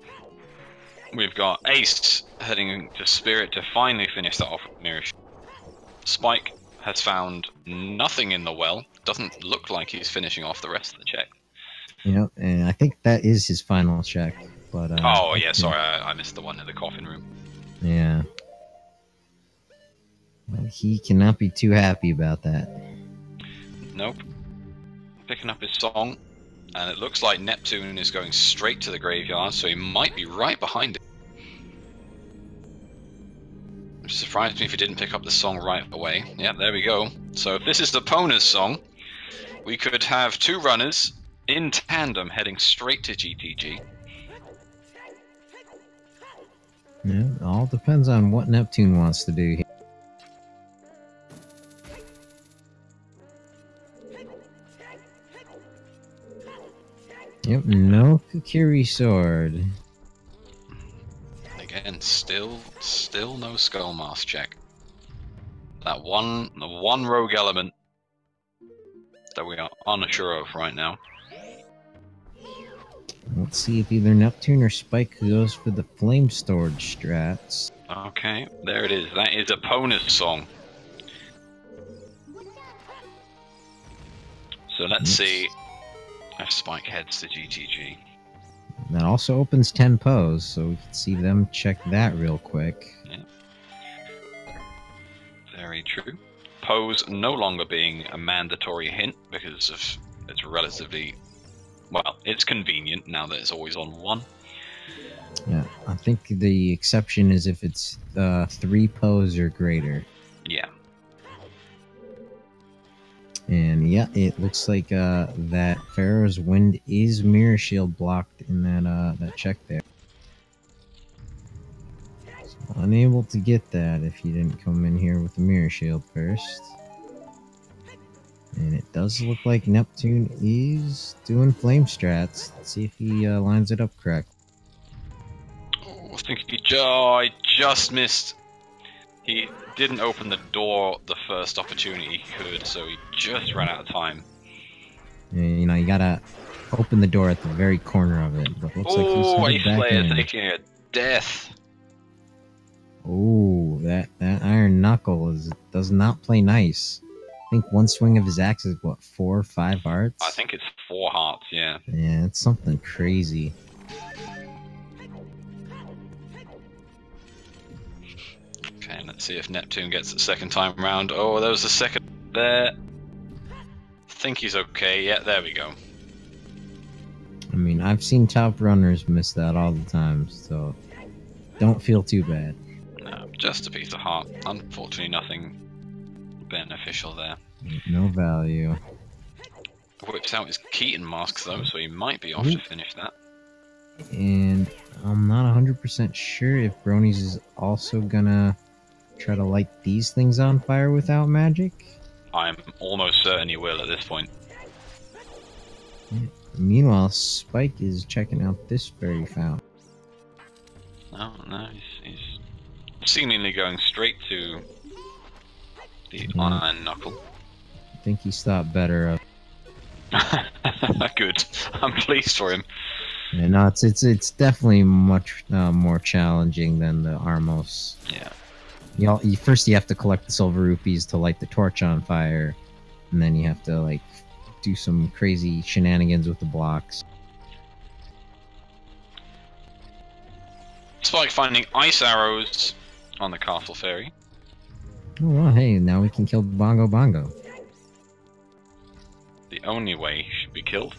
We've got Ace heading to Spirit to finally finish that off with Mirror. Spike has found nothing in the well. Doesn't look like he's finishing off the rest of the check. And I think that is his final check. But oh, yeah, sorry, I missed the one in the coffin room. Yeah. But he cannot be too happy about that. Nope. Picking up his song, and it looks like Neptune is going straight to the graveyard, so he might be right behind it. Which surprised me if he didn't pick up the song right away. Yeah, there we go. So if this is the Pona's song, we could have two runners in tandem heading straight to GTG. Yeah, it all depends on what Neptune wants to do here. Yep, no Kukiri sword. Again, still no skull mask check. The one rogue element that we are unsure of right now. Let's see if either Neptune or Spike goes for the flame storage strats. Okay, there it is. That is Epona's song. So let's see if Spike heads to GTG. That also opens 10 pose, so we can see them check that real quick. Yeah. Very true. Pose no longer being a mandatory hint because of it's relatively... Well, it's convenient now that it's always on 1. Yeah, I think the exception is if it's 3 pose or greater. Yeah. And yeah, it looks like that Pharaoh's Wind is Mirror Shield blocked in that check there. So unable to get that if he didn't come in here with the Mirror Shield first. And it does look like Neptune is doing flame strats. Let's see if he lines it up correct. Oh, I think I just missed. He didn't open the door the first opportunity he could, so he just ran out of time. And, you gotta open the door at the very corner of it. But looks like he's headed back Slayer in. taking a death. Oh, that Iron Knuckle does not play nice. I think one swing of his axe is, what, 4 or 5 hearts? I think it's 4 hearts, yeah. Yeah, it's something crazy. Okay, let's see if Neptune gets it second time round. Oh, there was a second there. Think he's okay. Yeah, there we go. I mean, I've seen top runners miss that all the time, so don't feel too bad. No, just a piece of heart. Unfortunately, nothing beneficial there. No value. Whips out his Keaton mask though, so he might be off to finish that. And I'm not 100% sure if Bronies is also gonna try to light these things on fire without magic. I'm almost certain he will at this point. Yeah. Meanwhile, Spike is checking out this fairy fountain. No, he's seemingly going straight to the Iron Knuckle. I think he's thought better of. Good. I'm pleased for him. Yeah, no, it's definitely much more challenging than the Armos. Yeah. First you have to collect the silver rupees to light the torch on fire, and then you have to like do some crazy shenanigans with the blocks. It's like finding ice arrows on the castle fairy. Oh well, hey, now we can kill Bongo Bongo. The only way he should be killed.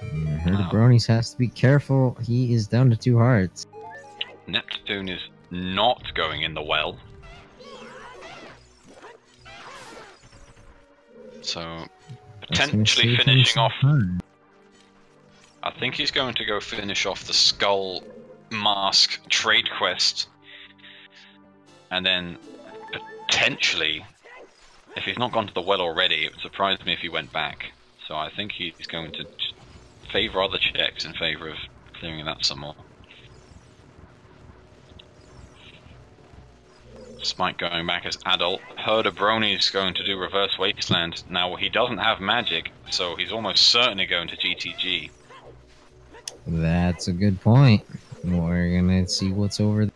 I heard Bronies has to be careful. He is down to 2 hearts. Neptune is not going in the well. So, potentially finishing off... I think he's going to go finish off the Skull Mask trade quest. And then, potentially, if he's not gone to the well already, it would surprise me if he went back. So I think he's going to favour other checks in favour of clearing that some more. Spike going back as adult. Herder Brony's going to do Reverse Wasteland. Now he doesn't have magic, so he's almost certainly going to GTG. That's a good point. We're gonna see what's over there.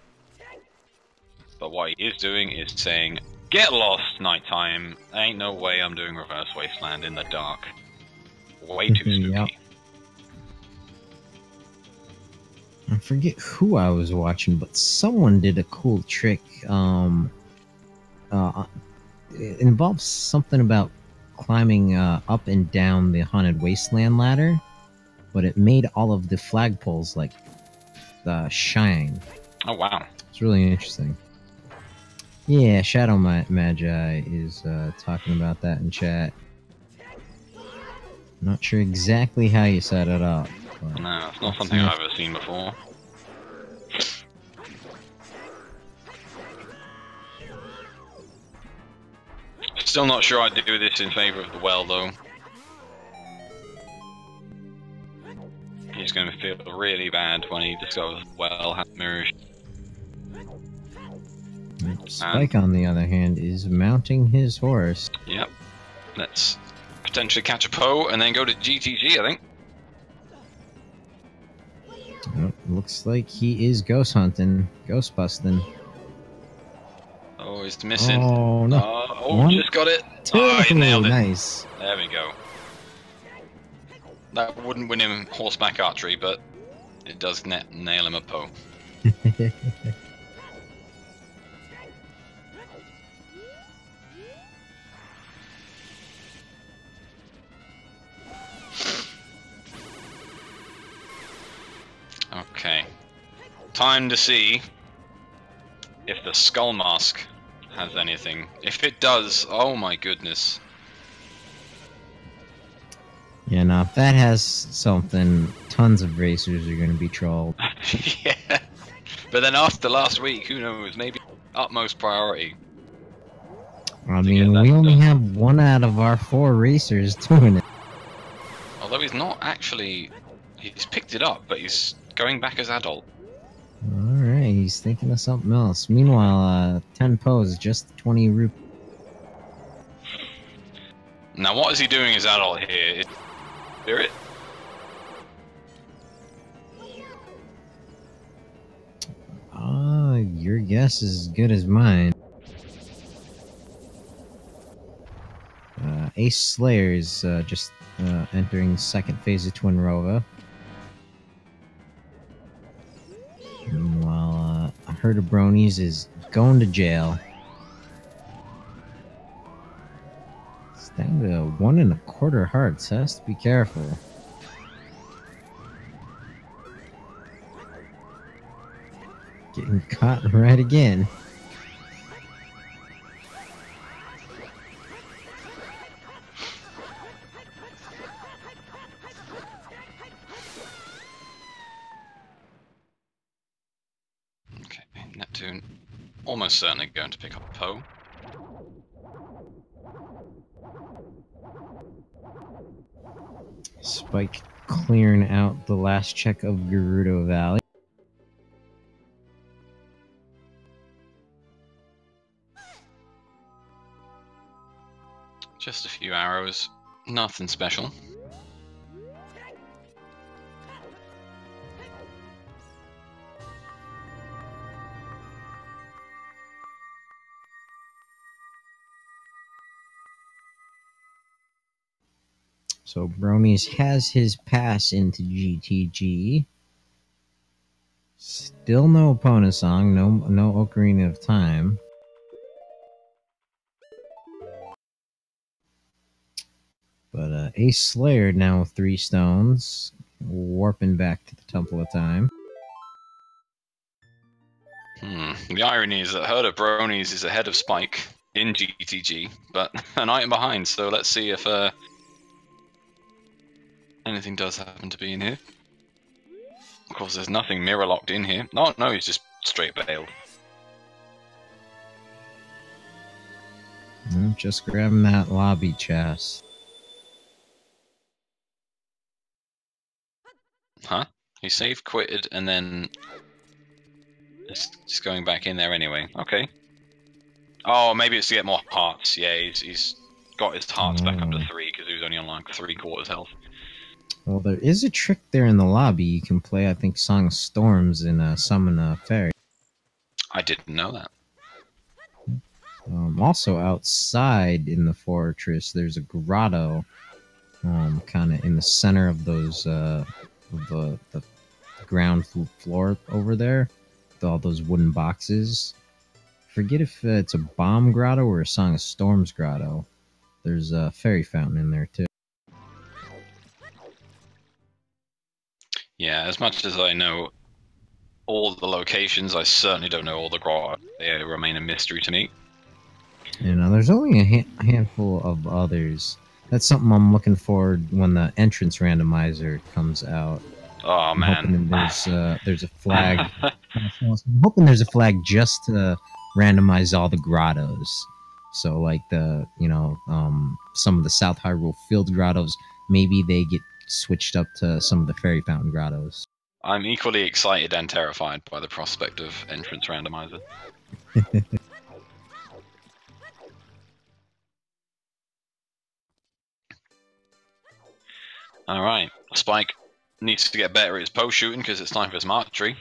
But what he is doing is saying, "Get lost, nighttime. Ain't no way I'm doing Reverse Wasteland in the dark. Way too spooky." Yep. I forget who I was watching, but someone did a cool trick. It involves something about climbing up and down the Haunted Wasteland ladder, but it made all of the flagpoles like shine. Oh wow. It's really interesting. Yeah, Shadow Magi is talking about that in chat. Not sure exactly how you set it up. No, it's not something I've ever seen before. Still not sure I'd do this in favour of the well, though. He's going to feel really bad when he discovers the well has mirrors. Spike, on the other hand, is mounting his horse. Yep. Let's potentially catch a Poe and then go to GTG, I think. Oh, looks like he is ghost hunting, ghost busting. Oh, he's missing. Oh, no. Oh, just got it. Oh, he nailed it. Nice. There we go. That wouldn't win him horseback archery, but it does nail him a Poe. Okay. Time to see if the Skull Mask has anything. If it does, oh my goodness. Yeah, now if that has something, tons of racers are going to be trolled. Yeah. But then after last week, who knows, maybe utmost priority. I mean, we only have 1 out of our 4 racers doing it. Although he's not actually... He's picked it up, but he's going back as adult. Alright, he's thinking of something else. Meanwhile, 10 Poes, just 20 rupees. Now what is he doing as adult here? Is Spirit? Your guess is as good as mine. Ace Slayer is just entering the 2nd phase of Twin Rova. Meanwhile, a herd of bronies is going to jail. It's down to 1 1/4 hearts. Has to be careful. Getting caught right again. Okay, Neptune almost certainly going to pick up a Poe. Spike clearing out the last check of Gerudo Valley. Just a few arrows, nothing special. So Bronies has his pass into GTG. Still no opponent song, no Ocarina of Time. But Ace Slayer now with 3 stones, warping back to the Temple of Time. The irony is that Herd of Bronies is ahead of Spike in GTG, but an item behind, so let's see if anything does happen to be in here. Of course, there's nothing mirror locked in here. No, he's just straight bailed. Just grabbing that lobby chest. Huh? He saved, quitted, and then just going back in there anyway. Okay. Oh, maybe it's to get more hearts. Yeah, he's got his hearts back up to 3 because he was only on like 3/4 health. Well, there is a trick there in the lobby. You can play, I think, Song of Storms and summon a fairy. I didn't know that. Also, outside in the fortress, there's a grotto, kind of in the center of those, the ground floor over there, with all those wooden boxes. Forget if it's a bomb grotto or a Song of Storms grotto. There's a fairy fountain in there too. Yeah, as much as I know all the locations, I certainly don't know all the grottos. They remain a mystery to me. There's only a handful of others. That's something I'm looking forward when the entrance randomizer comes out. Oh man, there's a flag. I'm hoping there's a flag just to randomize all the grottos. So like some of the South Hyrule Field grottos, maybe they get switched up to some of the Fairy Fountain grottos. I'm equally excited and terrified by the prospect of entrance randomizer. Alright, Spike needs to get better at his post shooting because it's time for his marchery.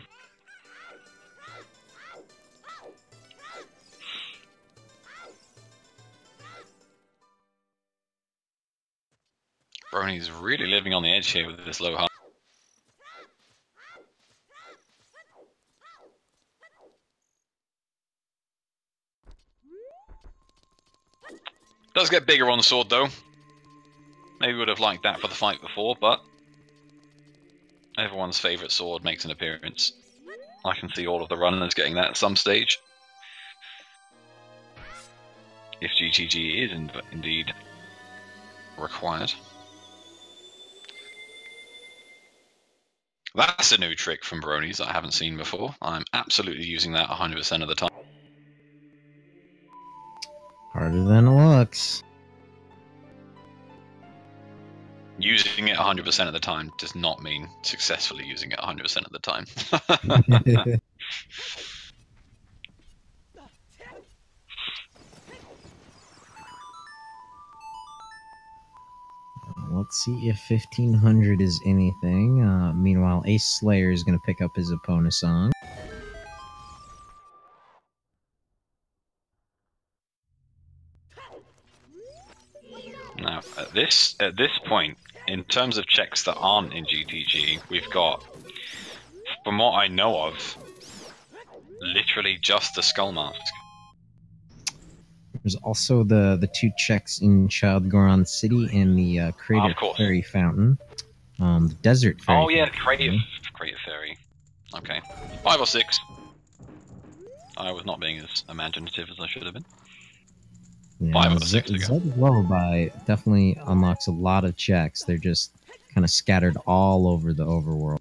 Brony's really living on the edge here with this low heart. Does get bigger on the sword though. Maybe would have liked that for the fight before, but everyone's favourite sword makes an appearance. I can see all of the runners getting that at some stage. If GTG is indeed required. That's a new trick from Bronies that I haven't seen before. I'm absolutely using that 100% of the time. Harder than it looks. Using it 100% of the time does not mean successfully using it 100% of the time. Let's see if 1500 is anything. Meanwhile, Ace Slayer is going to pick up his opponent's song. Now, at this point, in terms of checks that aren't in GTG, we've got, from what I know of, literally just the Skull Mask. There's also the 2 checks in Child Goron City and the Creative Fairy Fountain. The Desert Fairy. Oh yeah, Creative Fairy. Okay, 5 or 6. I was not being as imaginative as I should have been. Yeah, 5 or 6 to go. Zelda's Lullaby definitely unlocks a lot of checks. They're just kind of scattered all over the overworld.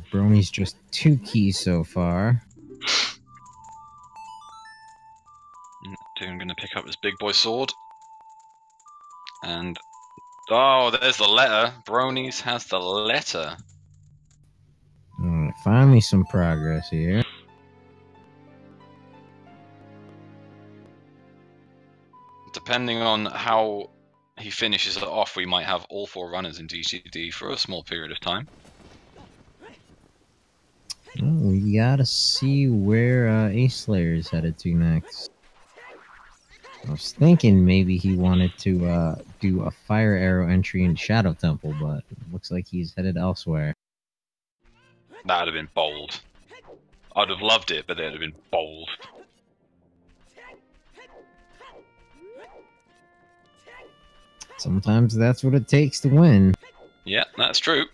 Brony's just 2 keys so far. Neptune gonna pick up his big boy sword. And oh, there's the letter. Bronies has the letter. Alright, finally some progress here. Depending on how he finishes it off, we might have all 4 runners in DCD for a small period of time. Oh, we gotta see where Ace Slayer is headed to next. I was thinking maybe he wanted to do a fire arrow entry in Shadow Temple, but it looks like he's headed elsewhere. That would have been bold. I'd have loved it, but it would have been bold. Sometimes that's what it takes to win. Yeah, that's true.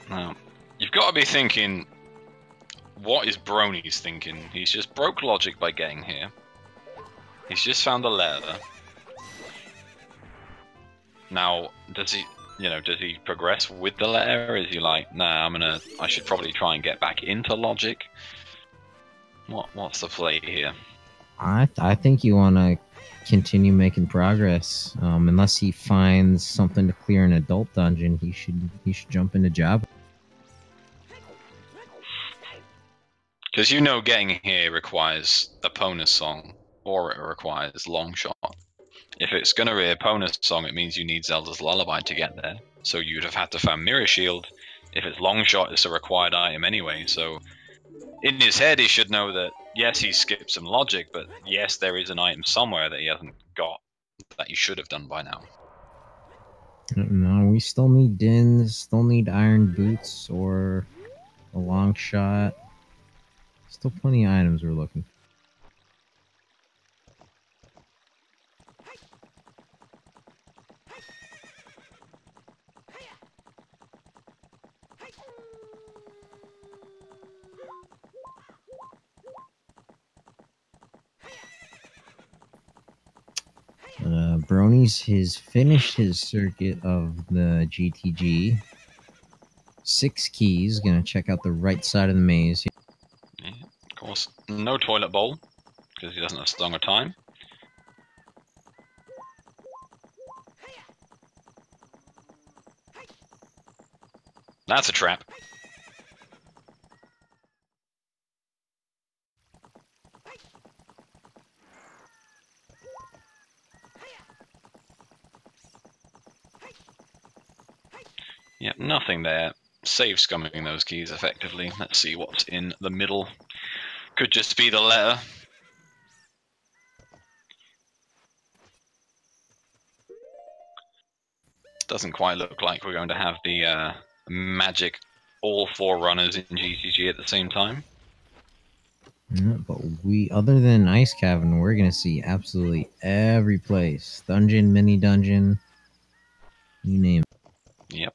Now, you've got to be thinking, what is Brony's thinking? He's just broke logic by getting here. He's just found a letter. Now, does he, does he progress with the letter? Is he like, nah, I should probably try and get back into logic? What's the play here? I think you want to continue making progress. Unless he finds something to clear an adult dungeon, he should jump into Java. Because getting here requires a Pona song, or it requires long shot. If it's going to be a Pona song, it means you need Zelda's Lullaby to get there. So you'd have had to find Mirror Shield. If it's long shot, it's a required item anyway. So in his head, he should know that, yes, he skipped some logic, but yes, there is an item somewhere that he hasn't got that he should have done by now. No, we still need Dins, still need Iron Boots or a long shot. Still plenty of items we're looking for. Brony's has finished his circuit of the GTG. 6 keys. Gonna check out the right side of the maze. Yeah, of course, no toilet bowl, because he doesn't have Song of Time. That's a trap. Yep, nothing there. Save scumming those keys effectively. Let's see what's in the middle. Could just be the letter. Doesn't quite look like we're going to have the magic all 4 runners in GTG at the same time. Yeah, but other than Ice Cavern, we're gonna see absolutely every place. Dungeon, mini dungeon, you name it. Yep.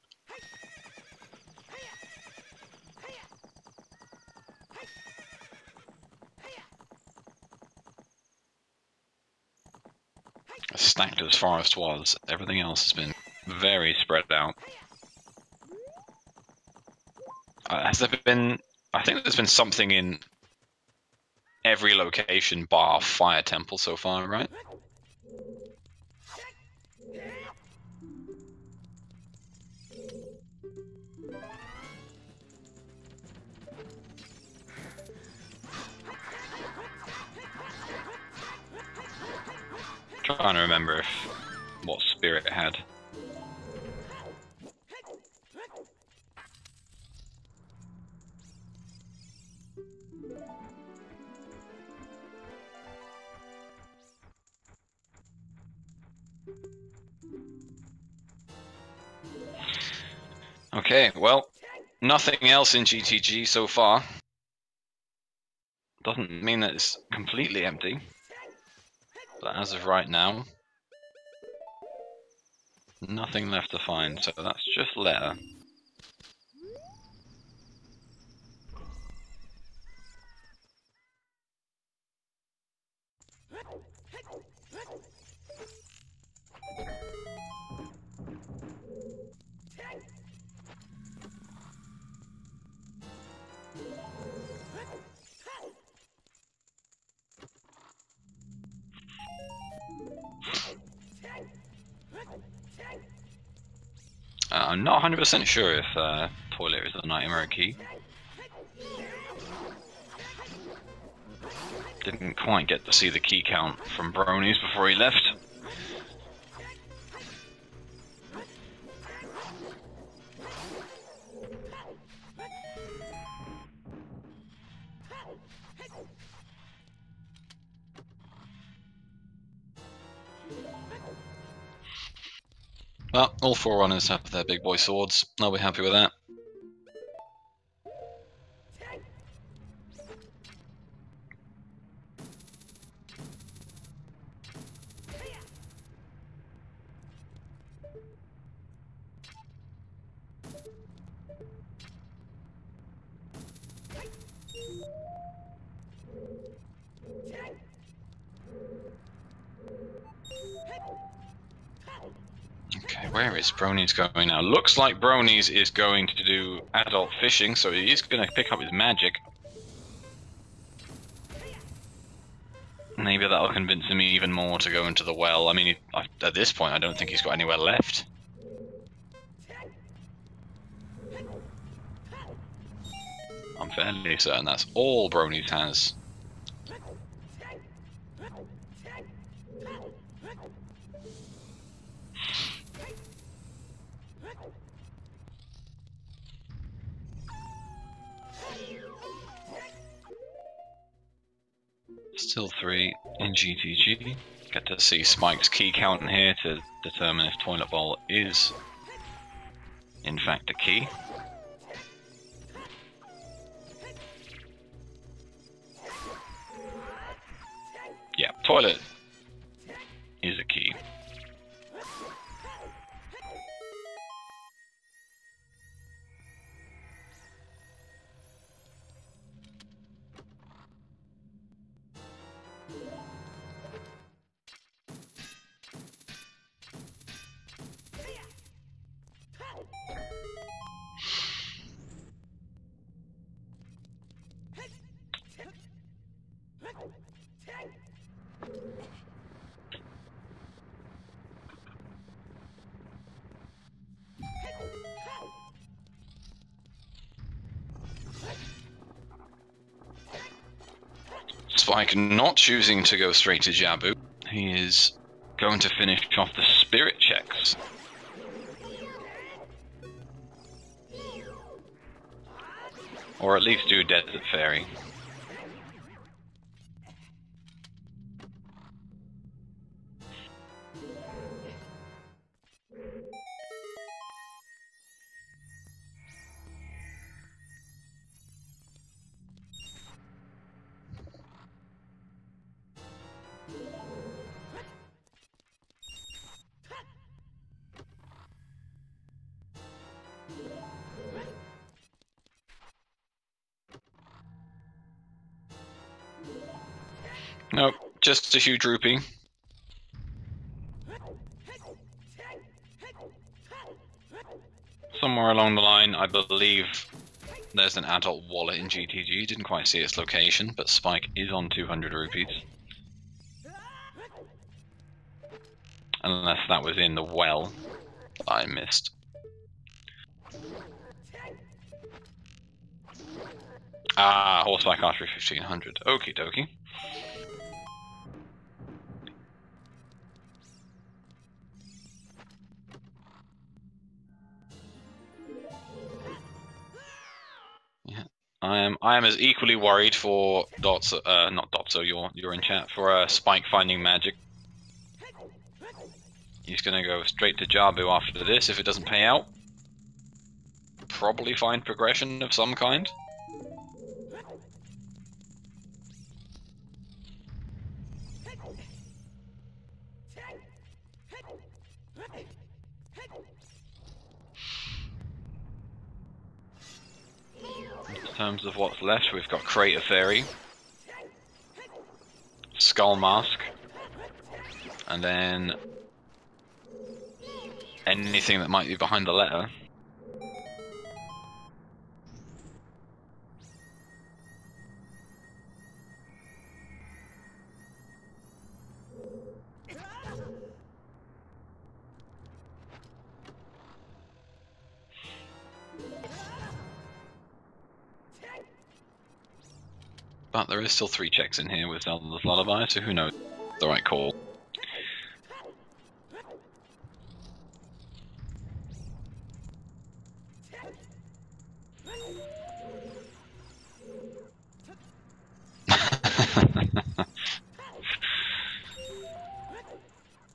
As stacked as Forest was, everything else has been very spread out. Has there been... I think there's been something in every location bar Fire Temple so far, right? Trying to remember what spirit it had. Okay, well, nothing else in GTG so far. Doesn't mean that it's completely empty. But as of right now, nothing left to find, so that's just letter. I'm not 100% sure if toilet is a nightmare key. Didn't quite get to see the key count from Bronies before he left. Well, all 4 runners have their big boy swords. I'll be happy with that. Okay, where is Bronies going now? Looks like Bronies is going to do adult fishing, so he is going to pick up his magic. Maybe that'll convince him even more to go into the well. I mean, at this point, I don't think he's got anywhere left. I'm fairly certain that's all Bronies has. Still 3 in GTG. Get to see Spike's key count here to determine if Toilet Bowl is in fact a key. Yeah, toilet is a key. Spike not choosing to go straight to Jabu. He is going to finish off the spirit checks. Or at least do Desert Fairy. Nope, just a huge rupee. Somewhere along the line, I believe there's an adult wallet in GTG. Didn't quite see its location, but Spike is on 200 rupees. Unless that was in the well that I missed. Ah, horseback archery 1500. Okie dokie. Yeah, I am as equally worried for Dotso, not Dotso, you're in chat, for Spike finding magic. He's gonna go straight to Jabu after this if it doesn't pay out. Probably find progression of some kind. In terms of what's left, we've got Crater Fairy, Skull Mask, and then anything that might be behind the letter. But there is still 3 checks in here with Zelda's Lullaby, so who knows the right call.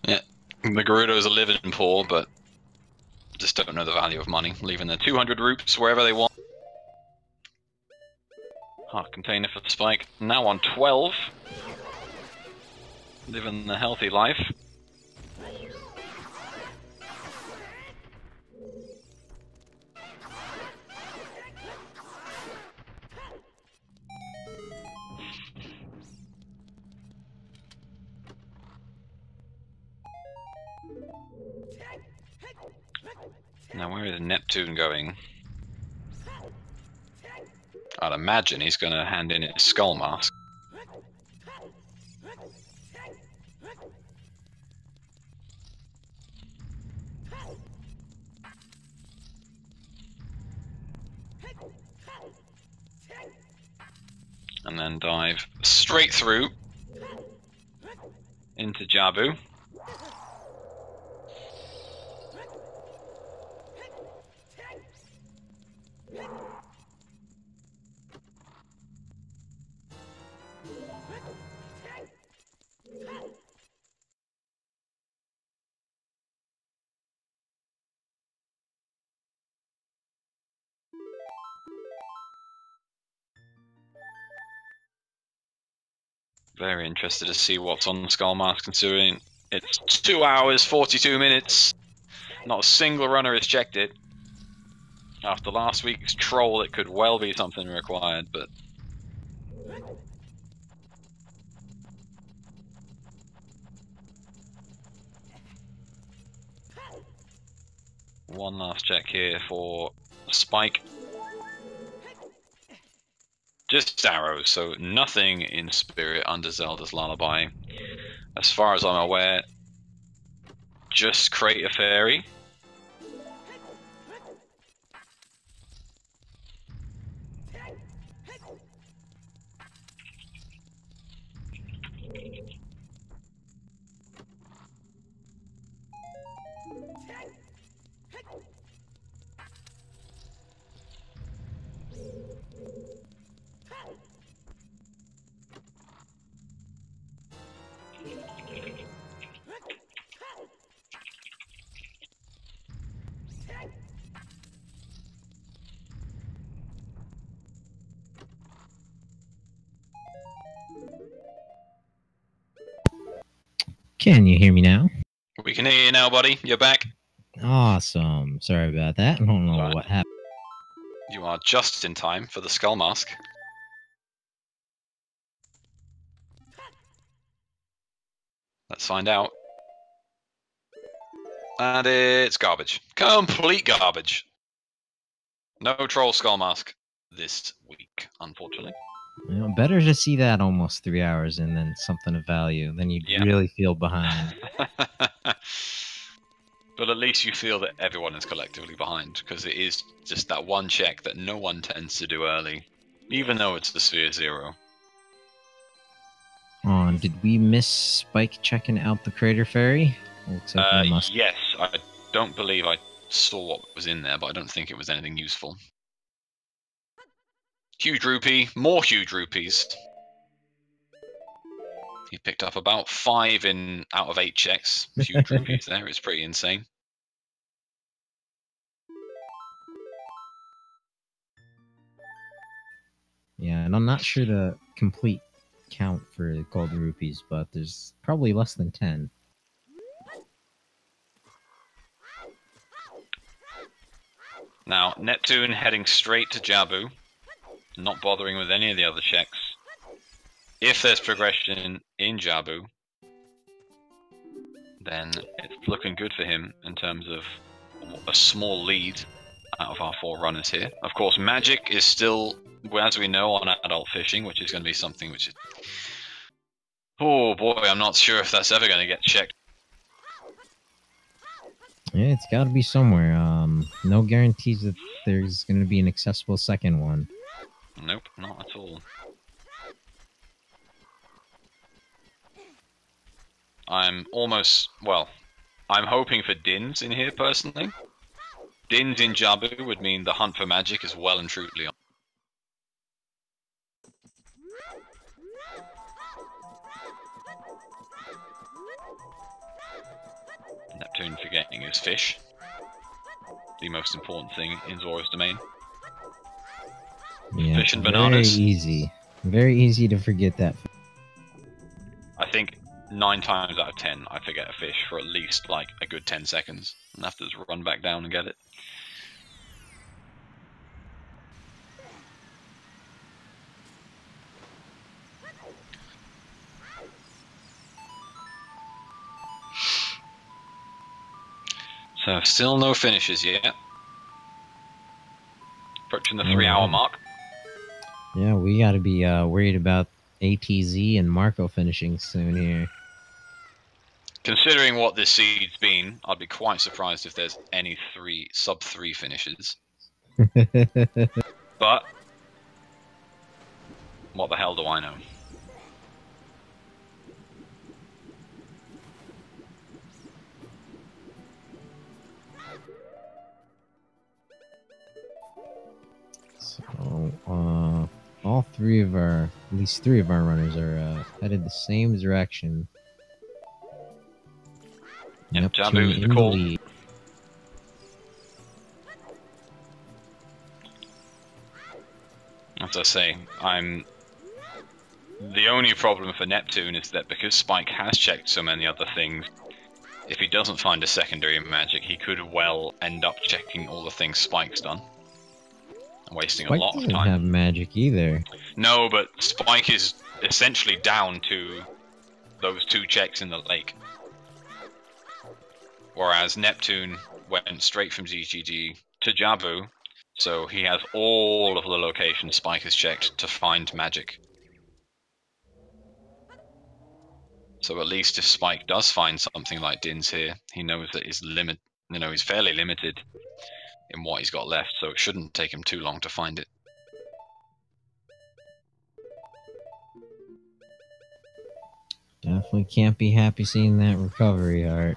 Yeah, the Gerudos are living poor, but just don't know the value of money, leaving their 200 roots wherever they want. Heart container for the spike. Now on 12. Living the healthy life. Now where is Neptune going? I'd imagine he's going to hand in his skull mask. And then dive straight through into Jabu. Very interested to see what's on the skull mask, considering it's 2 hours, 42 minutes. Not a single runner has checked it. After last week's troll, it could well be something required, but... One last check here for Spike. Just arrows, so nothing in spirit under Zelda's Lullaby. As far as I'm aware, just Crater Fairy. Can you hear me now? We can hear you now, buddy. You're back. Awesome. Sorry about that. I don't know Right. what happened. You are just in time for the skull mask. Let's find out. And it's garbage. Complete garbage. No troll skull mask this week, unfortunately. You know, better to see that almost 3 hours and then something of value. Then you'd Yeah. really feel behind. But at least you feel that everyone is collectively behind, because it is just that one check that no one tends to do early, even though it's the Sphere Zero. Did we miss Spike checking out the Crater Fairy? Looks like we must. Yes, I don't believe I saw what was in there, but I don't think it was anything useful. Huge rupee, more huge rupees. He picked up about 5 out of 8 checks. Huge rupees there, it's pretty insane. Yeah, and I'm not sure the complete count for gold rupees, but there's probably less than 10. Now, Neptune heading straight to Jabu, not bothering with any of the other checks. If there's progression in Jabu, then it's looking good for him in terms of a small lead out of our 4 runners here. Of course, magic is still, as we know, on adult fishing, which is going to be something which is... Oh boy, I'm not sure if that's ever going to get checked. Yeah, it's got to be somewhere. No guarantees that there's going to be an accessible second one. Nope, not at all. I'm hoping for Dins in here personally. Dins in Jabu would mean the hunt for magic is well and truly on. Neptune forgetting his fish. The most important thing in Zora's domain. Yeah, Fish and bananas. Very easy to forget that. I think 9 times out of 10 I forget a fish for at least like a good 10 seconds and have to just run back down and get it. So still no finishes yet. Approaching the 3-hour mark. Yeah, we got to be worried about ATZ and Marco finishing soon here. Considering what this seed's been, I'd be quite surprised if there's any sub 3 finishes. But what the hell do I know? So, at least three of our runners are headed the same direction. Yep, Neptune Jabu's the in the call. lead. As I say, the only problem for Neptune is that because Spike has checked so many other things, if he doesn't find a secondary magic, he could well end up checking all the things Spike's done. And wasting Spike a lot of doesn't time. have magic either. No, but Spike is essentially down to those 2 checks in the lake. Whereas Neptune went straight from ZGG to Jabu, so he has all of the locations Spike has checked to find magic. So at least if Spike does find something like Din's here, he knows that he's fairly limited in what he's got left, so it shouldn't take him too long to find it. Definitely can't be happy seeing that recovery art.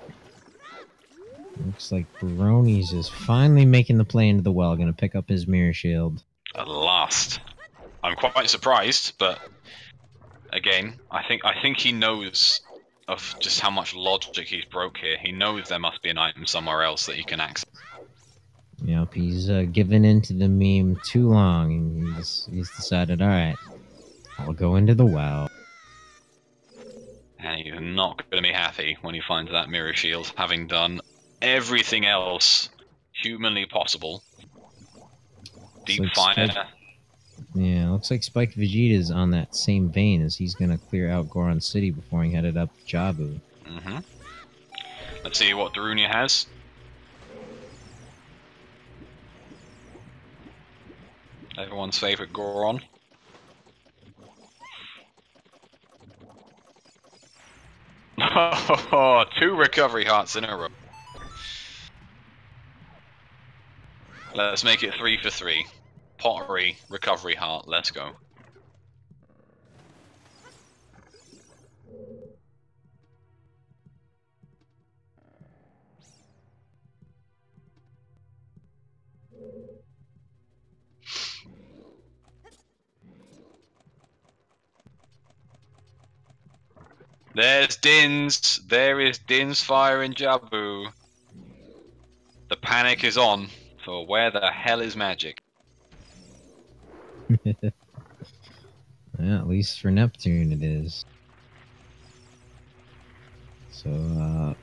Looks like Bronies is finally making the play into the well, gonna pick up his mirror shield. At last. I'm quite surprised, but again, I think he knows of just how much logic he's broke here. He knows there must be an item somewhere else that he can access. Yep, he's given into the meme too long, and he's decided, all right, I'll go into the well. And he's not going to be happy when he finds that mirror shield, having done everything else humanly possible. Deep fire. Yeah, looks like Spike Vegeta's on that same vein as he's gonna clear out Goron City before he headed up to Jabu. Mm-hmm. Let's see what Darunia has. Everyone's favorite Goron. Oh, 2 recovery hearts in a row. Let's make it 3 for 3. Pottery, recovery heart, let's go. There's Dins. There is Dins fire in Jabu. The panic is on. So where the hell is magic? Yeah, at least for Neptune it is. So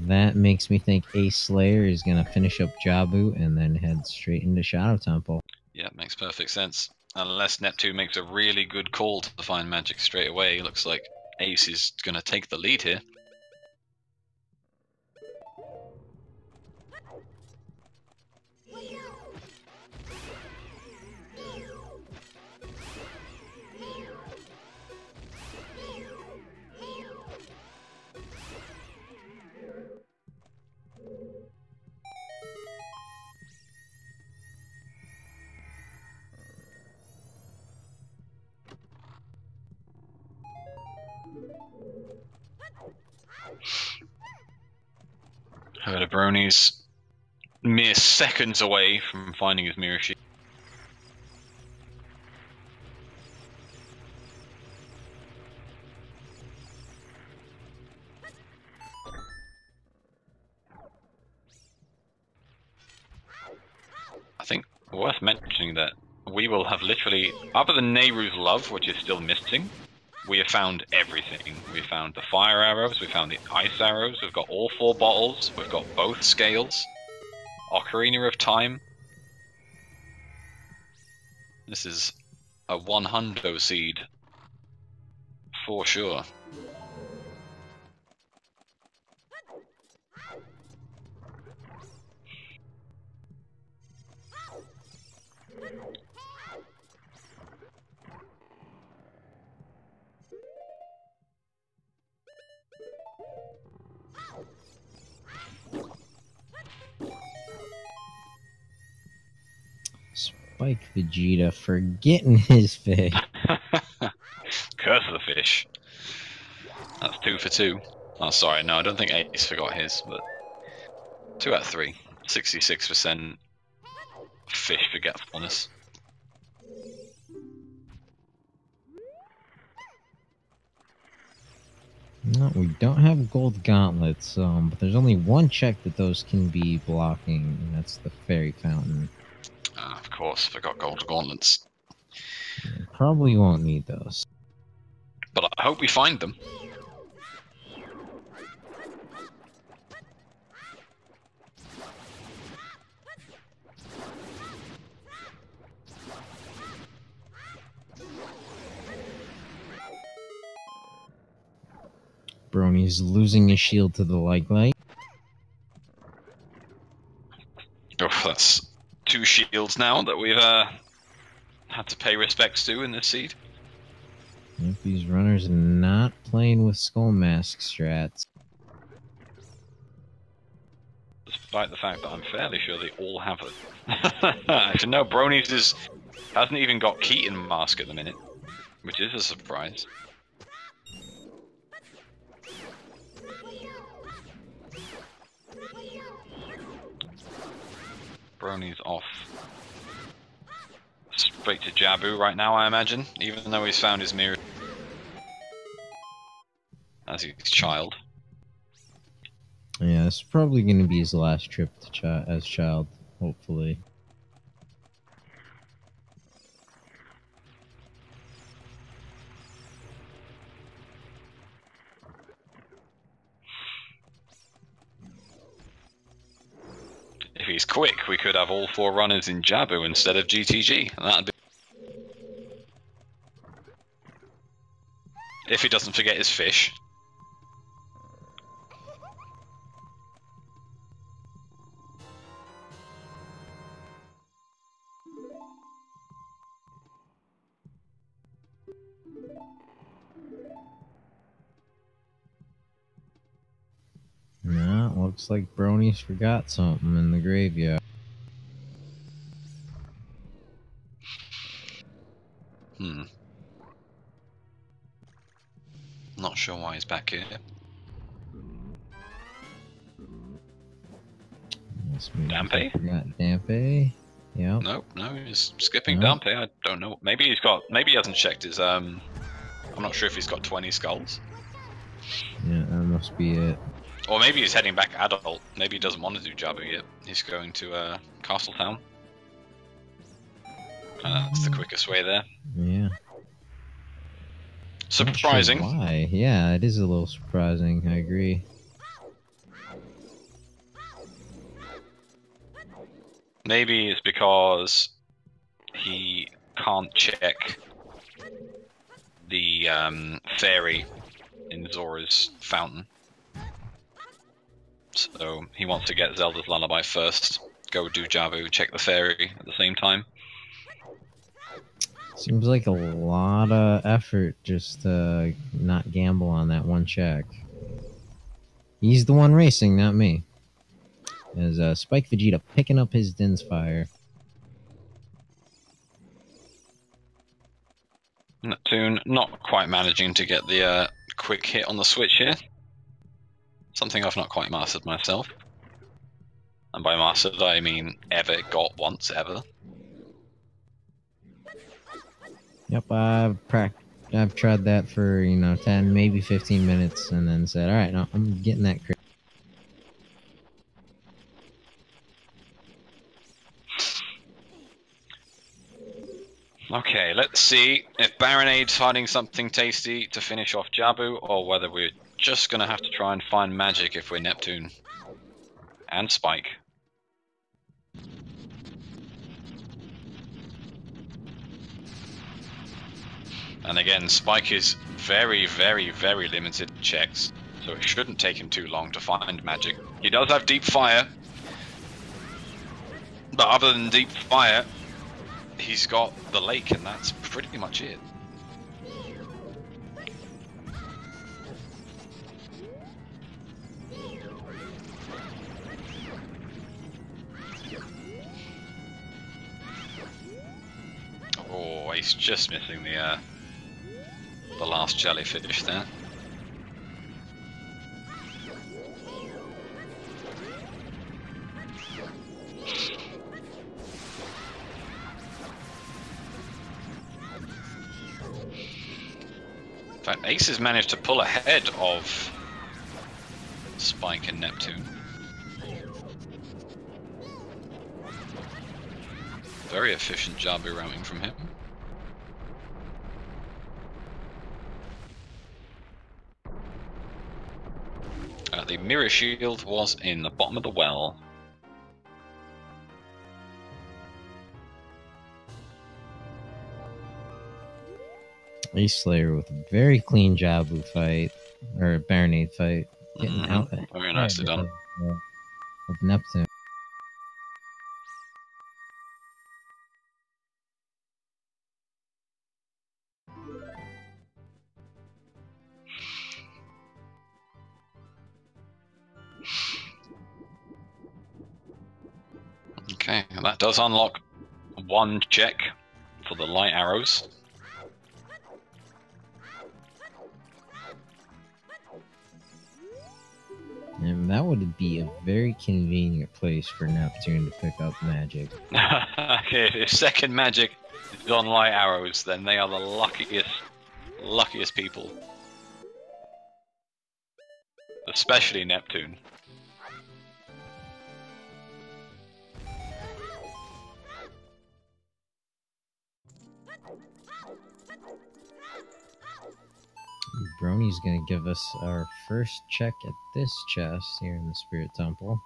that makes me think Ace Slayer is gonna finish up Jabu and then head straight into Shadow Temple. Yeah, makes perfect sense. Unless Neptune makes a really good call to find magic straight away, looks like Ace is gonna take the lead here. Herd of bronies mere seconds away from finding his mirror sheet. I think worth mentioning that we will have literally, other than Nehru's love, which is still missing, we have found everything. We found the fire arrows, we found the ice arrows, we've got all 4 bottles, we've got both scales, Ocarina of Time. This is a 100 seed for sure. Spike Vegeta forgetting his fish. Curse of the fish. That's 2 for 2. Oh, sorry, no, I don't think Ace forgot his, but 2 out of 3. 66% fish forgetfulness. No, we don't have gold gauntlets, but there's only one check that those can be blocking, and that's the fairy fountain. Of course, forgot gold gauntlets. Probably won't need those. But I hope we find them. Brony's losing his shield to the light. Oh, that's 2 shields now that we've had to pay respects to in this seed. Yep, these runners are not playing with skull mask strats. Despite the fact that I'm fairly sure they all have it. Actually, no, Bronies hasn't even got Keaton mask at the minute, which is a surprise. Brony's off. Straight to Jabu right now, I imagine, even though he's found his mirror as his child. Yeah, this is probably going to be his last trip to as child, hopefully. If he's quick, we could have all 4 runners in Jabu instead of GTG. And that'd be... If he doesn't forget his fish. No, looks like Brony's forgot something in the graveyard. Not sure why he's back here. Dampe? Forgot Dampe. Yeah. No, he's skipping Dampe. I don't know. Maybe he hasn't checked his I'm not sure if he's got 20 skulls. Yeah, that must be it. Or maybe he's heading back adult. Maybe he doesn't want to do Jabu yet. He's going to Castletown. That's the quickest way there. Yeah. Surprising. Not sure why? Yeah, it is a little surprising. I agree. Maybe it's because he can't check the fairy in Zora's fountain. So he wants to get Zelda's Lullaby first, go do Jabu, check the fairy at the same time. Seems like a lot of effort just to not gamble on that one check. He's the one racing, not me. As Spike Vegeta picking up his Din's Fire. Neptune not quite managing to get the quick hit on the switch here. Something I've not quite mastered myself. And by mastered, I mean ever got once ever. Yep, I've tried that for 10, maybe 15 minutes, and then said, all right, no, I'm getting that crit. Okay, let's see if Baronade's finding something tasty to finish off Jabu, or whether we're just gonna have to try and find magic if we're Neptune. And Spike. And again, Spike is very, very, very limited checks, so it shouldn't take him too long to find magic. He does have Deep Fire, but other than Deep Fire, he's got the lake, and that's pretty much it. Oh, he's just missing the last jellyfish there. In fact, Ace has managed to pull ahead of Spike and Neptune. Very efficient Jabu roaming from him. The mirror shield was in the bottom of the well. Ace Slayer with a very clean Jabu fight, or Baronade fight, getting out there. Very nicely done. Of Neptune. Okay, and that does unlock one check for the light arrows. And that would be a very convenient place for Neptune to pick up magic. If second magic is on light arrows, then they are the luckiest people. Especially Neptune. Brony's gonna give us our first check at this chest here in the Spirit Temple.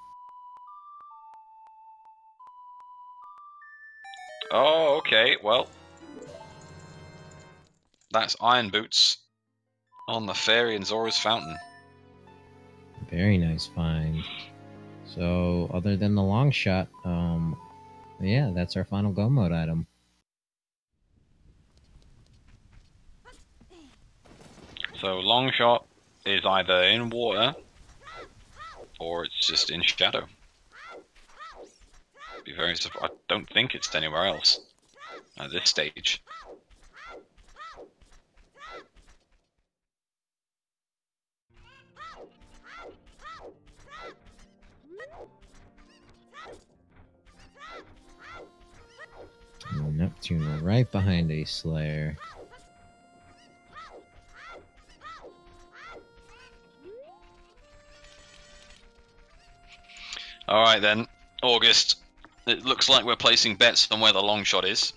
Oh, okay, well. That's Iron Boots on the Fairy and Zora's Fountain. Very nice find. So, other than the long shot, yeah, that's our final go mode item. So long shot is either in water or it's just in shadow. Be very surprised. I don't think it's anywhere else at this stage. Neptune right behind Ace Slayer. Alright then, August. It looks like we're placing bets on where the long shot is.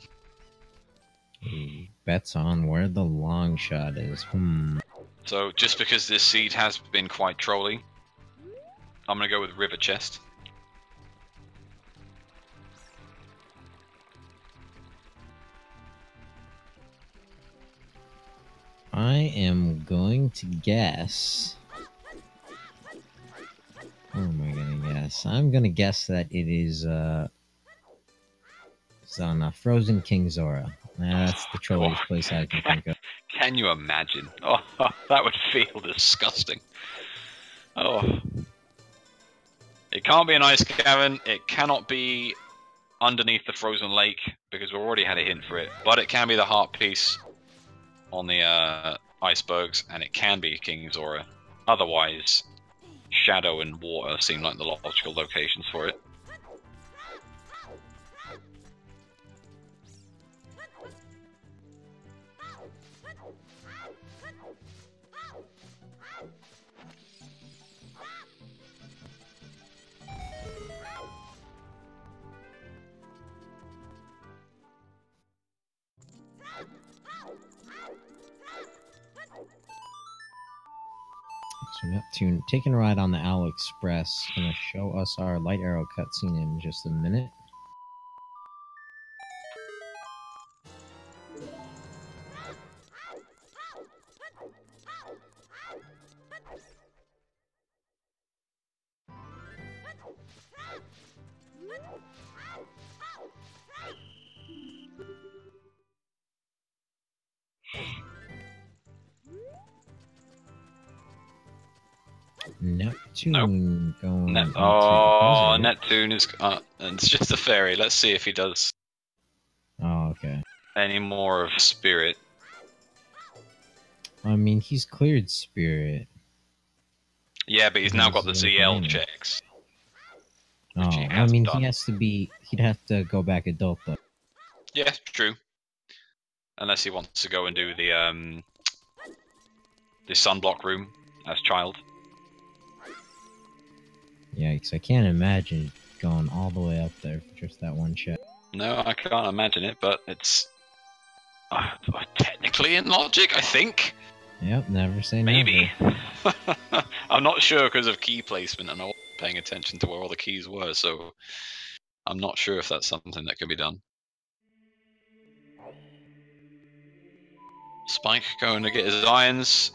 Bets on where the long shot is. So just because this seed has been quite trolly, I'm gonna go with River Chest. I am going to guess. What am I gonna guess? I'm gonna guess that it is it's on Frozen King Zora. That's the trolliest place I can think of. Can you imagine? Oh, that would feel disgusting. Oh. It can't be an ice cavern. It cannot be underneath the frozen lake because we've already had a hint for it. But it can be the heart piece on the icebergs, and it can be King Zora. Otherwise, shadow and water seem like the logical locations for it. So Neptune, taking a ride on the Owl Express, gonna show us our light arrow cutscene in just a minute. Neptune going into the Oh, desert. Neptune is. It's just a fairy. Let's see if he does Oh, okay. any more of Spirit. I mean, he's cleared Spirit. Yeah, but he's now got the He's ZL in. checks. Oh, Which he I hasn't mean, done. he has to be. He'd have to go back adult though. Yeah, true. Unless he wants to go and do the sunblock room as child. Yeah, because I can't imagine going all the way up there for just that one check. No, I can't imagine it, but it's technically in logic, I think. Yep, never say Maybe. never. I'm not sure because of key placement, and I wasn't paying attention to where all the keys were, so I'm not sure if that's something that can be done. Spike going to get his irons,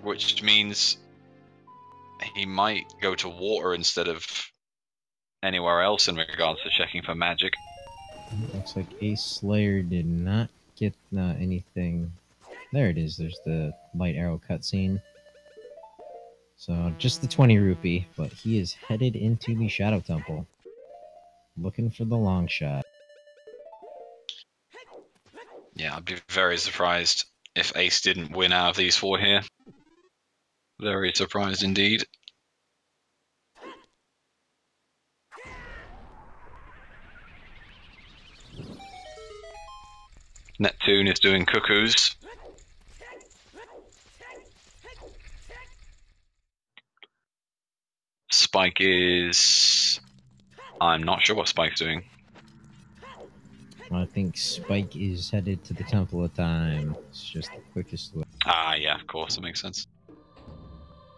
which means he might go to water instead of anywhere else in regards to checking for magic. Looks like Ace Slayer did not get anything. There it is. There's the light arrow cutscene. So just the 20 rupee, but he is headed into the Shadow Temple, looking for the long shot. Yeah, I'd be very surprised if Ace didn't win out of these four here. Very surprised indeed. Neptune is doing cuckoos. Spike is... I'm not sure what Spike's doing. I think Spike is headed to the Temple of Time. It's just the quickest way. Ah, yeah, of course, that makes sense.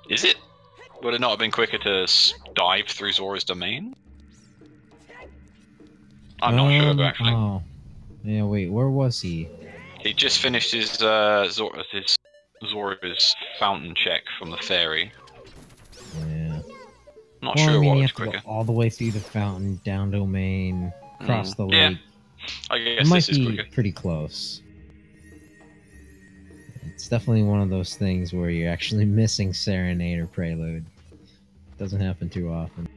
Is it? Would it not have been quicker to dive through Zora's domain? I'm not sure, actually. Oh, yeah. Wait, where was he? He just finished his Zora's fountain check from the fairy. Yeah. Not Well, sure I mean, what you was have to quicker. go all the way through the fountain, down domain, across the Yeah, lake. I It guess might this is be quicker. pretty close. It's definitely one of those things where you're actually missing Serenade or Prelude. Doesn't happen too often.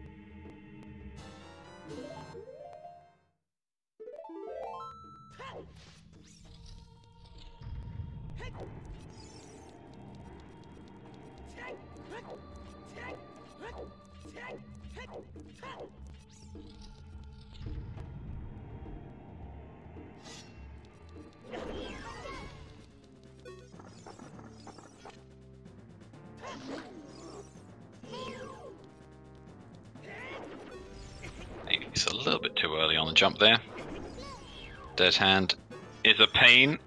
He's a little bit too early on the jump there. Dead hand is a pain.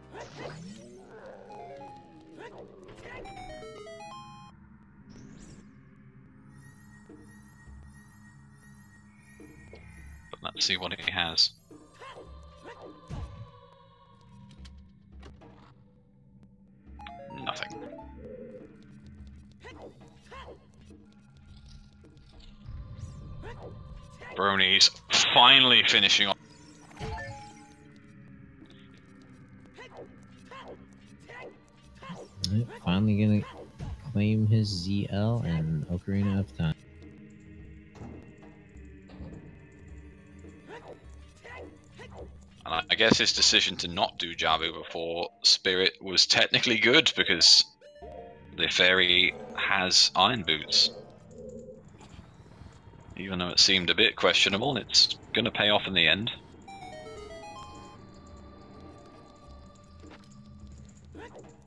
But let's see what he has. Nothing. Brony's finally finishing off. Alright, finally gonna claim his ZL and Ocarina of Time. And I guess his decision to not do Jabu before Spirit was technically good because the fairy has iron boots. Even though it seemed a bit questionable, it's going to pay off in the end.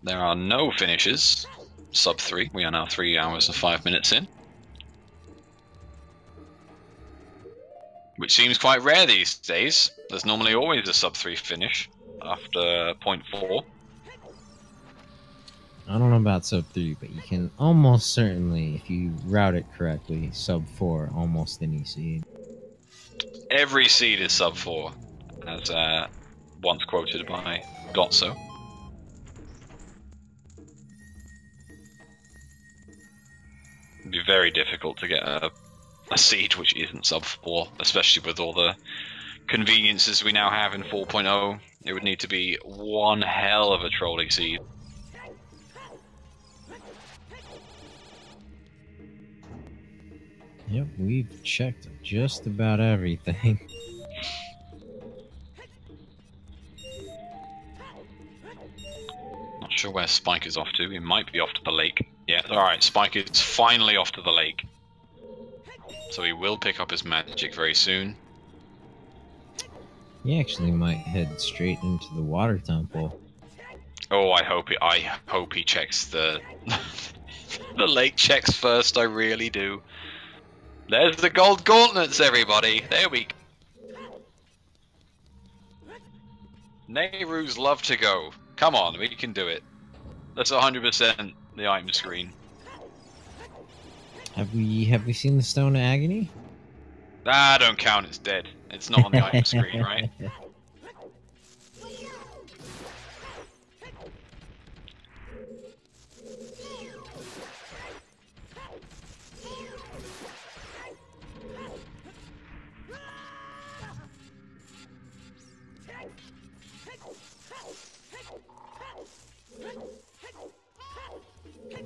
There are no finishes. Sub 3. We are now 3 hours and 5 minutes in. Which seems quite rare these days. There's normally always a sub 3 finish after point 4. I don't know about sub 3, but you can almost certainly, if you route it correctly, sub 4 almost any seed. Every seed is sub 4, as once quoted by Gotso. It'd be very difficult to get a seed which isn't sub 4, especially with all the conveniences we now have in 4.0. It would need to be one hell of a trolling seed. Yep, we've checked just about everything. Not sure where Spike is off to. He might be off to the lake. Yeah, alright, Spike is finally off to the lake. So he will pick up his magic very soon. He actually might head straight into the water temple. Oh, I hope he checks the the lake checks first. I really do. There's the gold gauntlets, everybody. There we go. Nehru's love to go. Come on, we can do it. That's 100% the item screen. Have we seen the Stone of Agony? Ah, don't count. It's dead. It's not on the item screen, right?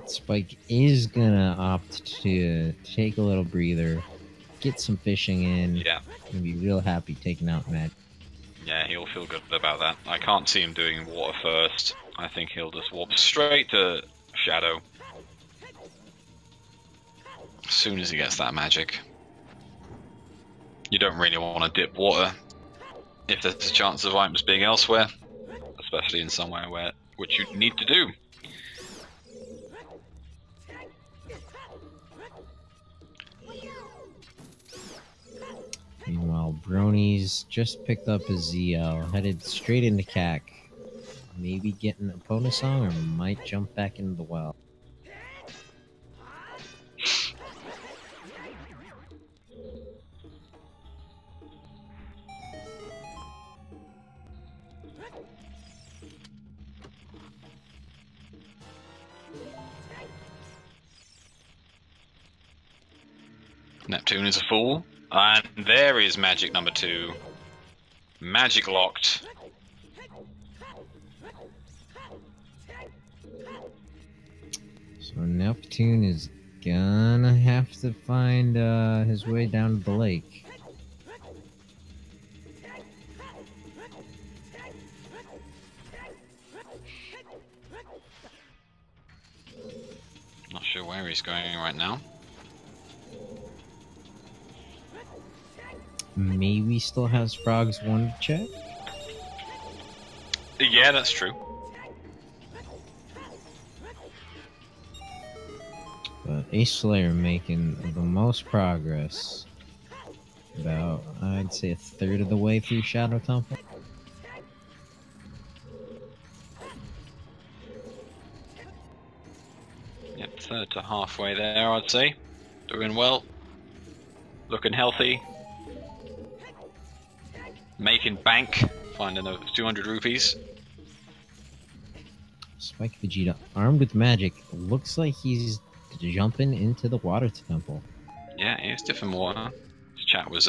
Spike is gonna opt to take a little breather, get some fishing in, Yeah. and be real happy taking out Matt. Yeah, he'll feel good about that. I can't see him doing water first. I think he'll just walk straight to Shadow. As soon as he gets that magic. You don't really want to dip water if there's a chance of items being elsewhere. Especially in somewhere which you need to do. Meanwhile, Brony's just picked up his ZL, headed straight into CAC. Maybe getting a bonus song, or might jump back into the well. Neptune is a fool. And there is magic number 2. Magic locked. So Neptune is gonna have to find his way down to the lake. Not sure where he's going right now. Maybe still has Frogs 1 to check? Yeah, that's true. But Ace Slayer making the most progress. About, I'd say, a third of the way through Shadow Temple. Yep, third to halfway there, I'd say. Doing well. Looking healthy. Making bank. Finding those 200 rupees. Spike Vegeta, armed with magic, looks like he's jumping into the water temple. Yeah, it's different water. Chat was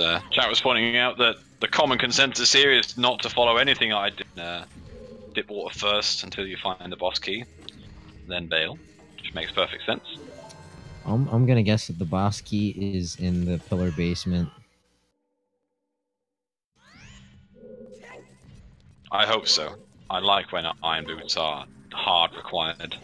pointing out that the common consensus here is not to follow anything I did. Dip water first until you find the boss key, then bail, which makes perfect sense. I'm gonna guess that the boss key is in the pillar basement. I hope so. I like when iron boots are hard required.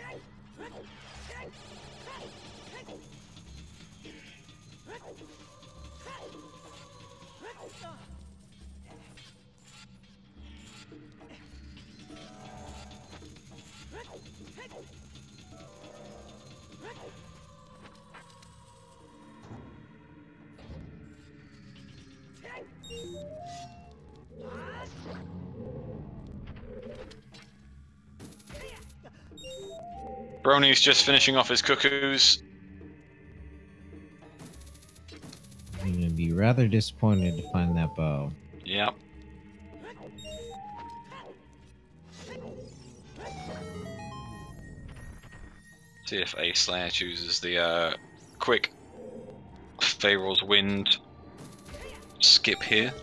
Brony's just finishing off his cuckoos. I'm gonna be rather disappointed to find that bow. Yep. See if Ace Slayer chooses the quick Pharaoh's Wind skip here.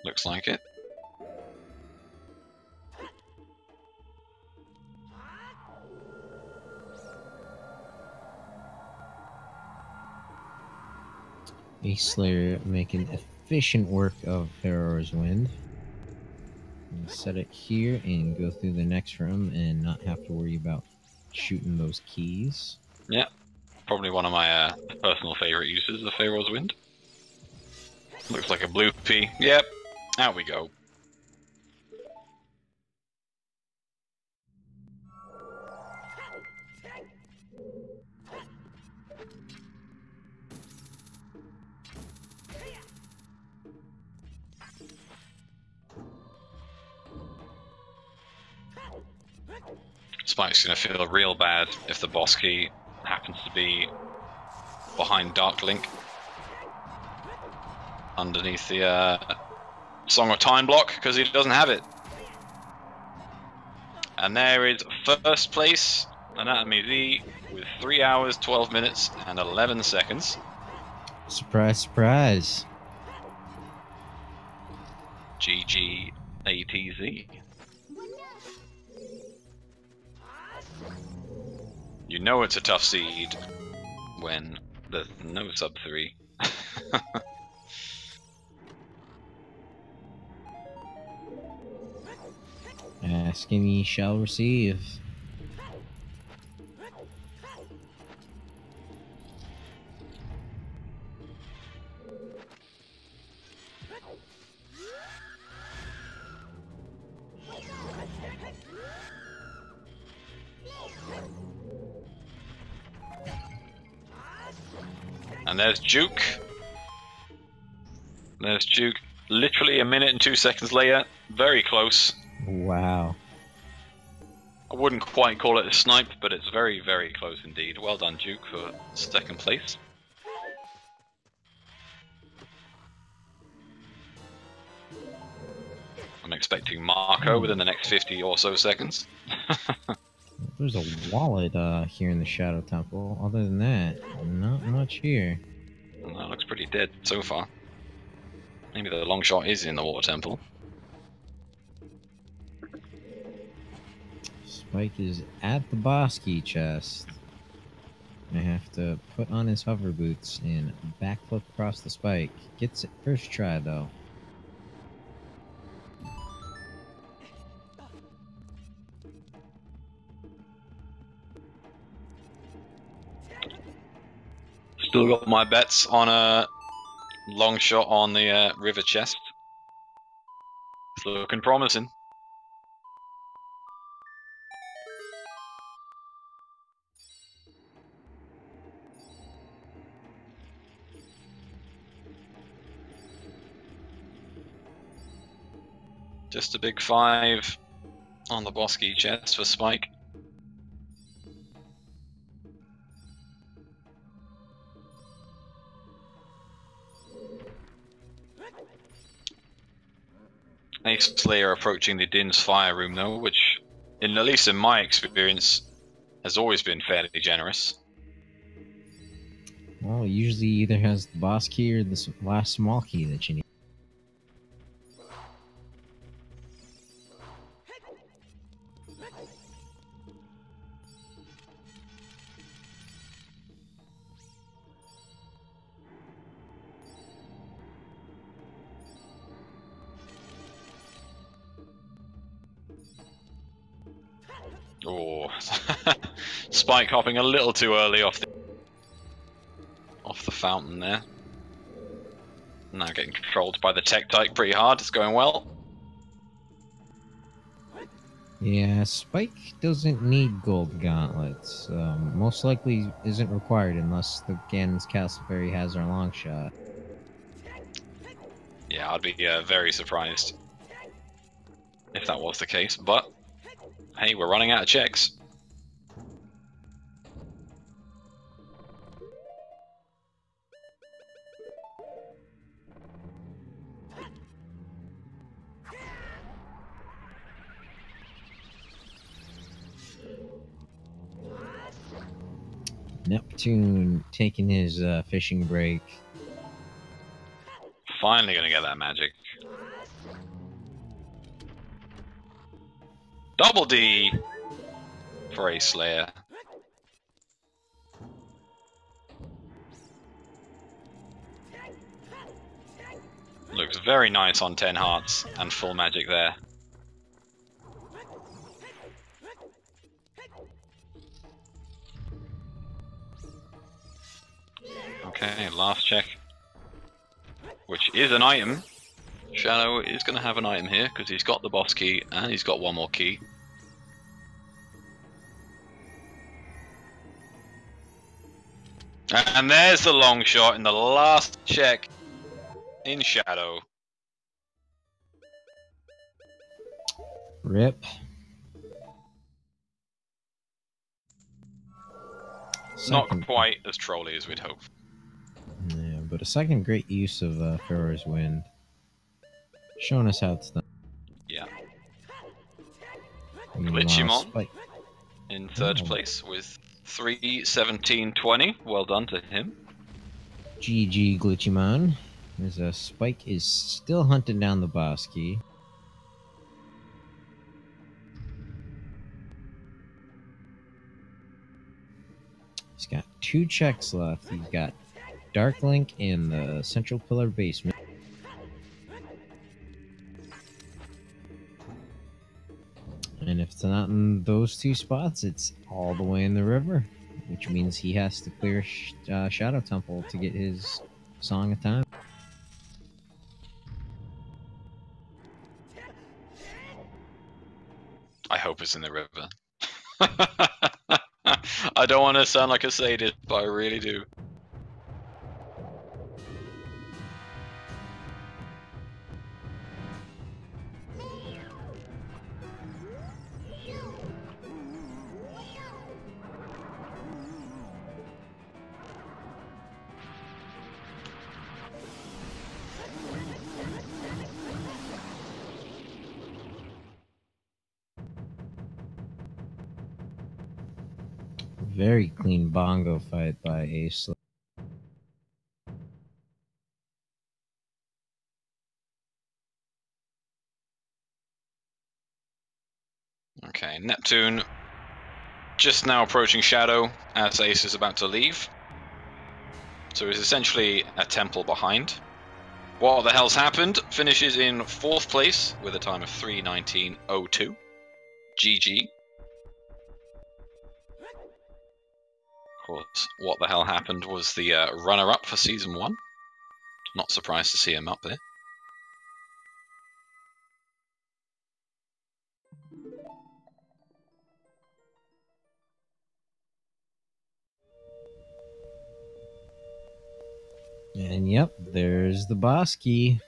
Looks like it. Ace Slayer making efficient work of Pharaoh's Wind. Set it here and go through the next room and not have to worry about shooting those keys. Yeah, probably one of my personal favorite uses of Pharaoh's Wind. Looks like a blue P. Yep, out we go. Spike's gonna feel real bad if the boss key happens to be behind Dark Link, underneath the Song of Time block, because he doesn't have it. And there is first place, Anatomy Z, with 3 hours, 12 minutes, and 11 seconds. Surprise, surprise. GG ATZ. You know it's a tough seed when there's no sub 3. Asking ye shall receive. And there's Juke. There's Juke. Literally a minute and 2 seconds later. Very close. Wow. I wouldn't quite call it a snipe, but it's very, very close indeed. Well done, Duke, for second place. I'm expecting Marco within the next 50 or so seconds. There's a wallet here in the Shadow Temple. Other than that, not much here. Well, that looks pretty dead so far. Maybe the long shot is in the Water Temple. Spike is at the boss key chest. I have to put on his hover boots and backflip across the spike. Gets it first try though. Still got my bets on a long shot on the river chest. It's looking promising. Just a big 5 on the boss key chest for Spike. Ace Slayer approaching the Din's Fire Room though, which, at least in my experience, has always been fairly generous. Well, it usually either has the boss key or the last small key that you need. Oh, Spike hopping a little too early off the fountain there. Now getting controlled by the Tektite pretty hard. It's going well. Yeah, Spike doesn't need gold gauntlets. Most likely isn't required unless the Ganon's Castleberry has our long shot. Yeah, I'd be very surprised if that was the case, but hey, we're running out of checks. Neptune taking his fishing break. Finally gonna get that magic. Double D for a Slayer. Looks very nice on 10 hearts and full magic there. Okay, last check. Which is an item. Shadow is going to have an item here because he's got the boss key and he's got one more key. And there's the long shot in the last check in Shadow. Rip. Not Second- quite as trolly as we'd hope. Yeah, but a second great use of Pharaoh's Wind. Showing us how it's done. Yeah. Meanwhile, Glitchimon Spike- in third Oh. place with 3:17:20. Well done to him. GG Glitchimon. As Spike is still hunting down the boss key. He's got 2 checks left. He's got Dark Link in the Central Pillar basement. And if it's not in those 2 spots, it's all the way in the river, which means he has to clear Shadow Temple to get his Song of Time. I hope it's in the river. I don't want to sound like a sadist, but I really do. Very clean bongo fight by Ace. Okay, Neptune just now approaching Shadow as Ace is about to leave. So he's essentially a temple behind. What the hell's happened? Finishes in 4th place with a time of 3:19:02. GG. Of course, what the hell happened was the runner-up for Season 1. Not surprised to see him up there. And yep, there's the boss key.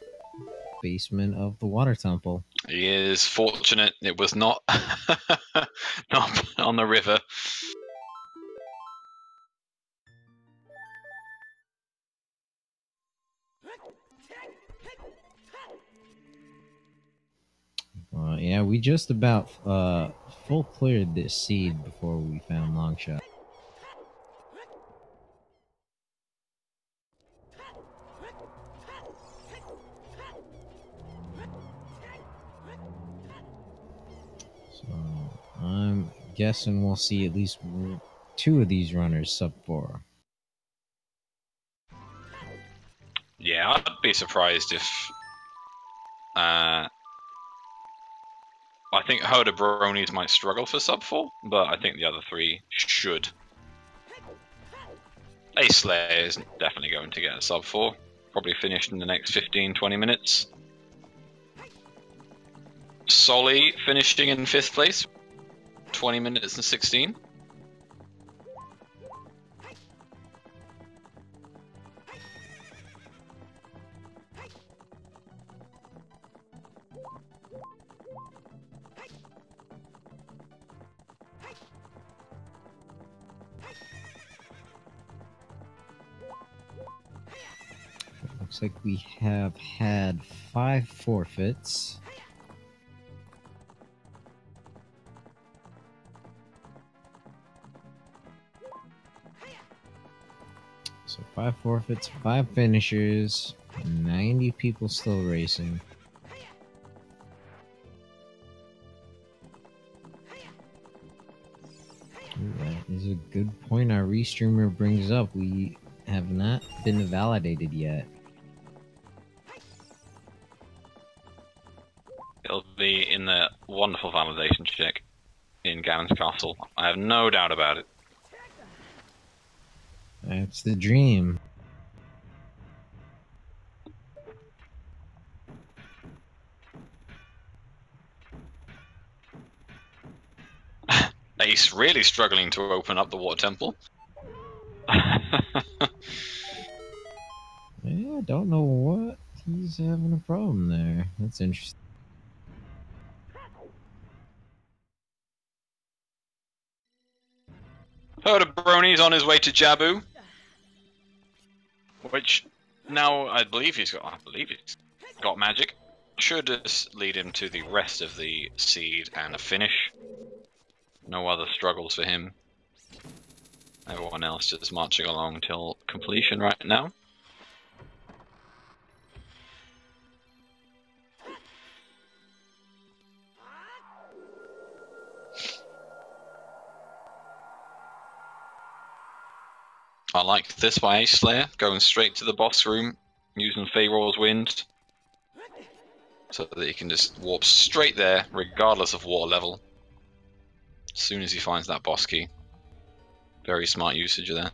Basement of the Water Temple. He is fortunate it was not, not on the river. Yeah, we just about full cleared this seed before we found Longshot. So I'm guessing we'll see at least 2 of these runners sub 4. Yeah, I'd be surprised if... I think Hoda Bronies might struggle for sub 4, but I think the other 3 should. Ace Slayer is definitely going to get a sub 4. Probably finished in the next 15-20 minutes. Solly finishing in 5th place. 20 minutes and 16. Looks like we have had 5 forfeits. So 5 forfeits, 5 finishers, 90 people still racing. Ooh, that is a good point our restreamer brings up. We have not been validated yet. It'll be in the wonderful validation check in Gannon's Castle. I have no doubt about it. That's the dream. Ace really struggling to open up the water temple. Yeah, I don't know what he's having a problem there. That's interesting. Heard of Brony's on his way to Jabu, which now I believe he's got magic. Should just lead him to the rest of the seed and a finish. No other struggles for him. Everyone else just marching along till completion right now. I like this by Ace Slayer, going straight to the boss room, using Pharaoh's Wind, so that he can just warp straight there, regardless of water level, as soon as he finds that boss key. Very smart usage of that.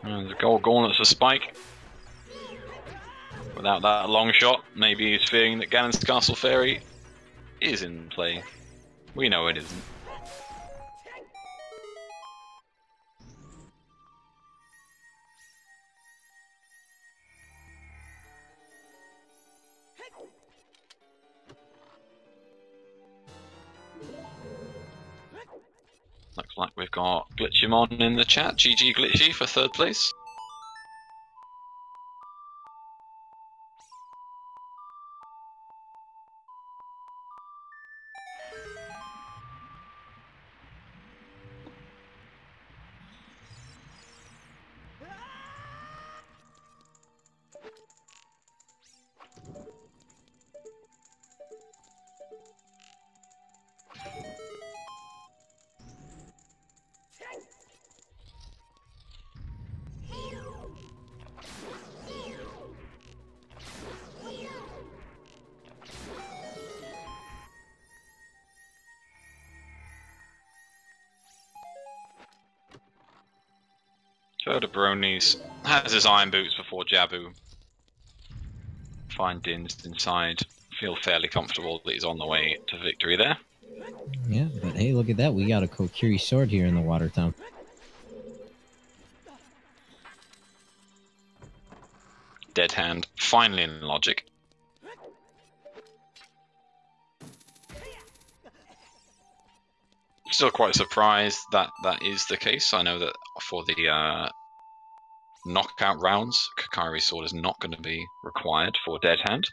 And the gold gauntlet's a spike. Without that long shot, maybe he's fearing that Gannon's Castle Fairy is in play. We know it isn't. Looks like we've got Glitchymon in the chat. GG Glitchy for 3rd place. Bronies has his iron boots before Jabu. Find Dins inside. Feel fairly comfortable that he's on the way to victory there. Yeah, but hey, look at that. We got a Kokiri sword here in the water town. Dead hand, finally in logic. Still quite surprised that that is the case. I know that for the knockout rounds, Kakari's sword is not going to be required for dead hand.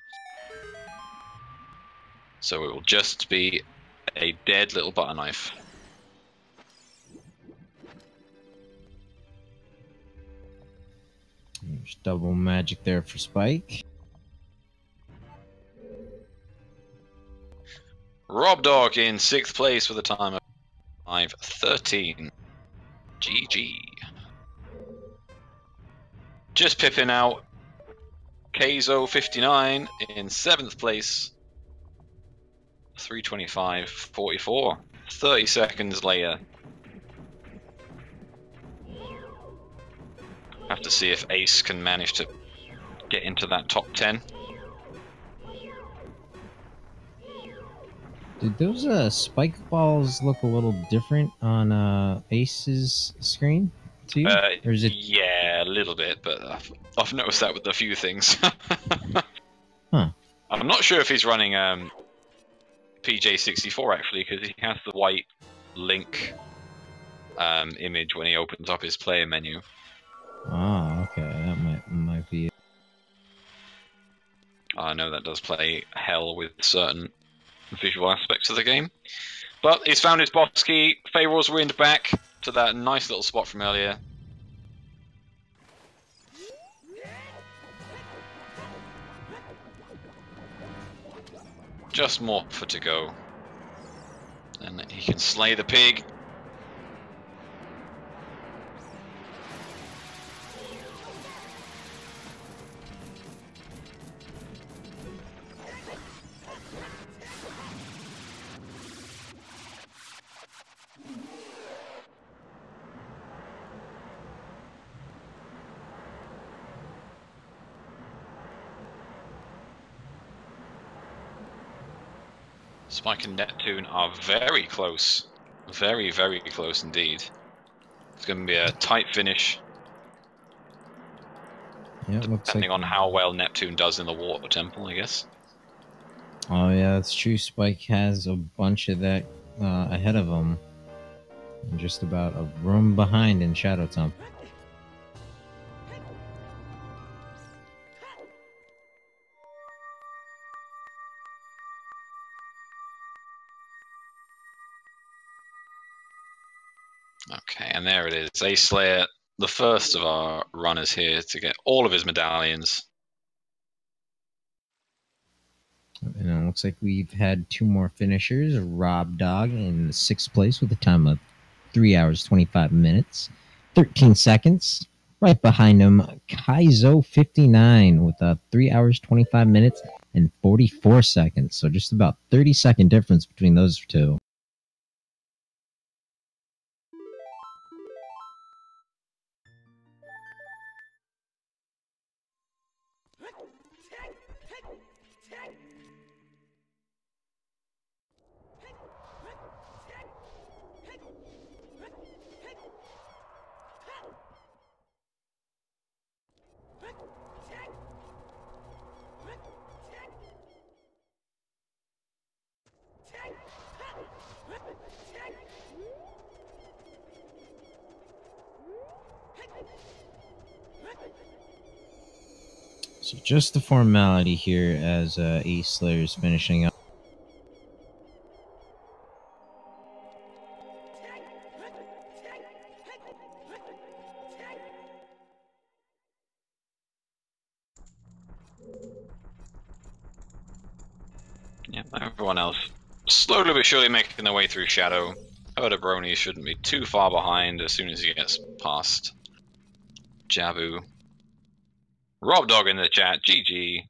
So it will just be a dead little butter knife. There's double magic there for Spike. Rob Dog in 6th place with a time of 5:13. GG. Just pipping out Keizo59 in 7th place. 3:25.44. 30 seconds later. Have to see if Ace can manage to get into that top 10. Did those spike balls look a little different on Ace's screen to you? Or is it? Yeah, a little bit, but I've noticed that with a few things. Huh. I'm not sure if he's running PJ64 actually, because he has the white link image when he opens up his player menu. Ah, okay, that might be it. I know that does play hell with certain visual aspects of the game. But he's found his boss key. Pharaoh's wind back to that nice little spot from earlier. Just Morpher to go. And he can slay the pig. Spike and Neptune are very close. Very, very close indeed. It's going to be a tight finish. Yeah, it looks Depending like... on how well Neptune does in the water temple, I guess. Oh yeah, that's true. Spike has a bunch of that ahead of him. And just about a room behind in Shadow Temple. Okay, and there it is. Ace Slayer, the first of our runners here to get all of his medallions. And it looks like we've had two more finishers. Rob Dog in 6th place with a time of 3 hours, 25 minutes, 13 seconds. Right behind him, Kaizo59 with 3 hours, 25 minutes, and 44 seconds. So just about 30-second difference between those two. So just the formality here as Ace Slayer is finishing up. Yeah, everyone else slowly but surely making their way through Shadow. Brony shouldn't be too far behind as soon as he gets past Jabu. Rob Dog in the chat, GG.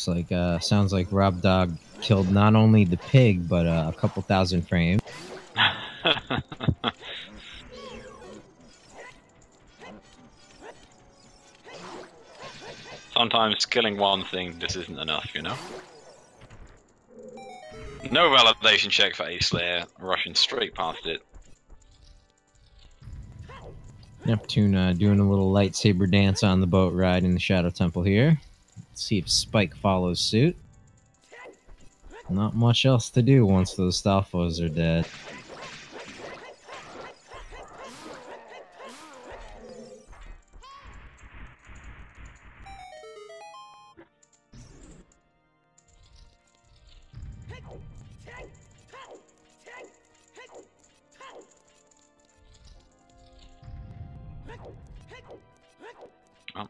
Looks like, sounds like Rob Dog killed not only the pig, but a couple thousand frames. Sometimes killing one thing just isn't enough, you know? No validation check for Ace Slayer, rushing straight past it. Neptune doing a little lightsaber dance on the boat ride in the Shadow Temple here. Let's see if Spike follows suit. Not much else to do once those Stalfos are dead.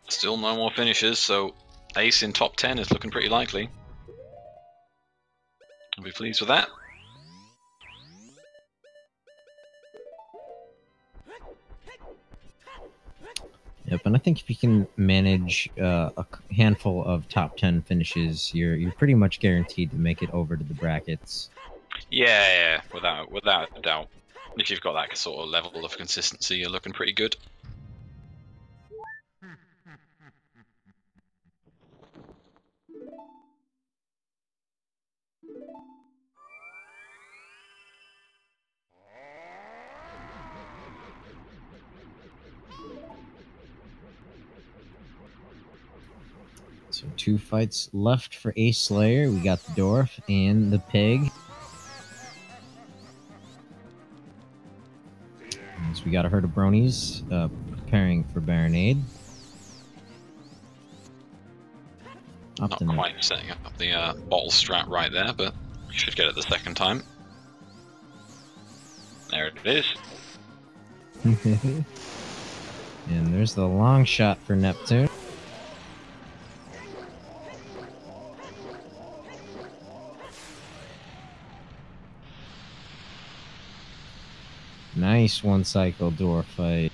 Still no more finishes, so Ace in top 10 is looking pretty likely. I'll be pleased with that. Yep, and I think if you can manage a handful of top 10 finishes, you're pretty much guaranteed to make it over to the brackets. Yeah, without a doubt. If you've got that sort of level of consistency, you're looking pretty good. So 2 fights left for Ace Slayer. We got the Dwarf and the Pig. So we got a herd of bronies preparing for Baronade. Not quite setting up the bottle strat right there, but you should get it the second time. There it is. And there's the long shot for Neptune. Nice one cycle Dwarf fight.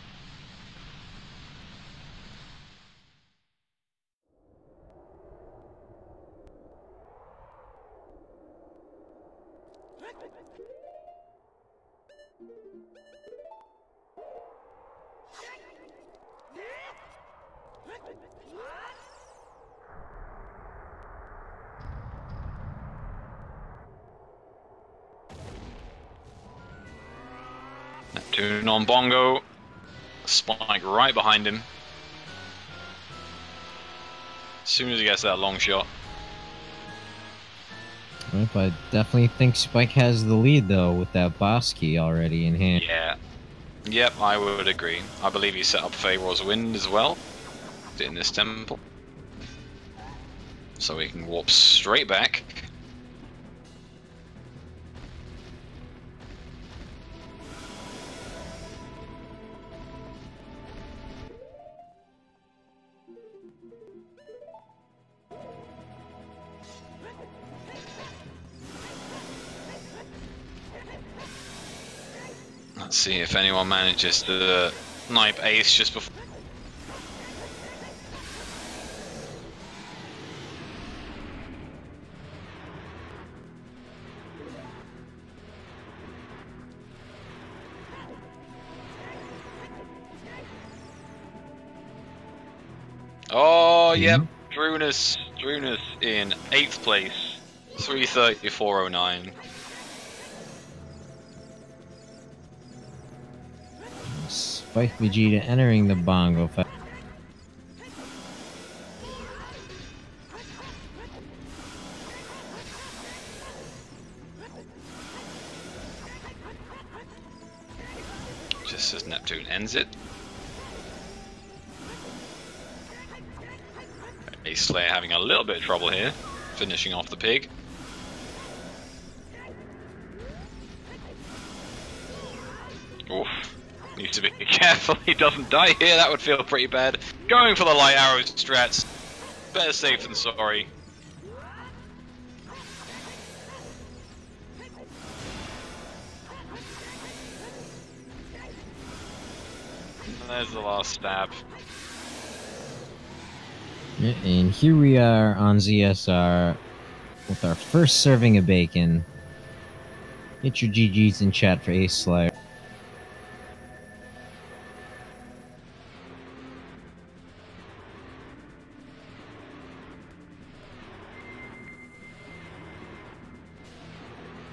Neptune on bongo. Spike right behind him. As soon as he gets that long shot. Yep, I definitely think Spike has the lead though with that boss key already in hand. Yeah. Yep, I would agree. I believe he set up Pharaoh's Wind as well in this temple. So he can warp straight back. Let's see if anyone manages to snipe Ace just before. Oh, yep. Drunus in 8th place. 334.09. Spike Vegeta entering the bongo fight. Just as Neptune ends it. Ace Slayer having a little bit of trouble here, finishing off the pig. Oof. Needs to be careful he doesn't die here, that would feel pretty bad. Going for the light arrow strats. Better safe than sorry. And there's the last stab. And here we are on ZSR with our first serving of bacon. Hit your GGs in chat for Ace Slayer.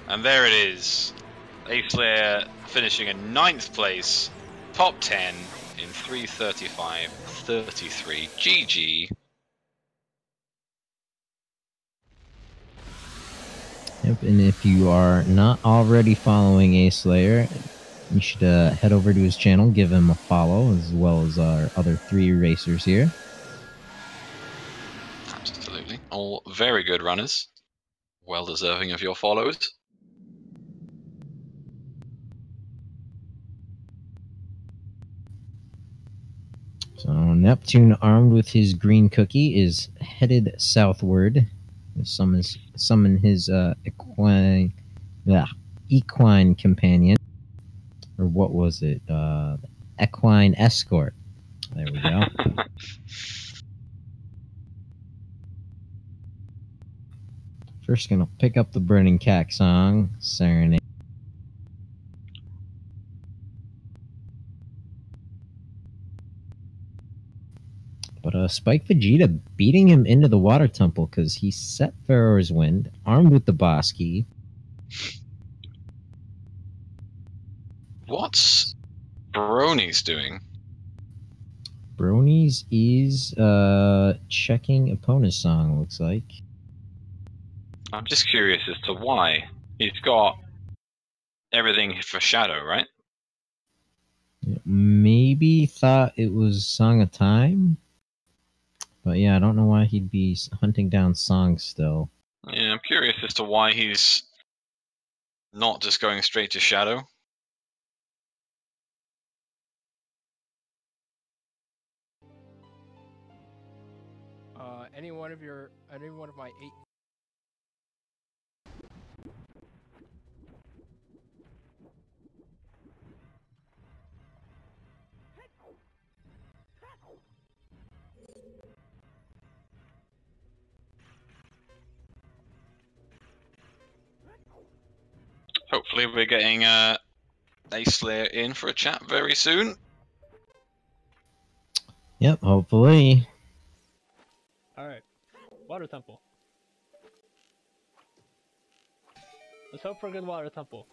And there it is. Ace Slayer finishing in 9th place, top 10 in 3:35.33. GG. Yep, and if you are not already following Ace Slayer, you should head over to his channel, give him a follow, as well as our other 3 racers here. Absolutely. All very good runners. Well deserving of your follows. So Neptune, armed with his green cookie, is headed southward. Summon his equine companion, or what was it? Equine escort. There we go. First, gonna pick up the Burning Cack song, Serenade. But Spike Vegeta beating him into the water temple because he set Pharaoh's Wind, armed with the boss key. What's Brony's doing? Bronies is checking opponent's song, looks like. I'm just curious as to why. He's got everything for Shadow, right? Maybe thought it was Song of Time? But yeah, I don't know why he'd be hunting down songs still. Yeah, I'm curious as to why he's not just going straight to Shadow. Any one of my 8. Hopefully we're getting Ace Slayer in for a chat very soon. Yep, hopefully. Alright. Water temple. Let's hope for a good water temple.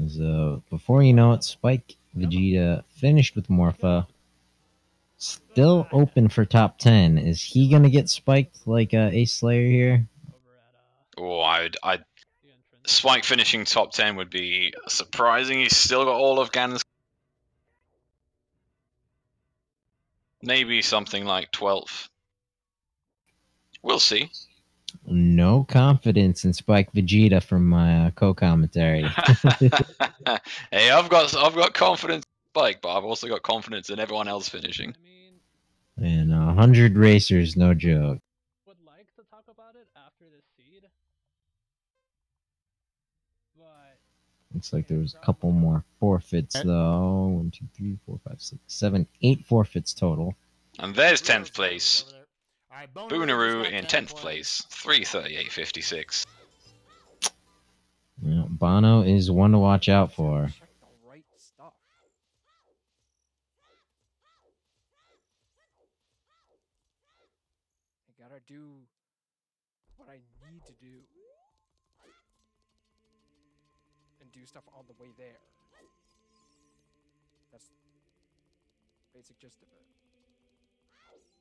So, before you know it, Spike Vegeta finished with Morpha. Still open for top 10. Is he gonna get spiked like Ace Slayer here? Oh, I'd Spike finishing top 10 would be surprising. He's still got all of Ganon's. Maybe something like 12th. We'll see. No confidence in Spike Vegeta from my co-commentary. Hey, I've got confidence in Spike, but I've also got confidence in everyone else finishing. And 100 racers, no joke. Would like to talk about it after this seed, but Looks like there was a couple more forfeits though. 1, 2, 3, 4, 5, 6, 7, 8 forfeits total. And there's 10th place. Alright, Booneroo in 10th place, 338.56. Yeah, Bono is one to watch out for. Check the right stuff. I gotta do what I need to do. And do stuff on the way there. That's basic gist of it.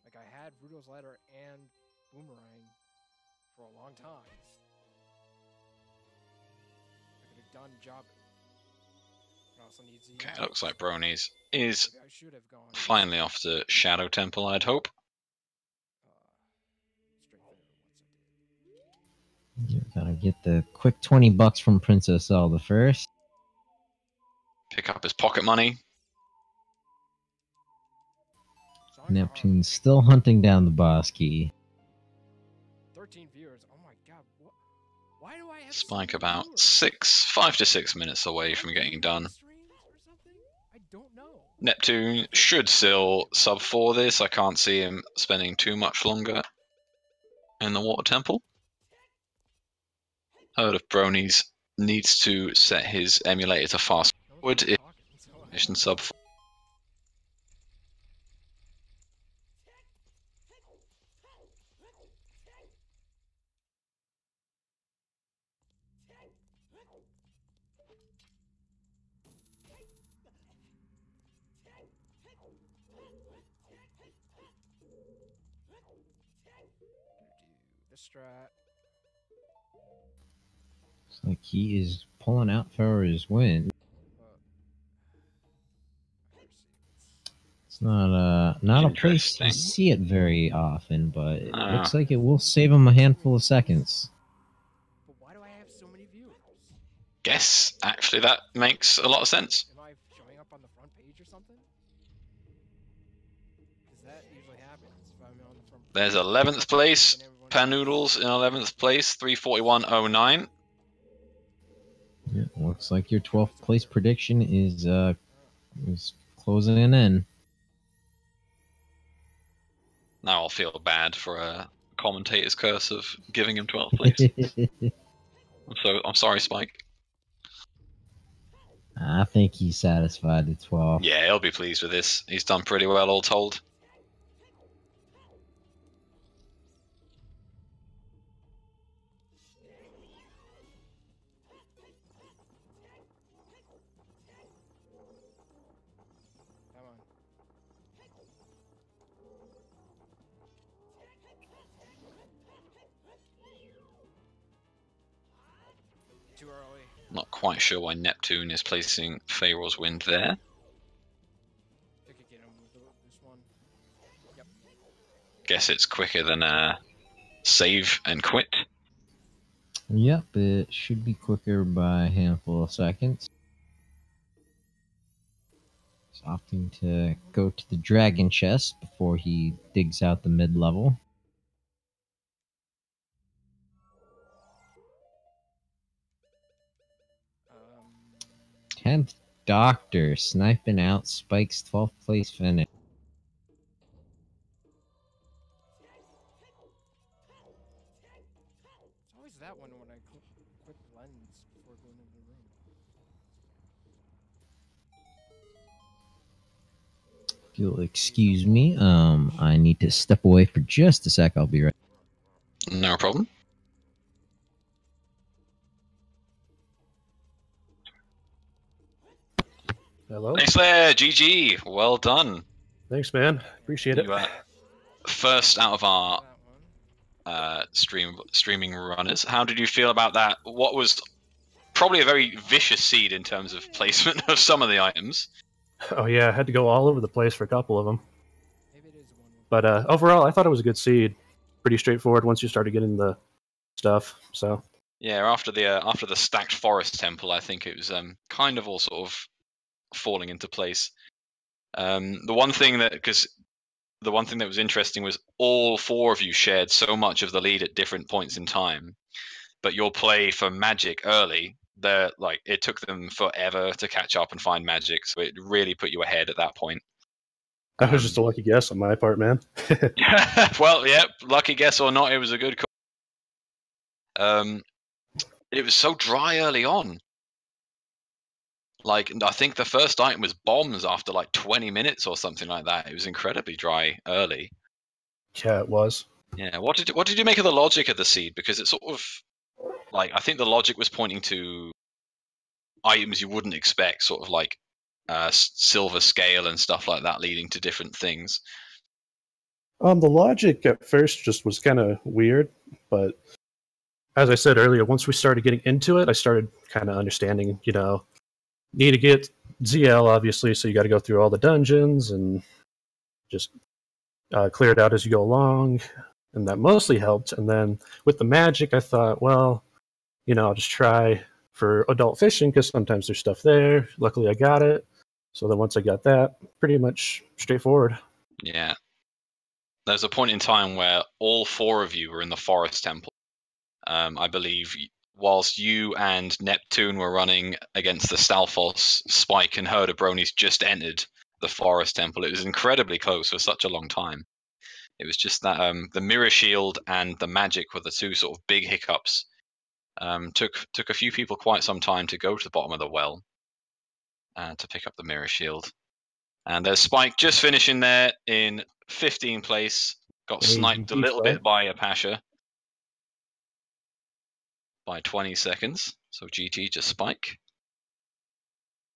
Like, I had Rudo's Ladder and Boomerang for a long time. I could have done job. It also needs Okay, looks like Bronies is Maybe I should have gone finally off to Shadow Temple, I'd hope. straight there once I did. You gotta get the quick 20 bucks from Princess Zelda first. Pick up his pocket money. Neptune's still hunting down the boss key. 13 viewers. Oh my god. Why do I have Spike so many about viewers? 5 to 6 minutes away from getting done. Streams or something? I don't know. Neptune should still sub for this. I can't see him spending too much longer in the water temple. Heard of Bronies needs to set his emulator to fast forward if mission sub. The strat. Looks like he is pulling out for his win. It's not a place you Interesting. see it very often, but it Ah. looks like it will save him a handful of seconds. But why do I have so many viewers? Guess actually that makes a lot of sense. Am I showing up on the front page or something? That usually happens if I'm on the front. There's 11th place. And everyone- Pan Noodles in 11th place, 341.09. Yeah, looks like your 12th place prediction is closing in. Now I'll feel bad for a commentator's curse of giving him 12th place. I'm sorry, Spike. I think he's satisfied at 12. Yeah, he'll be pleased with this. He's done pretty well, all told. Come on. Too early. Not quite sure why Neptune is placing Pharaoh's Wind there. They could get him with this one. Yep. Guess it's quicker than save and quit. Yep, it should be quicker by a handful of seconds. He's opting to go to the dragon chest before he digs out the mid-level. Um, 10th Doctor sniping out Spike's 12th place finish. it's always that one when I quit lens before going into the room. If you'll excuse me, I need to step away for just a sec. I'll be right. No problem. Hello. Thanks there, GG. Well done. Thanks, man. Appreciate it. You are first out of our That one. streaming runners. How did you feel about that? What was probably a very vicious seed in terms of placement of some of the items. Oh yeah, I had to go all over the place for a couple of them. Maybe it is one. But overall, I thought it was a good seed. Pretty straightforward once you started getting the stuff. So Yeah, after the stacked forest temple, I think it was kind of all sort of falling into place. The one thing that was interesting was all four of you shared so much of the lead at different points in time, but your play for magic early, it took them forever to catch up and find magic, so it really put you ahead at that point. that was just a lucky guess on my part, man. Well, yeah, lucky guess or not, it was a good call. It was so dry early on. Like, I think the first item was bombs after like 20 minutes or something like that. It was incredibly dry early. Yeah, it was. Yeah. What did you make of the logic of the seed? Because it's sort of like, I think the logic was pointing to items you wouldn't expect, sort of like silver scale and stuff like that, leading to different things. The logic at first just was kind of weird, but as I said earlier, once we started getting into it, I started kind of understanding, need to get ZL, obviously, so you got to go through all the dungeons and just clear it out as you go along, and that mostly helped. And then with the magic, I thought, well, I'll just try for adult fishing because sometimes there's stuff there. Luckily, I got it. So then once I got that, pretty much straightforward. Yeah. There's a point in time where all four of you were in the forest temple. I believe whilst you and Neptune were running against the Stalfos, Spike and Herd of Bronies just entered the forest temple. It was incredibly close for such a long time. It was just that the mirror shield and the magic were the two sort of big hiccups. Took a few people quite some time to go to the bottom of the well to pick up the mirror shield. And there's Spike just finishing there in 15th place. Got sniped a little bit by Apasha by 20 seconds. So GT just Spike.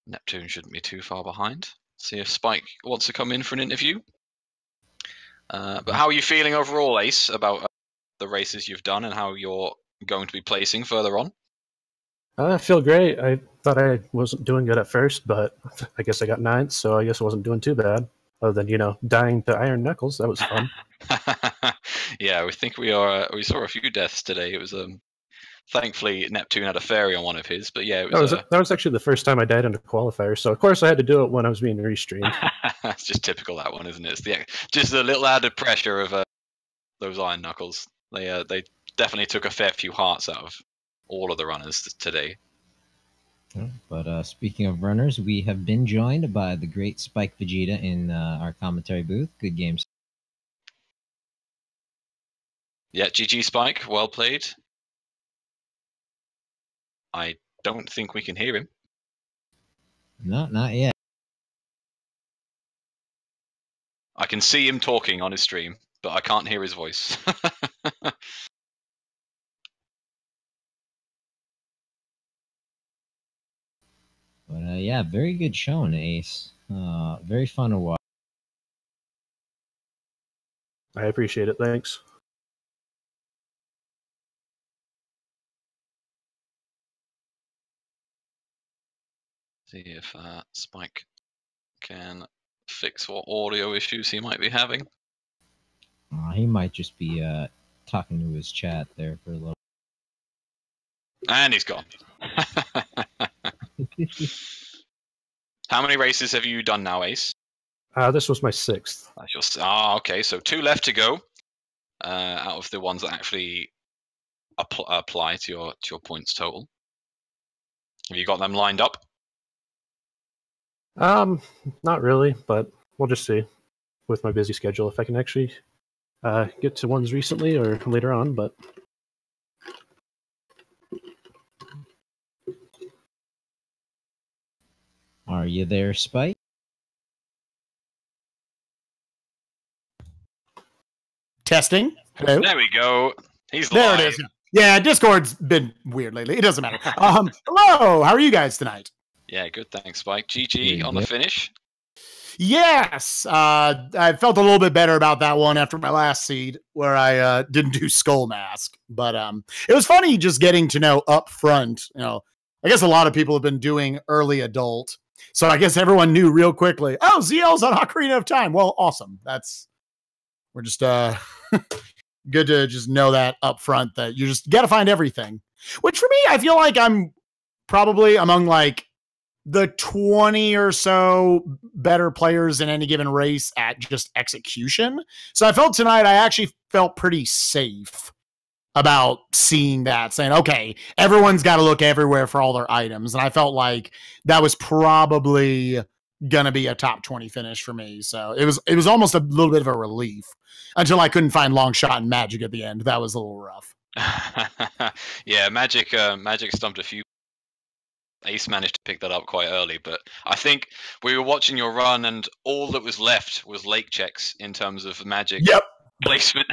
Neptune shouldn't be too far behind. See if Spike wants to come in for an interview. But how are you feeling overall, Ace, about the races you've done and how you're going to be placing further on? I feel great. I thought I wasn't doing good at first, but I guess I got 9th, so I guess I wasn't doing too bad. Other than, dying to Iron Knuckles. That was fun. Yeah, we think we saw a few deaths today. It was Thankfully, Neptune had a fairy on one of his, but yeah, it was. That was actually the first time I died in a qualifier, so of course I had to do it when I was being restreamed. That's just typical that one, isn't it? It's just a little added pressure of those Iron Knuckles. They definitely took a fair few hearts out of all of the runners today. But speaking of runners, we have been joined by the great Spike Vegeta in our commentary booth. Good games. Yeah, GG Spike, well played. I don't think we can hear him. No, not yet. I can see him talking on his stream, but I can't hear his voice. But yeah, very good showing, Ace. Very fun to watch. I appreciate it. Thanks. See if Spike can fix what audio issues he might be having. He might just be talking to his chat there for a little. And he's gone. How many races have you done now, Ace? This was my 6th. That's your, okay, so 2 left to go. Out of the ones that actually apply to your points total. Have you got them lined up? Not really, but we'll just see with my busy schedule if I can actually get to ones recently or later on, but Are you there, Spike? Testing. Hello. There we go. He's There live. it is. Yeah, Discord's been weird lately. It doesn't matter. Hello. How are you guys tonight? Yeah, good. Thanks, Spike. GG on the finish. Yes, I felt a little bit better about that one after my last seed where I didn't do Skull Mask. But it was funny just getting to know up front. You know, I guess a lot of people have been doing early adult, so I guess everyone knew real quickly. Oh, ZL's on Ocarina of Time. Well, awesome. We're just good to just know that up front that you just got to find everything. Which for me, I feel like I'm probably among like the 20 or so better players in any given race at just execution. So I felt tonight, I actually felt pretty safe about seeing that, saying, okay, everyone's got to look everywhere for all their items. And I felt like that was probably going to be a top 20 finish for me. So it was almost a little bit of a relief until I couldn't find long shot and magic at the end. That was a little rough. Yeah, magic stumped a few. Ace managed to pick that up quite early, but I think we were watching your run and all that was left was lake checks in terms of magic placement.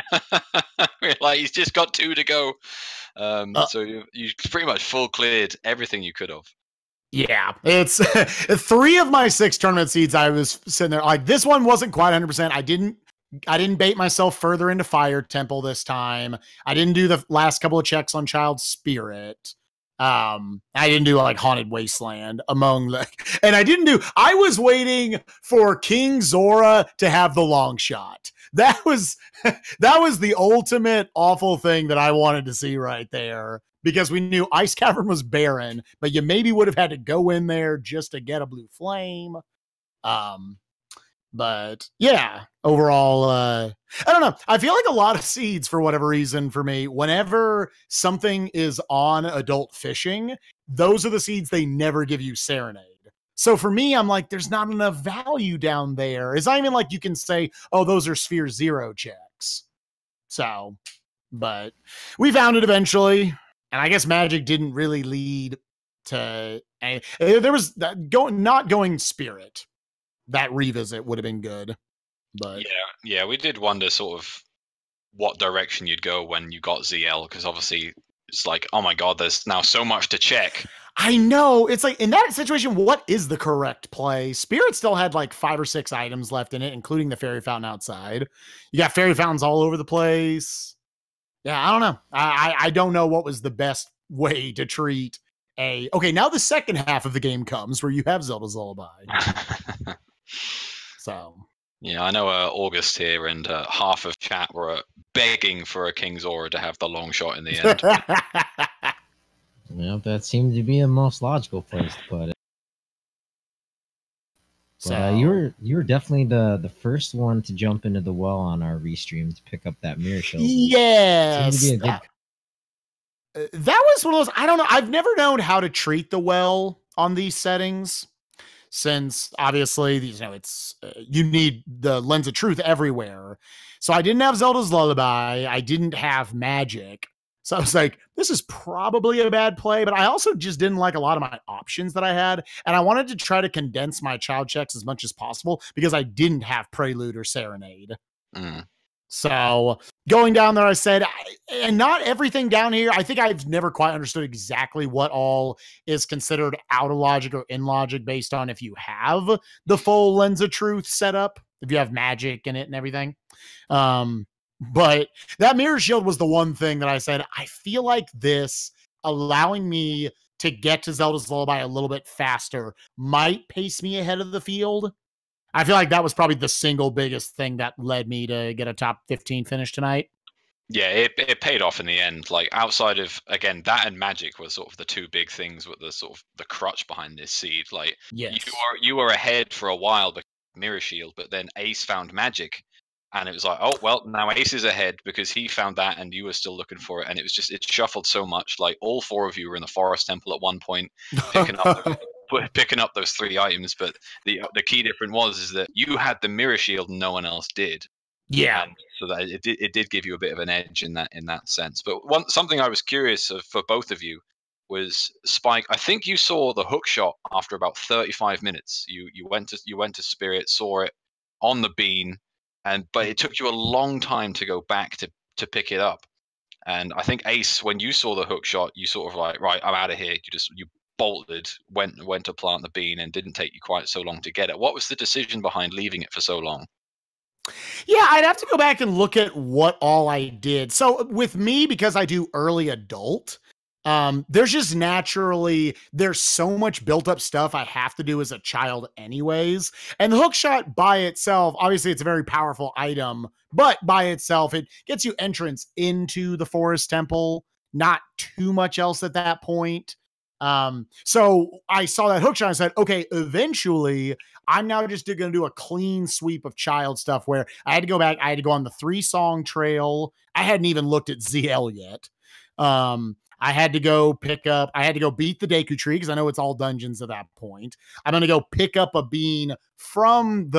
We're like, he's just got 2 to go. So you pretty much full cleared everything you could have. Yeah, it's 3 of my 6 tournament seeds. I was sitting there like, this one wasn't quite 100%. I didn't bait myself further into Fire Temple this time. I didn't do the last couple of checks on Child Spirit. I didn't do like Haunted Wasteland and I was waiting for King Zora to have the long shot. That was the ultimate awful thing that I wanted to see right there, because we knew Ice Cavern was barren, but you maybe would have had to go in there just to get a blue flame. But yeah, overall, I don't know. I feel like a lot of seeds, for whatever reason, for me, whenever something is on adult fishing, those are the seeds they never give you Serenade. So for me, I'm like, there's not enough value down there. It's not even like you can say, oh, those are Sphere 0 checks. So, but we found it eventually. And I guess Magic didn't really lead to there was not going Spirit. That revisit would have been good, but yeah, we did wonder sort of what direction you'd go when you got ZL, because obviously it's like, oh my god, there's now so much to check. I know, it's like in that situation, what is the correct play? Spirit still had like 5 or 6 items left in it, including the fairy fountain outside. You got fairy fountains all over the place. Yeah, I don't know. I don't know what was the best way to treat okay. Now the second half of the game comes where you have Zelda's Lullaby. So yeah, I know August here and half of chat were begging for a King Zora to have the long shot in the end. Well, that seemed to be the most logical place to put it. But So you were definitely the first one to jump into the well on our restream to pick up that mirror shield. Seemed to yes, be a good. that was one of those. I don't know. I've never known how to treat the well on these settings, since obviously it's you need the lens of truth everywhere. So I didn't have Zelda's Lullaby. I didn't have Magic. So I was like, this is probably a bad play, but I also just didn't like a lot of my options that I had. And I wanted to try to condense my child checks as much as possible because I didn't have Prelude or Serenade. So going down there, I said, and not everything down here, I think I've never quite understood exactly what all is considered out of logic or in logic based on if you have the full lens of truth set up, if you have magic in it and everything. But that mirror shield was the one thing that I said, I feel like this allowing me to get to Zelda's Lullaby a little bit faster might pace me ahead of the field. I feel like that was probably the single biggest thing that led me to get a top 15 finish tonight. Yeah, it paid off in the end. Like outside of, again, that and Magic were sort of the two big things with the sort of the crutch behind this seed. Like Yes. you were ahead for a while because Mirror Shield, but then Ace found Magic, and it was like, oh well, now Ace is ahead because he found that, and you were still looking for it, and it was just, it shuffled so much. Like all four of you were in the Forest Temple at one point, picking up those three items. But the key difference is that you had the Mirror Shield, and no one else did. Yeah. And so that it did give you a bit of an edge in that sense. But something I was curious of for both of you was Spike. I think you saw the hook shot after about 35 minutes. You went to Spirit, saw it on the bean, but it took you a long time to go back to pick it up. And I think Ace, when you saw the hook shot, you sort of like, right, I'm out of here. You bolted, went to plant the bean, and didn't take you quite so long to get it. What was the decision behind leaving it for so long? Yeah, I'd have to go back and look at what all I did. So with me, because I do early adult, there's just naturally, there's so much built up stuff I have to do as a child anyways. And the hook shot by itself, obviously it's a very powerful item, but by itself, it gets you entrance into the Forest Temple, not too much else at that point. So I saw that hook shot and said, okay, eventually I'm now just going to do a clean sweep of child stuff where I had to go back. I had to go on the 3-song trail. I hadn't even looked at ZL yet. I had to go beat the Deku Tree because I know it's all dungeons at that point. I'm going to go pick up a bean from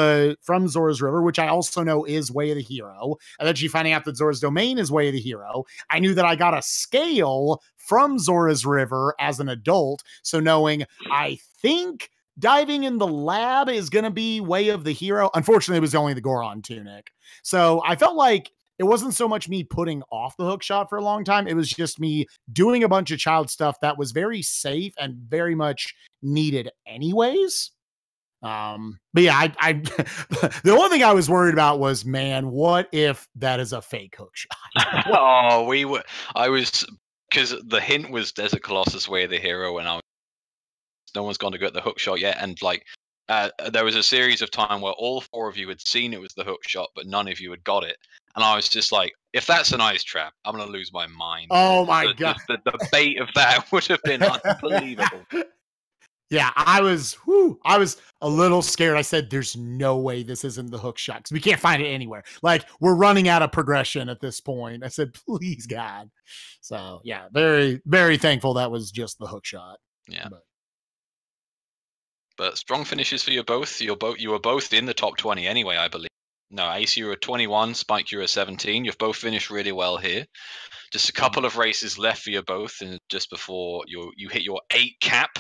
Zora's River, which I also know is Way of the Hero. Eventually finding out that Zora's Domain is Way of the Hero. I knew that I got a scale from Zora's River as an adult. So knowing, I think diving in the lab is going to be Way of the Hero. Unfortunately, it was only the Goron tunic. So I felt like it wasn't so much me putting off the hook shot for a long time. It was just me doing a bunch of child stuff that was very safe and very much needed anyways. But yeah, I the only thing I was worried about was, man, what if that is a fake hook shot? I was, because the hint was Desert Colossus Way of the Hero, and no one's gone to get the hook shot yet. And like, there was a series of time where all four of you had seen it was the hook shot, but none of you had got it. And I was just like, if that's an ice trap, I'm going to lose my mind. Oh my God. The bait of that would have been unbelievable. Yeah, I was a little scared. I said, there's no way this isn't the hook shot because we can't find it anywhere. Like, we're running out of progression at this point. I said, please, God. So yeah, very, very thankful that was just the hook shot. Yeah. But strong finishes for you both. You were both in the top 20 anyway, I believe. No, Ace, you were 21. Spike, you were 17. You've both finished really well here. Just a couple of races left for you both, and just before you hit your 8 cap.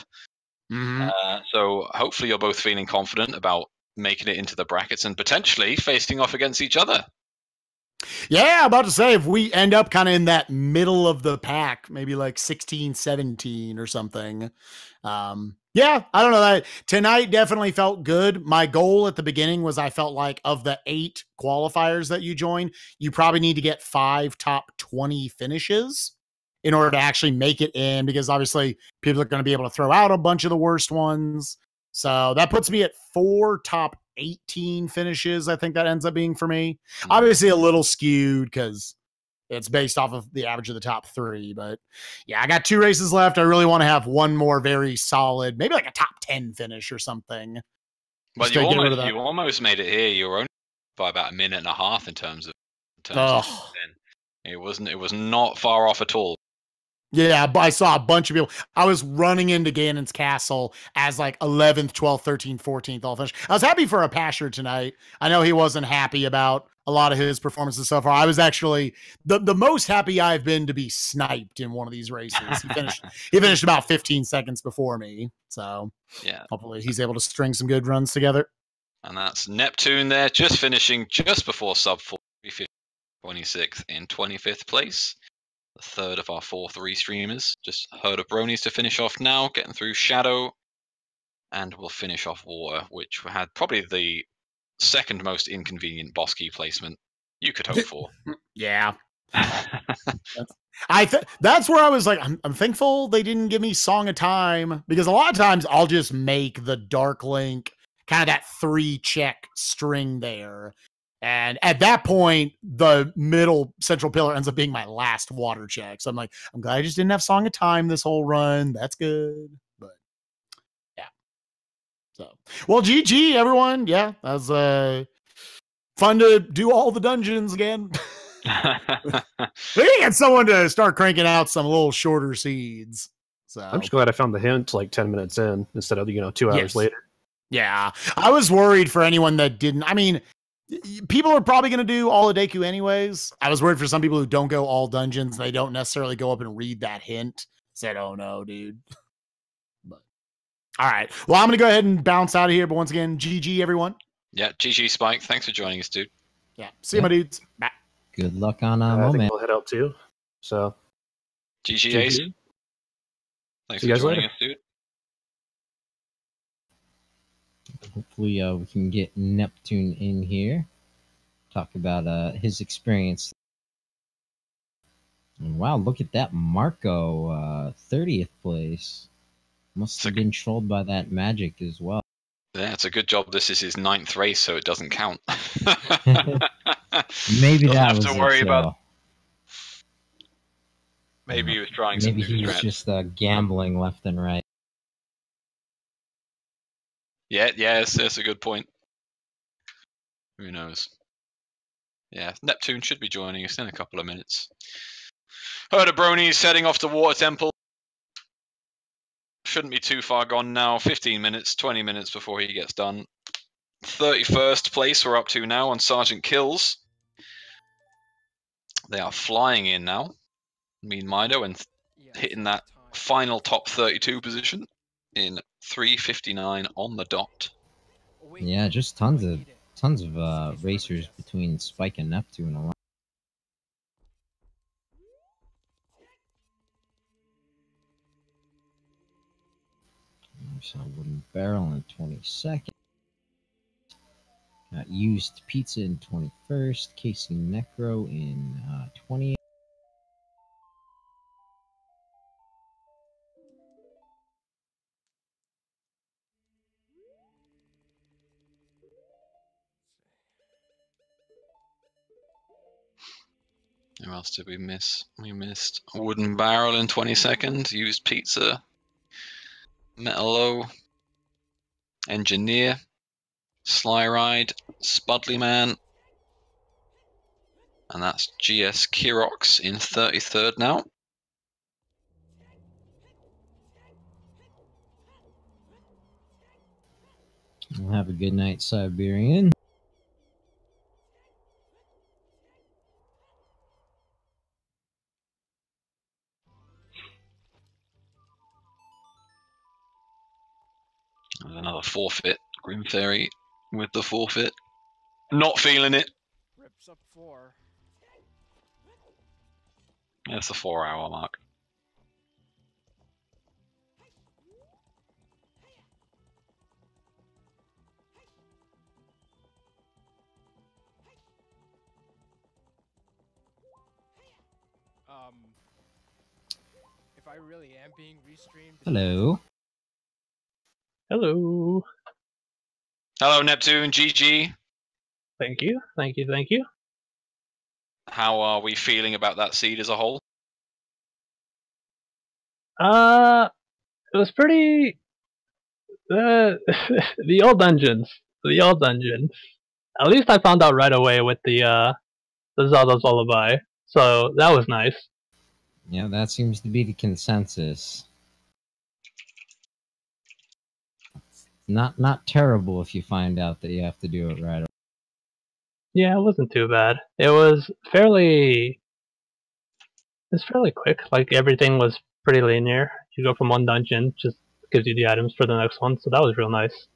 Mm-hmm. So hopefully you're both feeling confident about making it into the brackets and potentially facing off against each other. Yeah, about to say, if we end up kind of in that middle of the pack, maybe like 16, 17 or something. Yeah, I don't know. That tonight definitely felt good. My goal at the beginning was, I felt like of the 8 qualifiers that you join, you probably need to get 5 top 20 finishes in order to actually make it in, because obviously people are going to be able to throw out a bunch of the worst ones. So that puts me at 4 top 18 finishes. I think that ends up being for me. Obviously a little skewed because It's based off of the average of the top 3. But yeah, I got 2 races left. I really want to have one more very solid, maybe like a top 10 finish or something. Well, you almost made it here. You were only by about a minute and a half in terms of it was not far off at all. Yeah, I saw a bunch of people. I was running into Ganon's castle as like 11th, 12th, 13th, 14th all finished. I was happy for a Pasher tonight. I know he wasn't happy about a lot of his performances so far. I was actually the most happy I've been to be sniped in one of these races. He finished about 15 seconds before me. So yeah, hopefully he's able to string some good runs together. And that's Neptune there, just finishing just before sub 4, 26th in 25th place. The third of our 4-3 streamers. Just Herd of Bronies to finish off now, getting through Shadow. And we'll finish off Water, which had probably the second most inconvenient boss key placement you could hope for. Yeah. That's where I was like, I'm thankful they didn't give me Song of Time, because a lot of times I'll just make the Dark Link kind of that 3-check string there. And at that point, the middle central pillar ends up being my last water check. So I'm like, I'm glad I just didn't have Song of Time this whole run. That's good. But yeah. So, well, GG, everyone. Yeah, that was fun to do all the dungeons again. We need to get someone to start cranking out some little shorter seeds. So I'm just glad I found the hint like 10 minutes in instead of 2 hours later. Yeah, I was worried for anyone that didn't. I mean, people are probably going to do all the Deku anyways. I was worried for some people who don't go all dungeons. They don't necessarily go up and read that hint. Said, oh no, dude. But all right. Well, I'm going to go ahead and bounce out of here. But once again, GG, everyone. Yeah, GG, Spike. Thanks for joining us, dude. Yeah. See you, my dudes. Bye. Good luck on I think Moment. we'll head out too. So GG, Ace. Thanks for joining us, dude. Hopefully we can get Neptune in here, talk about his experience. And wow, look at that, Marco, 30th place. Must have been trolled by that magic as well. Yeah, it's a good job this is his 9th race, so it doesn't count. Maybe that was have to worry it, about. Maybe he was trying. Maybe he was just gambling left and right. Yeah, that's a good point. Who knows? Yeah, Neptune should be joining us in a couple of minutes. Herd of Bronies heading off to Water Temple. Shouldn't be too far gone now. 15 minutes, 20 minutes before he gets done. 31st place we're up to now on Sergeant Kills. They are flying in now. Mean Mido and hitting that final top 32 position in 3:59 on the dot. Yeah, just tons of racers between Spike and Neptune. A lot. So Wooden Barrel in 22nd. Got Used Pizza in 21st. Casey Necro in 20th. Who else did we miss? We missed Wooden Barrel in 22nd. Used Pizza. Metalo. Engineer. Sly Ride. Spudley Man. And that's GS Kirox in 33rd now. We'll have a good night, Siberian. There's another forfeit. Grim Fairy with the forfeit. Not feeling it. Rips up 4. That's the 4-hour mark. If I really am being restreamed. Hello. Hello. Hello, Neptune. GG. Thank you. Thank you. Thank you. how are we feeling about that seed as a whole? It was pretty. The old dungeons. The old dungeons. At least I found out right away with the Zelda's Lullaby, so that was nice. Yeah, that seems to be the consensus. Not terrible if you find out that you have to do it right away. Yeah, it wasn't too bad. It was fairly. It's fairly quick. Like everything was pretty linear. You go from one dungeon, just gives you the items for the next one, so that was real nice.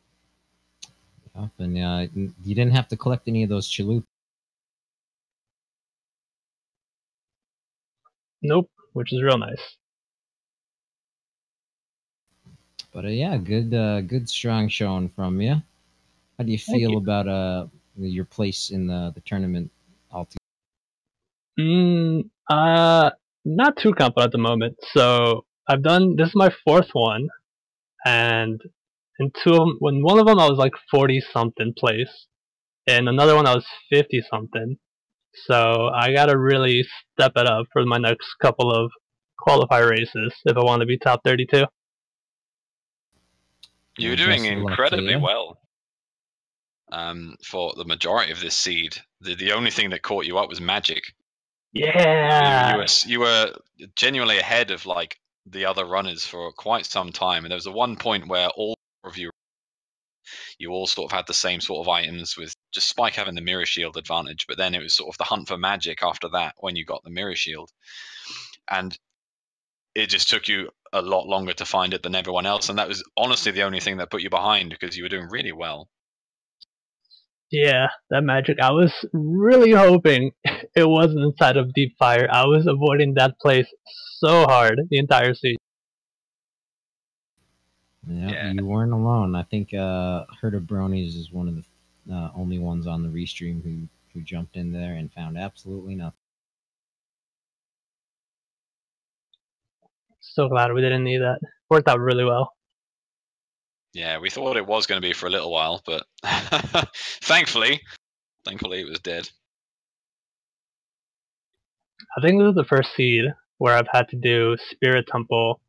Yep, and you didn't have to collect any of those chalupas. Nope, which is real nice. But yeah, good strong showing from you. How do you Thank feel you. about your place in the tournament altogether? Not too confident at the moment. So I've done this is my fourth one, and in two of them, when one of them I was like 40 something place, and another one I was 50 something. So I gotta really step it up for my next couple of qualifier races if I want to be top 32. You're Well, doing best of luck to incredibly you. well. For the majority of this seed, the only thing that caught you up was magic. Yeah. You were genuinely ahead of like the other runners for quite some time, and there was a one point where all of you all sort of had the same sort of items, with just Spike having the mirror shield advantage, but then it was sort of the hunt for magic after that when you got the mirror shield, and it just took you a lot longer to find it than everyone else, and that was honestly the only thing that put you behind, because you were doing really well. Yeah, that magic. I was really hoping it wasn't inside of Deep Fire. I was avoiding that place so hard the entire season. Yeah, Yeah. you weren't alone. I think Herd of Bronies is one of the only ones on the restream who jumped in there and found absolutely nothing. So glad we didn't need that. Worked out really well. Yeah, we thought it was going to be for a little while, but thankfully it was dead. I think this is the first seed where I've had to do Spirit Temple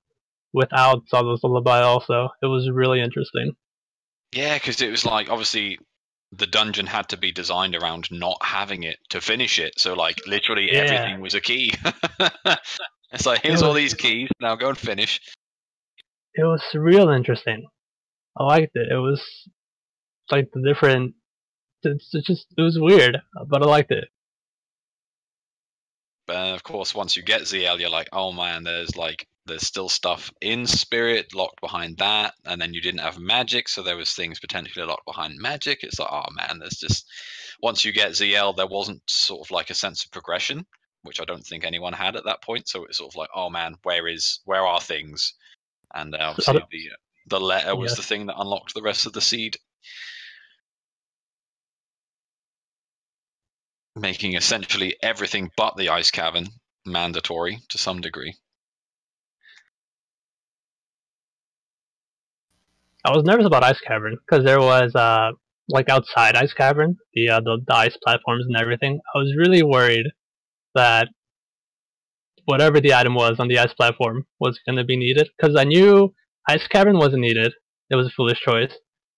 without Zelda's Lullaby also. It was really interesting. Yeah, because it was like, obviously the dungeon had to be designed around not having it to finish it, so like literally Yeah. everything was a key. It's like, here's all these keys, now go and finish. It was real interesting. I liked it. It was like the different. It was weird, but I liked it. But of course, once you get ZL, you're like, oh man, there's still stuff in Spirit locked behind that, and then you didn't have magic, so there was things potentially locked behind magic. It's like, oh man, there's just, once you get ZL, there wasn't sort of like a sense of progression, which I don't think anyone had at that point. So it's sort of like, oh man, where are things? And obviously the letter was Yes. the thing that unlocked the rest of the seed, making essentially everything but the ice cavern mandatory to some degree. I was nervous about Ice Cavern because there was like outside Ice Cavern, the ice platforms and everything. I was really worried that whatever the item was on the ice platform was going to be needed, because I knew Ice Cavern wasn't needed. It was a foolish choice.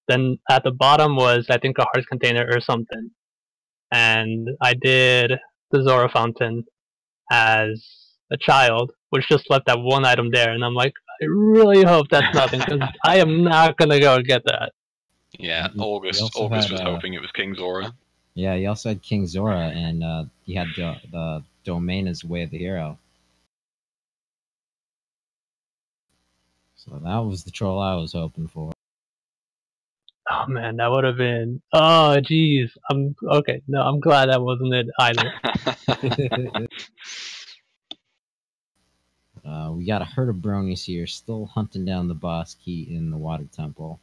Then at the bottom was, I think, a heart container or something, and I did the Zora Fountain as a child, which just left that one item there, and I'm like, I really hope that's nothing, because I am not gonna go get that. Yeah, You August also was had, hoping it was King Zora. Yeah, you also had King Zora, and you had the domain as Way of the Hero. So that was the troll I was hoping for. Oh man, that would have been. Oh jeez, I'm okay. No, I'm glad that wasn't it either. We got a herd of bronies here, still hunting down the boss key in the water temple.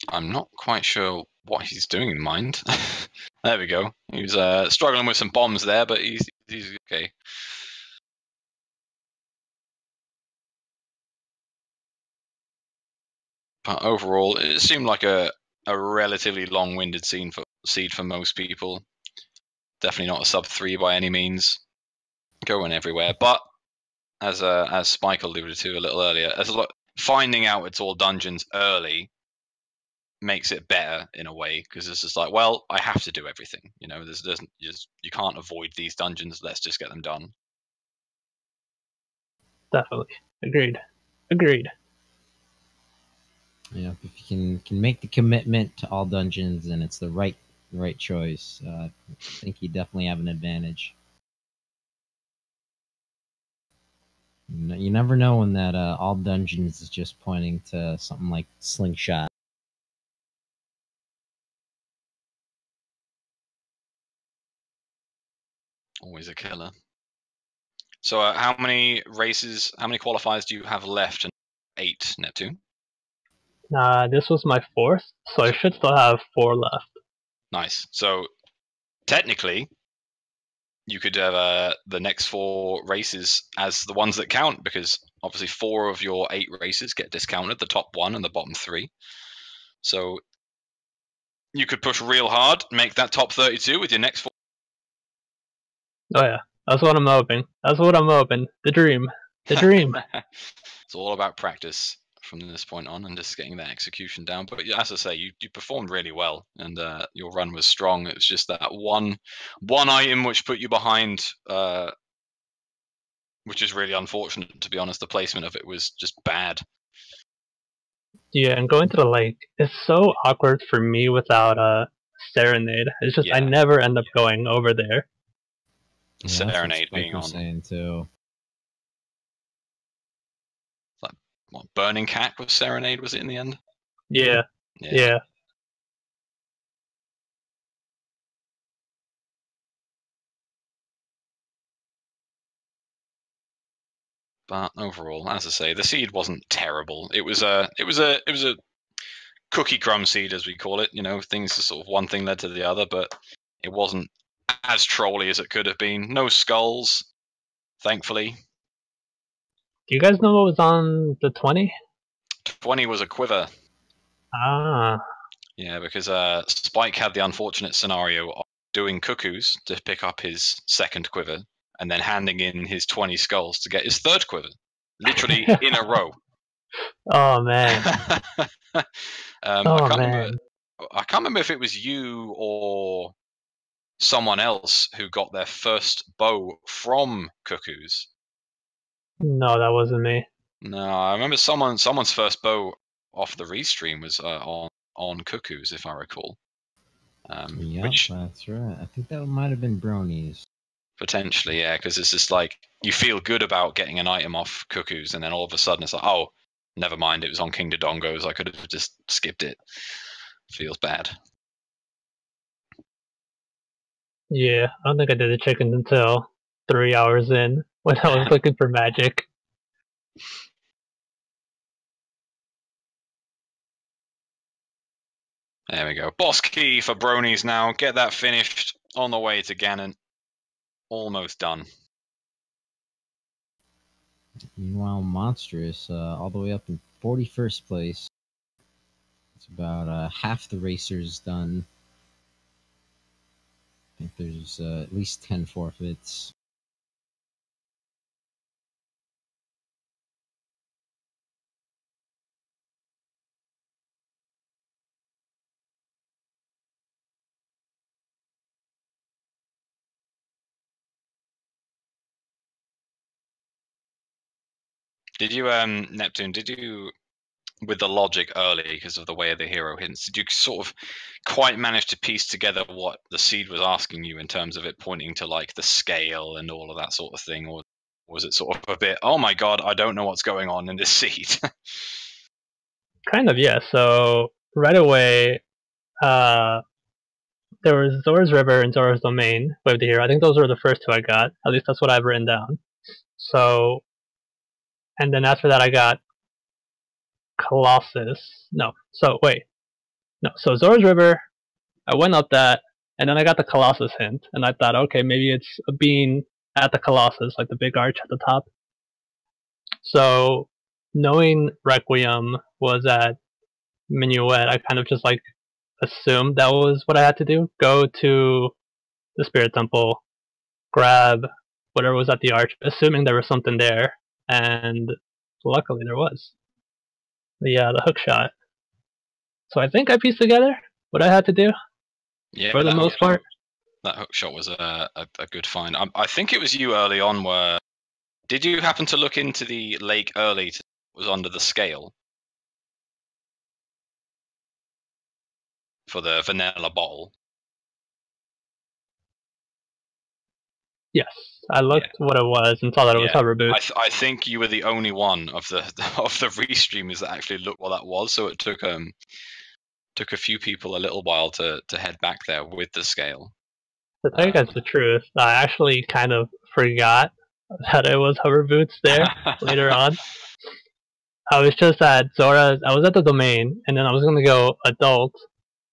I'm not quite sure what he's doing in mind. There we go. He was struggling with some bombs there, but he's okay. But overall, it seemed like a relatively long-winded seed for most people. definitely not a sub 3 by any means. Going everywhere, but as Spike alluded to a little earlier, finding out it's all dungeons early makes it better in a way, because it's just like, well, I have to do everything. You know, you can't avoid these dungeons. Let's just get them done. Definitely. Agreed. Yeah, if you can make the commitment to all dungeons, and it's the right choice, I think you definitely have an advantage. You never know when that all dungeons is just pointing to something like slingshot. Always a killer. So how many qualifiers do you have left? 8, Neptune? This was my 4th, so I should still have 4 left. Nice. So technically, you could have the next 4 races as the ones that count, because obviously 4 of your 8 races get discounted, the top 1 and the bottom 3. So you could push real hard, make that top 32 with your next 4. Oh yeah, that's what I'm hoping. The dream. It's all about practice from this point on and just getting that execution down. But as I say, you performed really well, and your run was strong. It was just that one item which put you behind, which is really unfortunate, to be honest. The placement of it was just bad. Yeah, and going to the lake is so awkward for me without a Serenade. It's just I never end up going over there. Yeah, Serenade being on. Saying too. Like, what, Burning Cat was Serenade, was it in the end? Yeah. But overall, as I say, the seed wasn't terrible. It was a cookie crumb seed, as we call it. You know, things sort of one thing led to the other, but it wasn't as trolly as it could have been. No skulls, thankfully. Do you guys know what was on the 20? 20 was a quiver. Ah. Yeah, because Spike had the unfortunate scenario of doing cuckoos to pick up his second quiver, and then handing in his 20 skulls to get his third quiver, literally in a row. Oh man. I can't remember if it was you or someone else who got their first bow from cuckoos. No, that wasn't me. No, I remember someone's first bow off the restream was on cuckoos, if I recall. Yep, that's right. I think that might have been Bronies. Potentially, yeah, because it's just like you feel good about getting an item off cuckoos, and then all of a sudden it's like, oh, never mind, it was on King Dodongos. I could have just skipped it. Feels bad. Yeah, I don't think I did the chickens until 3 hours in when I was looking for magic. There we go. Boss key for Bronies now. Get that finished. On the way to Ganon. Almost done. Meanwhile, Monstrous, all the way up in 41st place. It's about half the racers done. I think there's at least 10 forfeits. Did you, Neptune, with the logic early, because of the way the hero hints, did you sort of quite manage to piece together what the seed was asking you in terms of it pointing to like the scale and all of that sort of thing, or was it sort of a bit, oh my god, I don't know what's going on in this seed? Kind of, yeah. So right away, there was Zora's River and Zora's Domain with the hero. I think those were the first 2 I got. At least that's what I've written down. So, and then after that I got Colossus. So Zora's River, I went up that, and then I got the Colossus hint, and I thought, okay, maybe it's a bean at the Colossus, like the big arch at the top. So, knowing Requiem was at Minuet, I kind of just like assumed that was what I had to do. Go to the Spirit Temple, grab whatever was at the arch, assuming there was something there, and luckily there was. The hook shot. So I think I pieced together what I had to do Yeah, for the most part. That hook shot was a good find. I think it was you early on where... Did you happen to look into the lake early to was under the scale? For the vanilla bottle? Yes, I looked what it was and saw that it was hover boots. I think you were the only one of the restreamers that actually looked what that was. So it took a few people a little while to head back there with the scale. To tell you guys the truth, I actually kind of forgot that it was hover boots there later on. I was just at Zora's. I was at the domain, and then I was gonna go adult,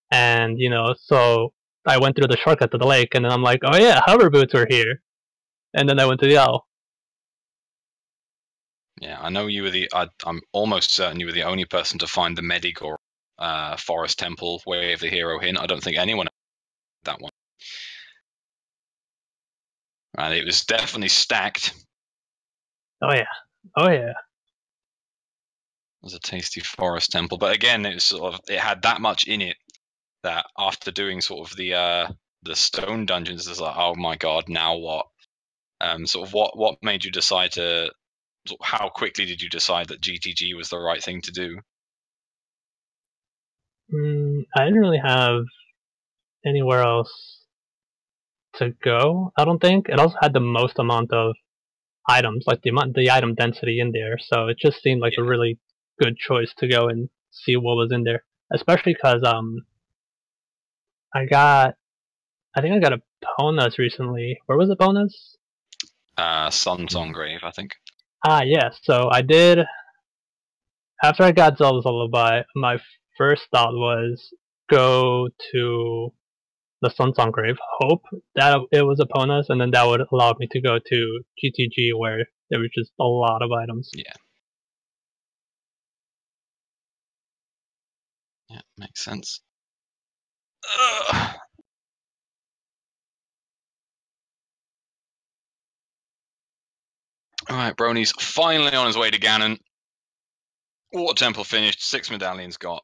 and so I went through the shortcut to the lake, and then I'm like, oh yeah, hover boots were here, and then I went to the owl. Yeah, I know you were I'm almost certain you were the only person to find the Medigor Forest Temple Way of the Hero hint. I don't think anyone had that one. And it was definitely stacked. Oh yeah, oh yeah. It was a tasty forest temple, but again, it was it had that much in it that after doing sort of the stone dungeons, it's like, oh my god, now what? Sort of what made you decide to? How quickly did you decide that GTG was the right thing to do? I didn't really have anywhere else to go. I don't think it also had the most amount of items, like the item density in there. So it just seemed like a really good choice to go and see what was in there, especially because I think I got a bonus recently. Where was the bonus? Sun's on Grave, I think. Ah, yes. So I did. After I got Zelda's Lullaby, my first thought was go to the Sunsong Grave, hope that it was a bonus, and then that would allow me to go to GTG where there was just a lot of items. Yeah. Yeah, makes sense. Ugh. Alright, Brony's finally on his way to Ganon. Water Temple finished, 6 medallions got.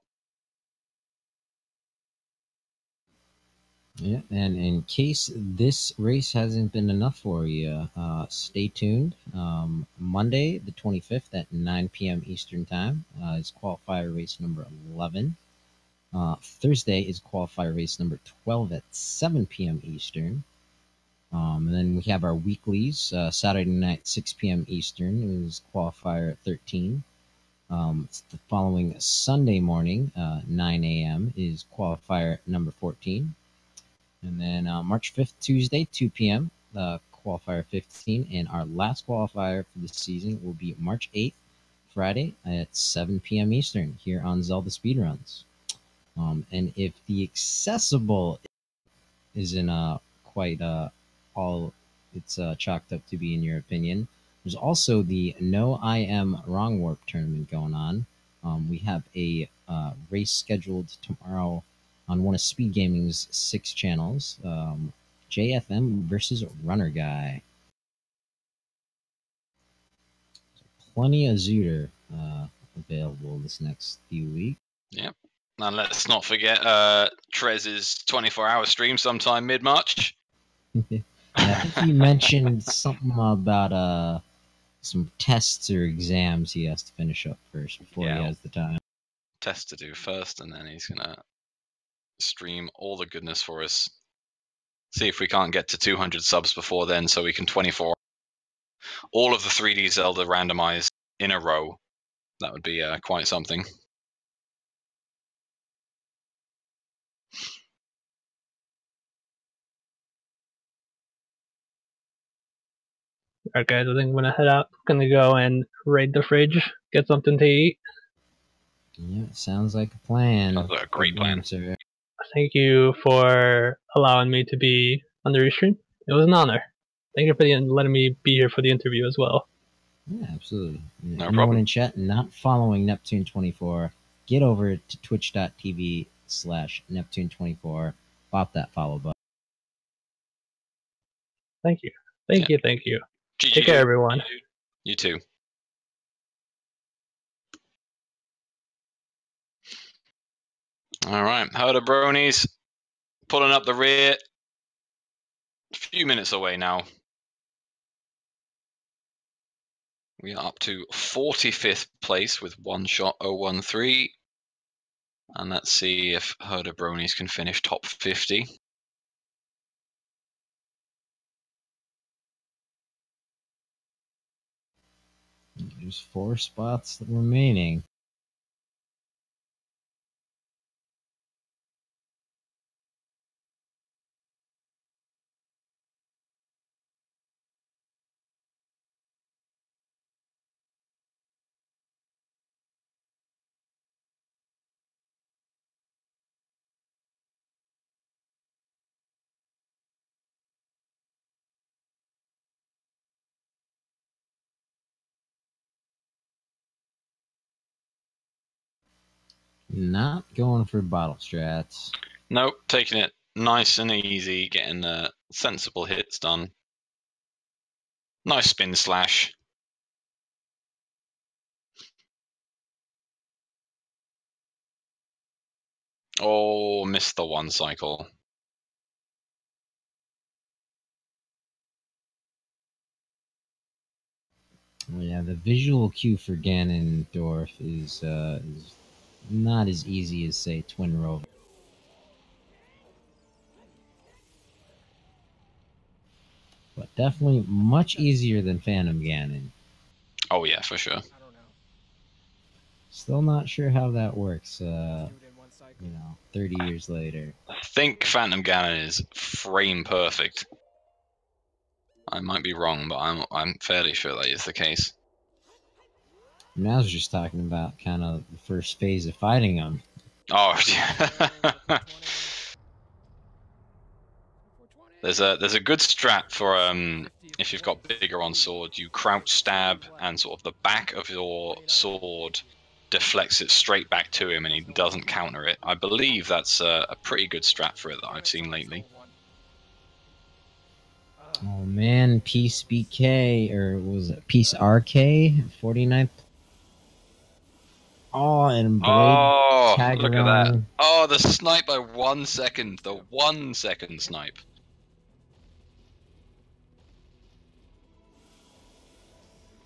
Yeah, and in case this race hasn't been enough for you, stay tuned. Monday, the 25th at 9 p.m. Eastern Time is qualifier race number 11. Thursday is qualifier race number 12 at 7 p.m. Eastern. And then we have our weeklies. Saturday night, 6 p.m. Eastern is qualifier at 13. The following Sunday morning, 9 a.m. is qualifier number 14. And then March 5th, Tuesday, 2 p.m., qualifier 15. And our last qualifier for the season will be March 8th, Friday at 7 p.m. Eastern here on Zelda Speedruns. And if the accessible isn't quite all it's chalked up to be, in your opinion, there's also the No I Am Wrong Warp tournament going on. We have a race scheduled tomorrow on one of Speed Gaming's 6 channels, JFM versus Runner Guy. So plenty of Zooter available this next few weeks. Yep. And let's not forget Trez's 24-hour stream sometime mid-March. I think he mentioned something about some tests or exams he has to finish up first before he has the time. Tests to do first, and then he's going to stream all the goodness for us. See if we can't get to 200 subs before then, so we can 24 all of the 3D Zelda randomized in a row. That would be quite something. Alright, guys, I think I'm gonna head out. Gonna go and raid the fridge, get something to eat. Yeah, sounds like a plan. Sounds like a great plan, sir. Thank you for allowing me to be on the restream. It was an honor. Thank you for letting me be here for the interview as well. Yeah, absolutely. No Anyone problem. in chat not following Neptune24, get over to twitch.tv/Neptune24. Pop that follow button. Thank you. Thank you. Thank you. GG. Take care, everyone. You too. All right, Herder Bronies pulling up the rear. A few minutes away now. We are up to 45th place with 1.013. And let's see if Herder Bronies can finish top 50. There's 4 spots remaining. Not going for bottle strats. Nope, taking it nice and easy, getting sensible hits done. Nice spin slash. Oh, missed the one cycle. Yeah, the visual cue for Ganondorf is not as easy as, say, Twin Rover. But definitely much easier than Phantom Ganon. Oh yeah, for sure. I don't know. Still not sure how that works, Do it in one cycle. 30 years later. I think Phantom Ganon is frame perfect. I might be wrong, but I'm fairly sure that is the case. I mean, I was just talking about kind of the first phase of fighting them. Oh, yeah. There's a good strat for if you've got bigger on sword, you crouch stab and sort of the back of your sword deflects it straight back to him and he doesn't counter it. I believe that's a pretty good strat for it that I've seen lately. Oh man, Peace BK, or was it Peace RK? 49th. Oh, and Blade tag look along. at that. Oh, the snipe by 1 second. The 1 second snipe.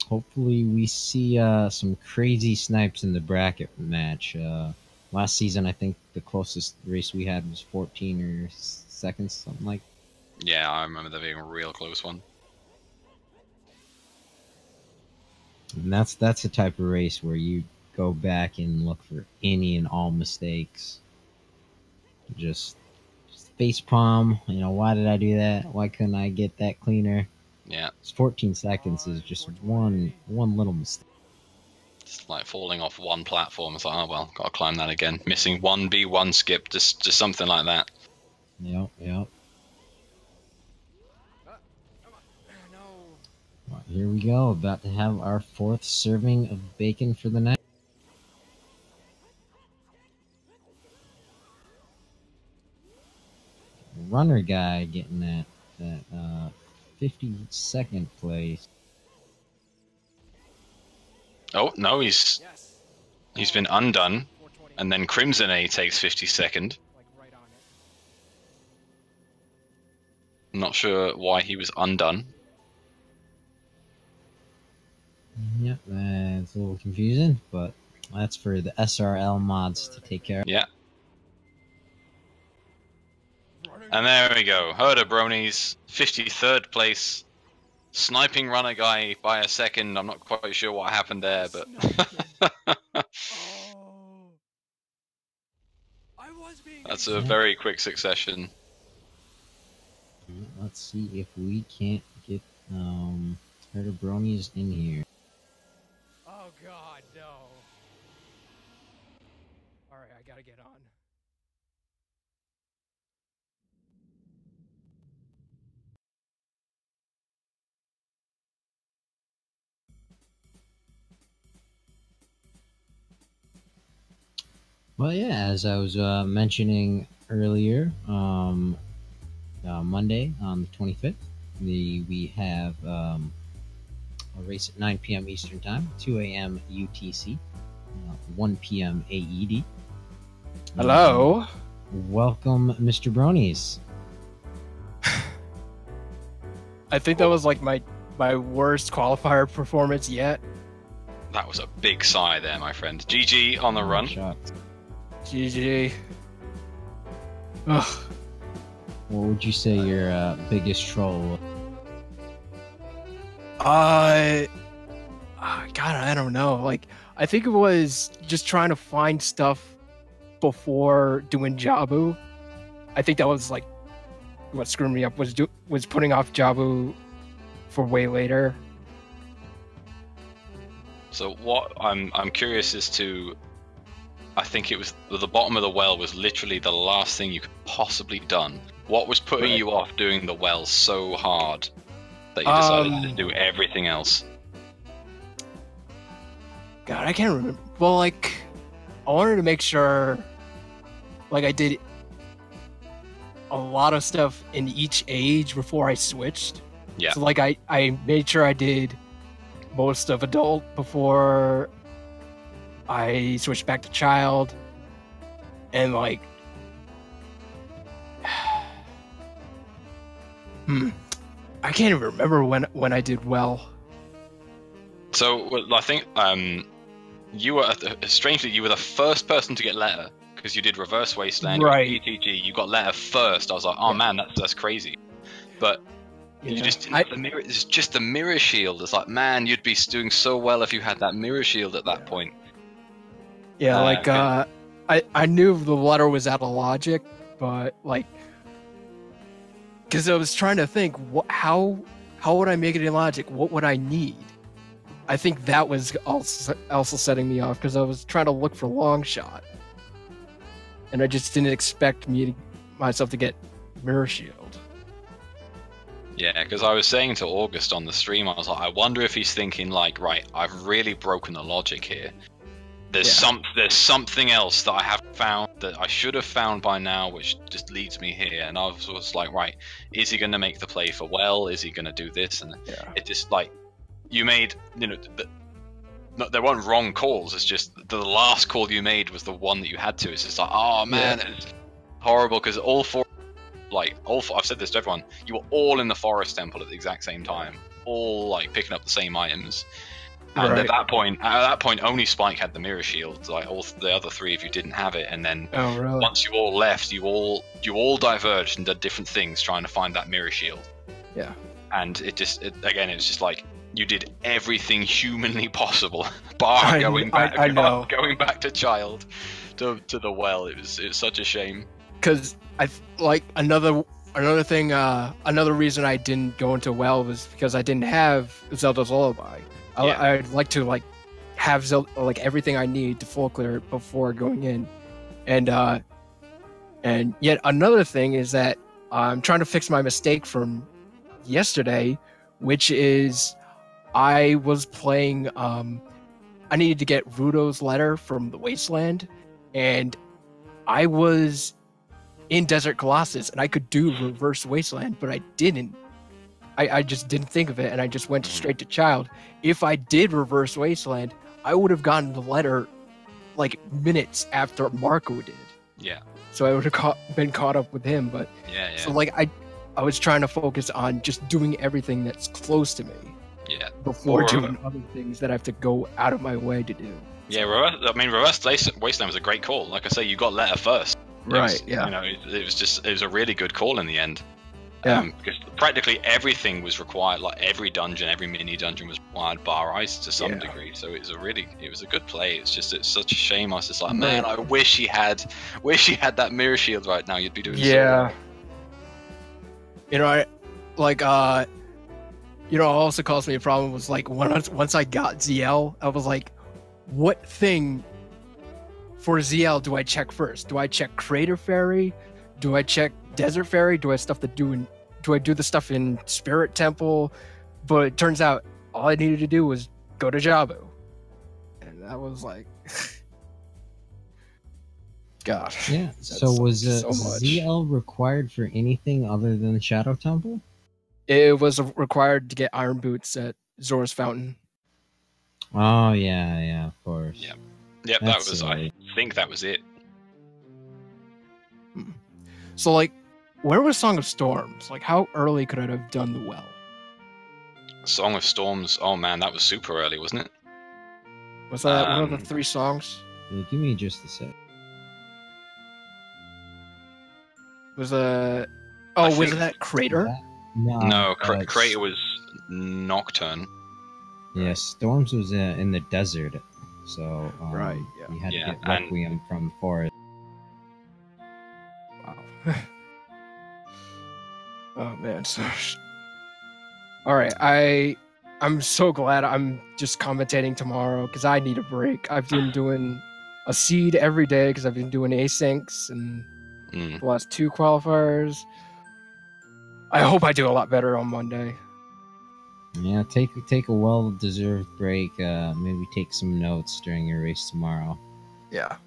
Hopefully we see some crazy snipes in the bracket match. Last season, I think the closest race we had was 14 or seconds, something like. Yeah, I remember there being a real close one. And that's the type of race where you go back and look for any and all mistakes. Just face palm. Why did I do that? Why couldn't I get that cleaner? Yeah. 14 seconds is just one little mistake. It's like falling off one platform. It's like, oh well, gotta climb that again. Missing one B1 skip, just something like that. Yep. No. Well, here we go. About to have our 4th serving of bacon for the night. Runner guy getting that 52nd place. Oh no, he's been undone, 420. and then Crimson A takes 52nd. Like right on it. I'm not sure why he was undone. Yep, that's a little confusing, but that's for the SRL mods to take care of. Yeah. And there we go. Herder Bronies, 53rd place. Sniping runner guy by a second. I'm not quite sure what happened there, but Oh. I was being that's a very quick succession. Let's see if we can't get Herder Bronies in here. Oh god, no. Alright, I gotta get on. Well, yeah, as I was mentioning earlier, Monday on the 25th, We have a race at 9 p.m. Eastern Time, 2 a.m. UTC, 1 p.m. AED. Hello. Welcome, Mr. Bronies. I think that was like my worst qualifier performance yet. That was a big sigh there, my friend. GG on the run. Shocked. GG. Ugh. What would you say your biggest troll was? God, I don't know. Like, I think it was just trying to find stuff before doing Jabu. I think that was like what screwed me up, was putting off Jabu for way later. So what I'm curious as to, I think it was the bottom of the well was literally the last thing you could possibly done. What was putting you off doing the well so hard that you decided to do everything else? God, I can't remember. Well, like, I wanted to make sure, like, I did a lot of stuff in each age before I switched. Yeah. So, like, I made sure I did most of adult before I switched back to child. And, like, I can't even remember when I did well. So I think you were strangely you were the first person to get letter because you did reverse wasteland, Right. ETG. You got letter first. I was like, oh man, that's crazy. But you just didn't have the mirror. It's just the mirror shield. It's like, man, you'd be doing so well if you had that mirror shield at that point. Yeah, Okay. I knew the letter was out of logic, but like, because I was trying to think, how would I make it in logic? What would I need? I think that was also setting me off because I was trying to look for long shot, and I just didn't expect myself to get mirror shield. Yeah, because I was saying to August on the stream, I was like, I wonder if he's thinking like, right, I've really broken the logic here. There's something else that I haven't found that I should have found by now, which just leads me here. And I was like, right, is he going to make the play for well? Is he going to do this? And it just like, you made, there weren't wrong calls. It's just the last call you made was the one that you had to. It's just like, oh man, it's horrible because all four, I've said this to everyone, you were all in the forest temple at the exact same time, all like picking up the same items. And at that point, only Spike had the mirror shield. Like all the other three of you didn't have it. And then once you all left, you all diverged and did different things trying to find that mirror shield. Yeah. And it was just like you did everything humanly possible, bar going back to child to the well. It was such a shame. Because I like another thing. Another reason I didn't go into well was because I didn't have Zelda's Lullaby. I'd like to like have Zelda, everything I need to full clear it before going in, and yet another thing is that I'm trying to fix my mistake from yesterday, which is I was playing. I needed to get Rudo's letter from the Wasteland, and I was in Desert Colossus, and I could do Reverse Wasteland, but I didn't. I just didn't think of it, and I just went straight to Child. If I did Reverse Wasteland, I would have gotten the letter like minutes after Marco did. Yeah. So I would have been caught up with him, but so like I was trying to focus on just doing everything that's close to me. Yeah. Before doing other things that I have to go out of my way to do. Yeah, Reverse Wasteland was a great call. Like I say, you got letter first. Right. Yeah. It was a really good call in the end. Yeah. Because practically everything was required, like every dungeon, every mini dungeon was required bar ice to some degree. So it was a good play. It's such a shame. I was just like, man, I wish he had that mirror shield right now. You'd be doing so well. Also caused me a problem was like once I got ZL, I was like, what thing for ZL do I check first? Do I check Crater Fairy? Do I check Desert Fairy? Do I do the stuff in Spirit Temple? But it turns out all I needed to do was go to Jabu. And that was like God. Yeah. So was ZL required for anything other than Shadow Temple? it was required to get iron boots at Zora's Fountain. Oh yeah, of course. Yep. Yep, that That's was. silly. I think that was it. So like, where was Song of Storms? Like, how early could I have done the well? Song of Storms. Oh man, that was super early, wasn't it? Was that one of the 3 songs? Yeah, give me just a sec. Was I was think- it that Crater? No, it's- Crater was Nocturne. Yeah, Storms was in the desert, so Right, yeah. you had Yeah, to get and- Requiem from the forest. Wow. Oh man, so all right, I'm so glad I'm just commentating tomorrow because I need a break. I've been doing a seed every day because I've been doing asyncs and the last 2 qualifiers. I hope I do a lot better on Monday. Yeah, take a well-deserved break. Maybe take some notes during your race tomorrow. Yeah.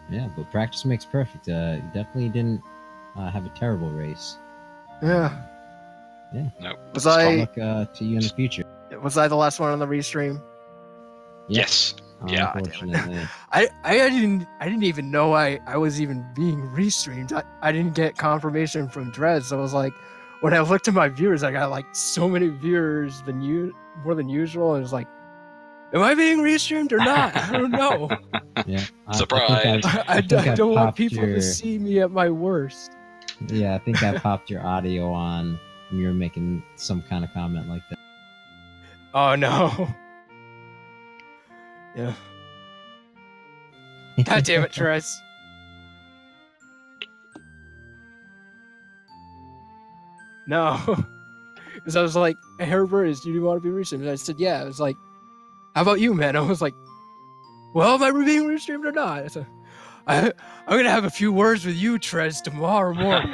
Yeah, but practice makes perfect. You definitely didn't have a terrible race. Yeah. Yeah. Nope. Was Good luck to you in the future. Was I the last one on the restream? Yes. Yeah. Unfortunately. I didn't even know I was even being restreamed. I didn't get confirmation from Drez. So I was like, when I looked at my viewers, I got like so many viewers more than usual. And it was like, am I being restreamed or not? I don't know. Yeah. Surprise. I don't want people to see me at my worst. Yeah, I think I popped your audio on when you were making some kind of comment like that. Oh no. Yeah. God damn it, Drez. No. Because I was like, hey, Herbert, do you want to be restreamed? And I said, yeah. I was like, how about you, man? I was like, well, am I being restreamed or not? I said, I'm going to have a few words with you, Trez, tomorrow morning.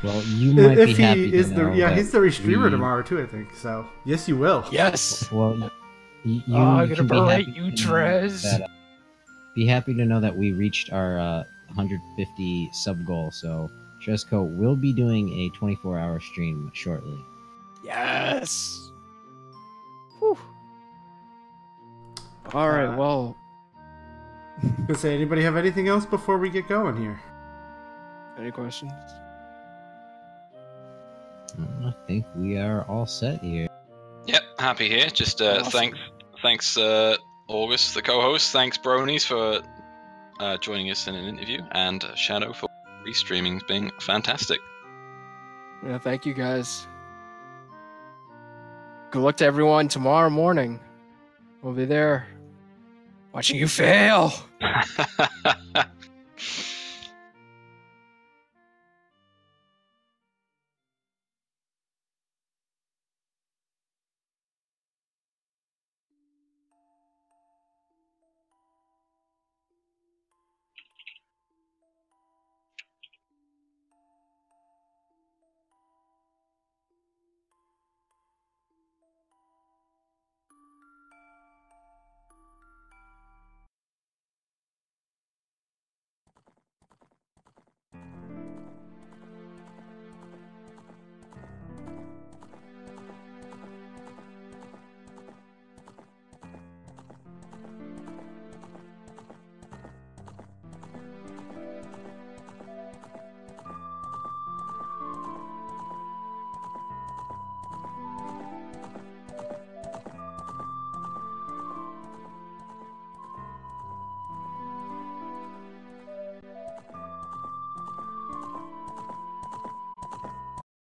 Well, you might If be happy he to is know the that he's the restreamer we- tomorrow too, I think. So yes, you will. Yes. Well, you I'm can going be to berate happy you, to know Trez. that, be happy to know that we reached our 150 sub goal. So Tresco will be doing a 24-hour stream shortly. Yes. Whew. All right, well. Gonna say, anybody have anything else before we get going here? Any questions? I think we are all set here. Yep, happy here. Just Awesome. thanks, August, the co-host. Thanks, Bronies, for joining us in an interview, and Shadow for restreaming being fantastic. Yeah, thank you guys. Good luck to everyone tomorrow morning. We'll be there watching you fail.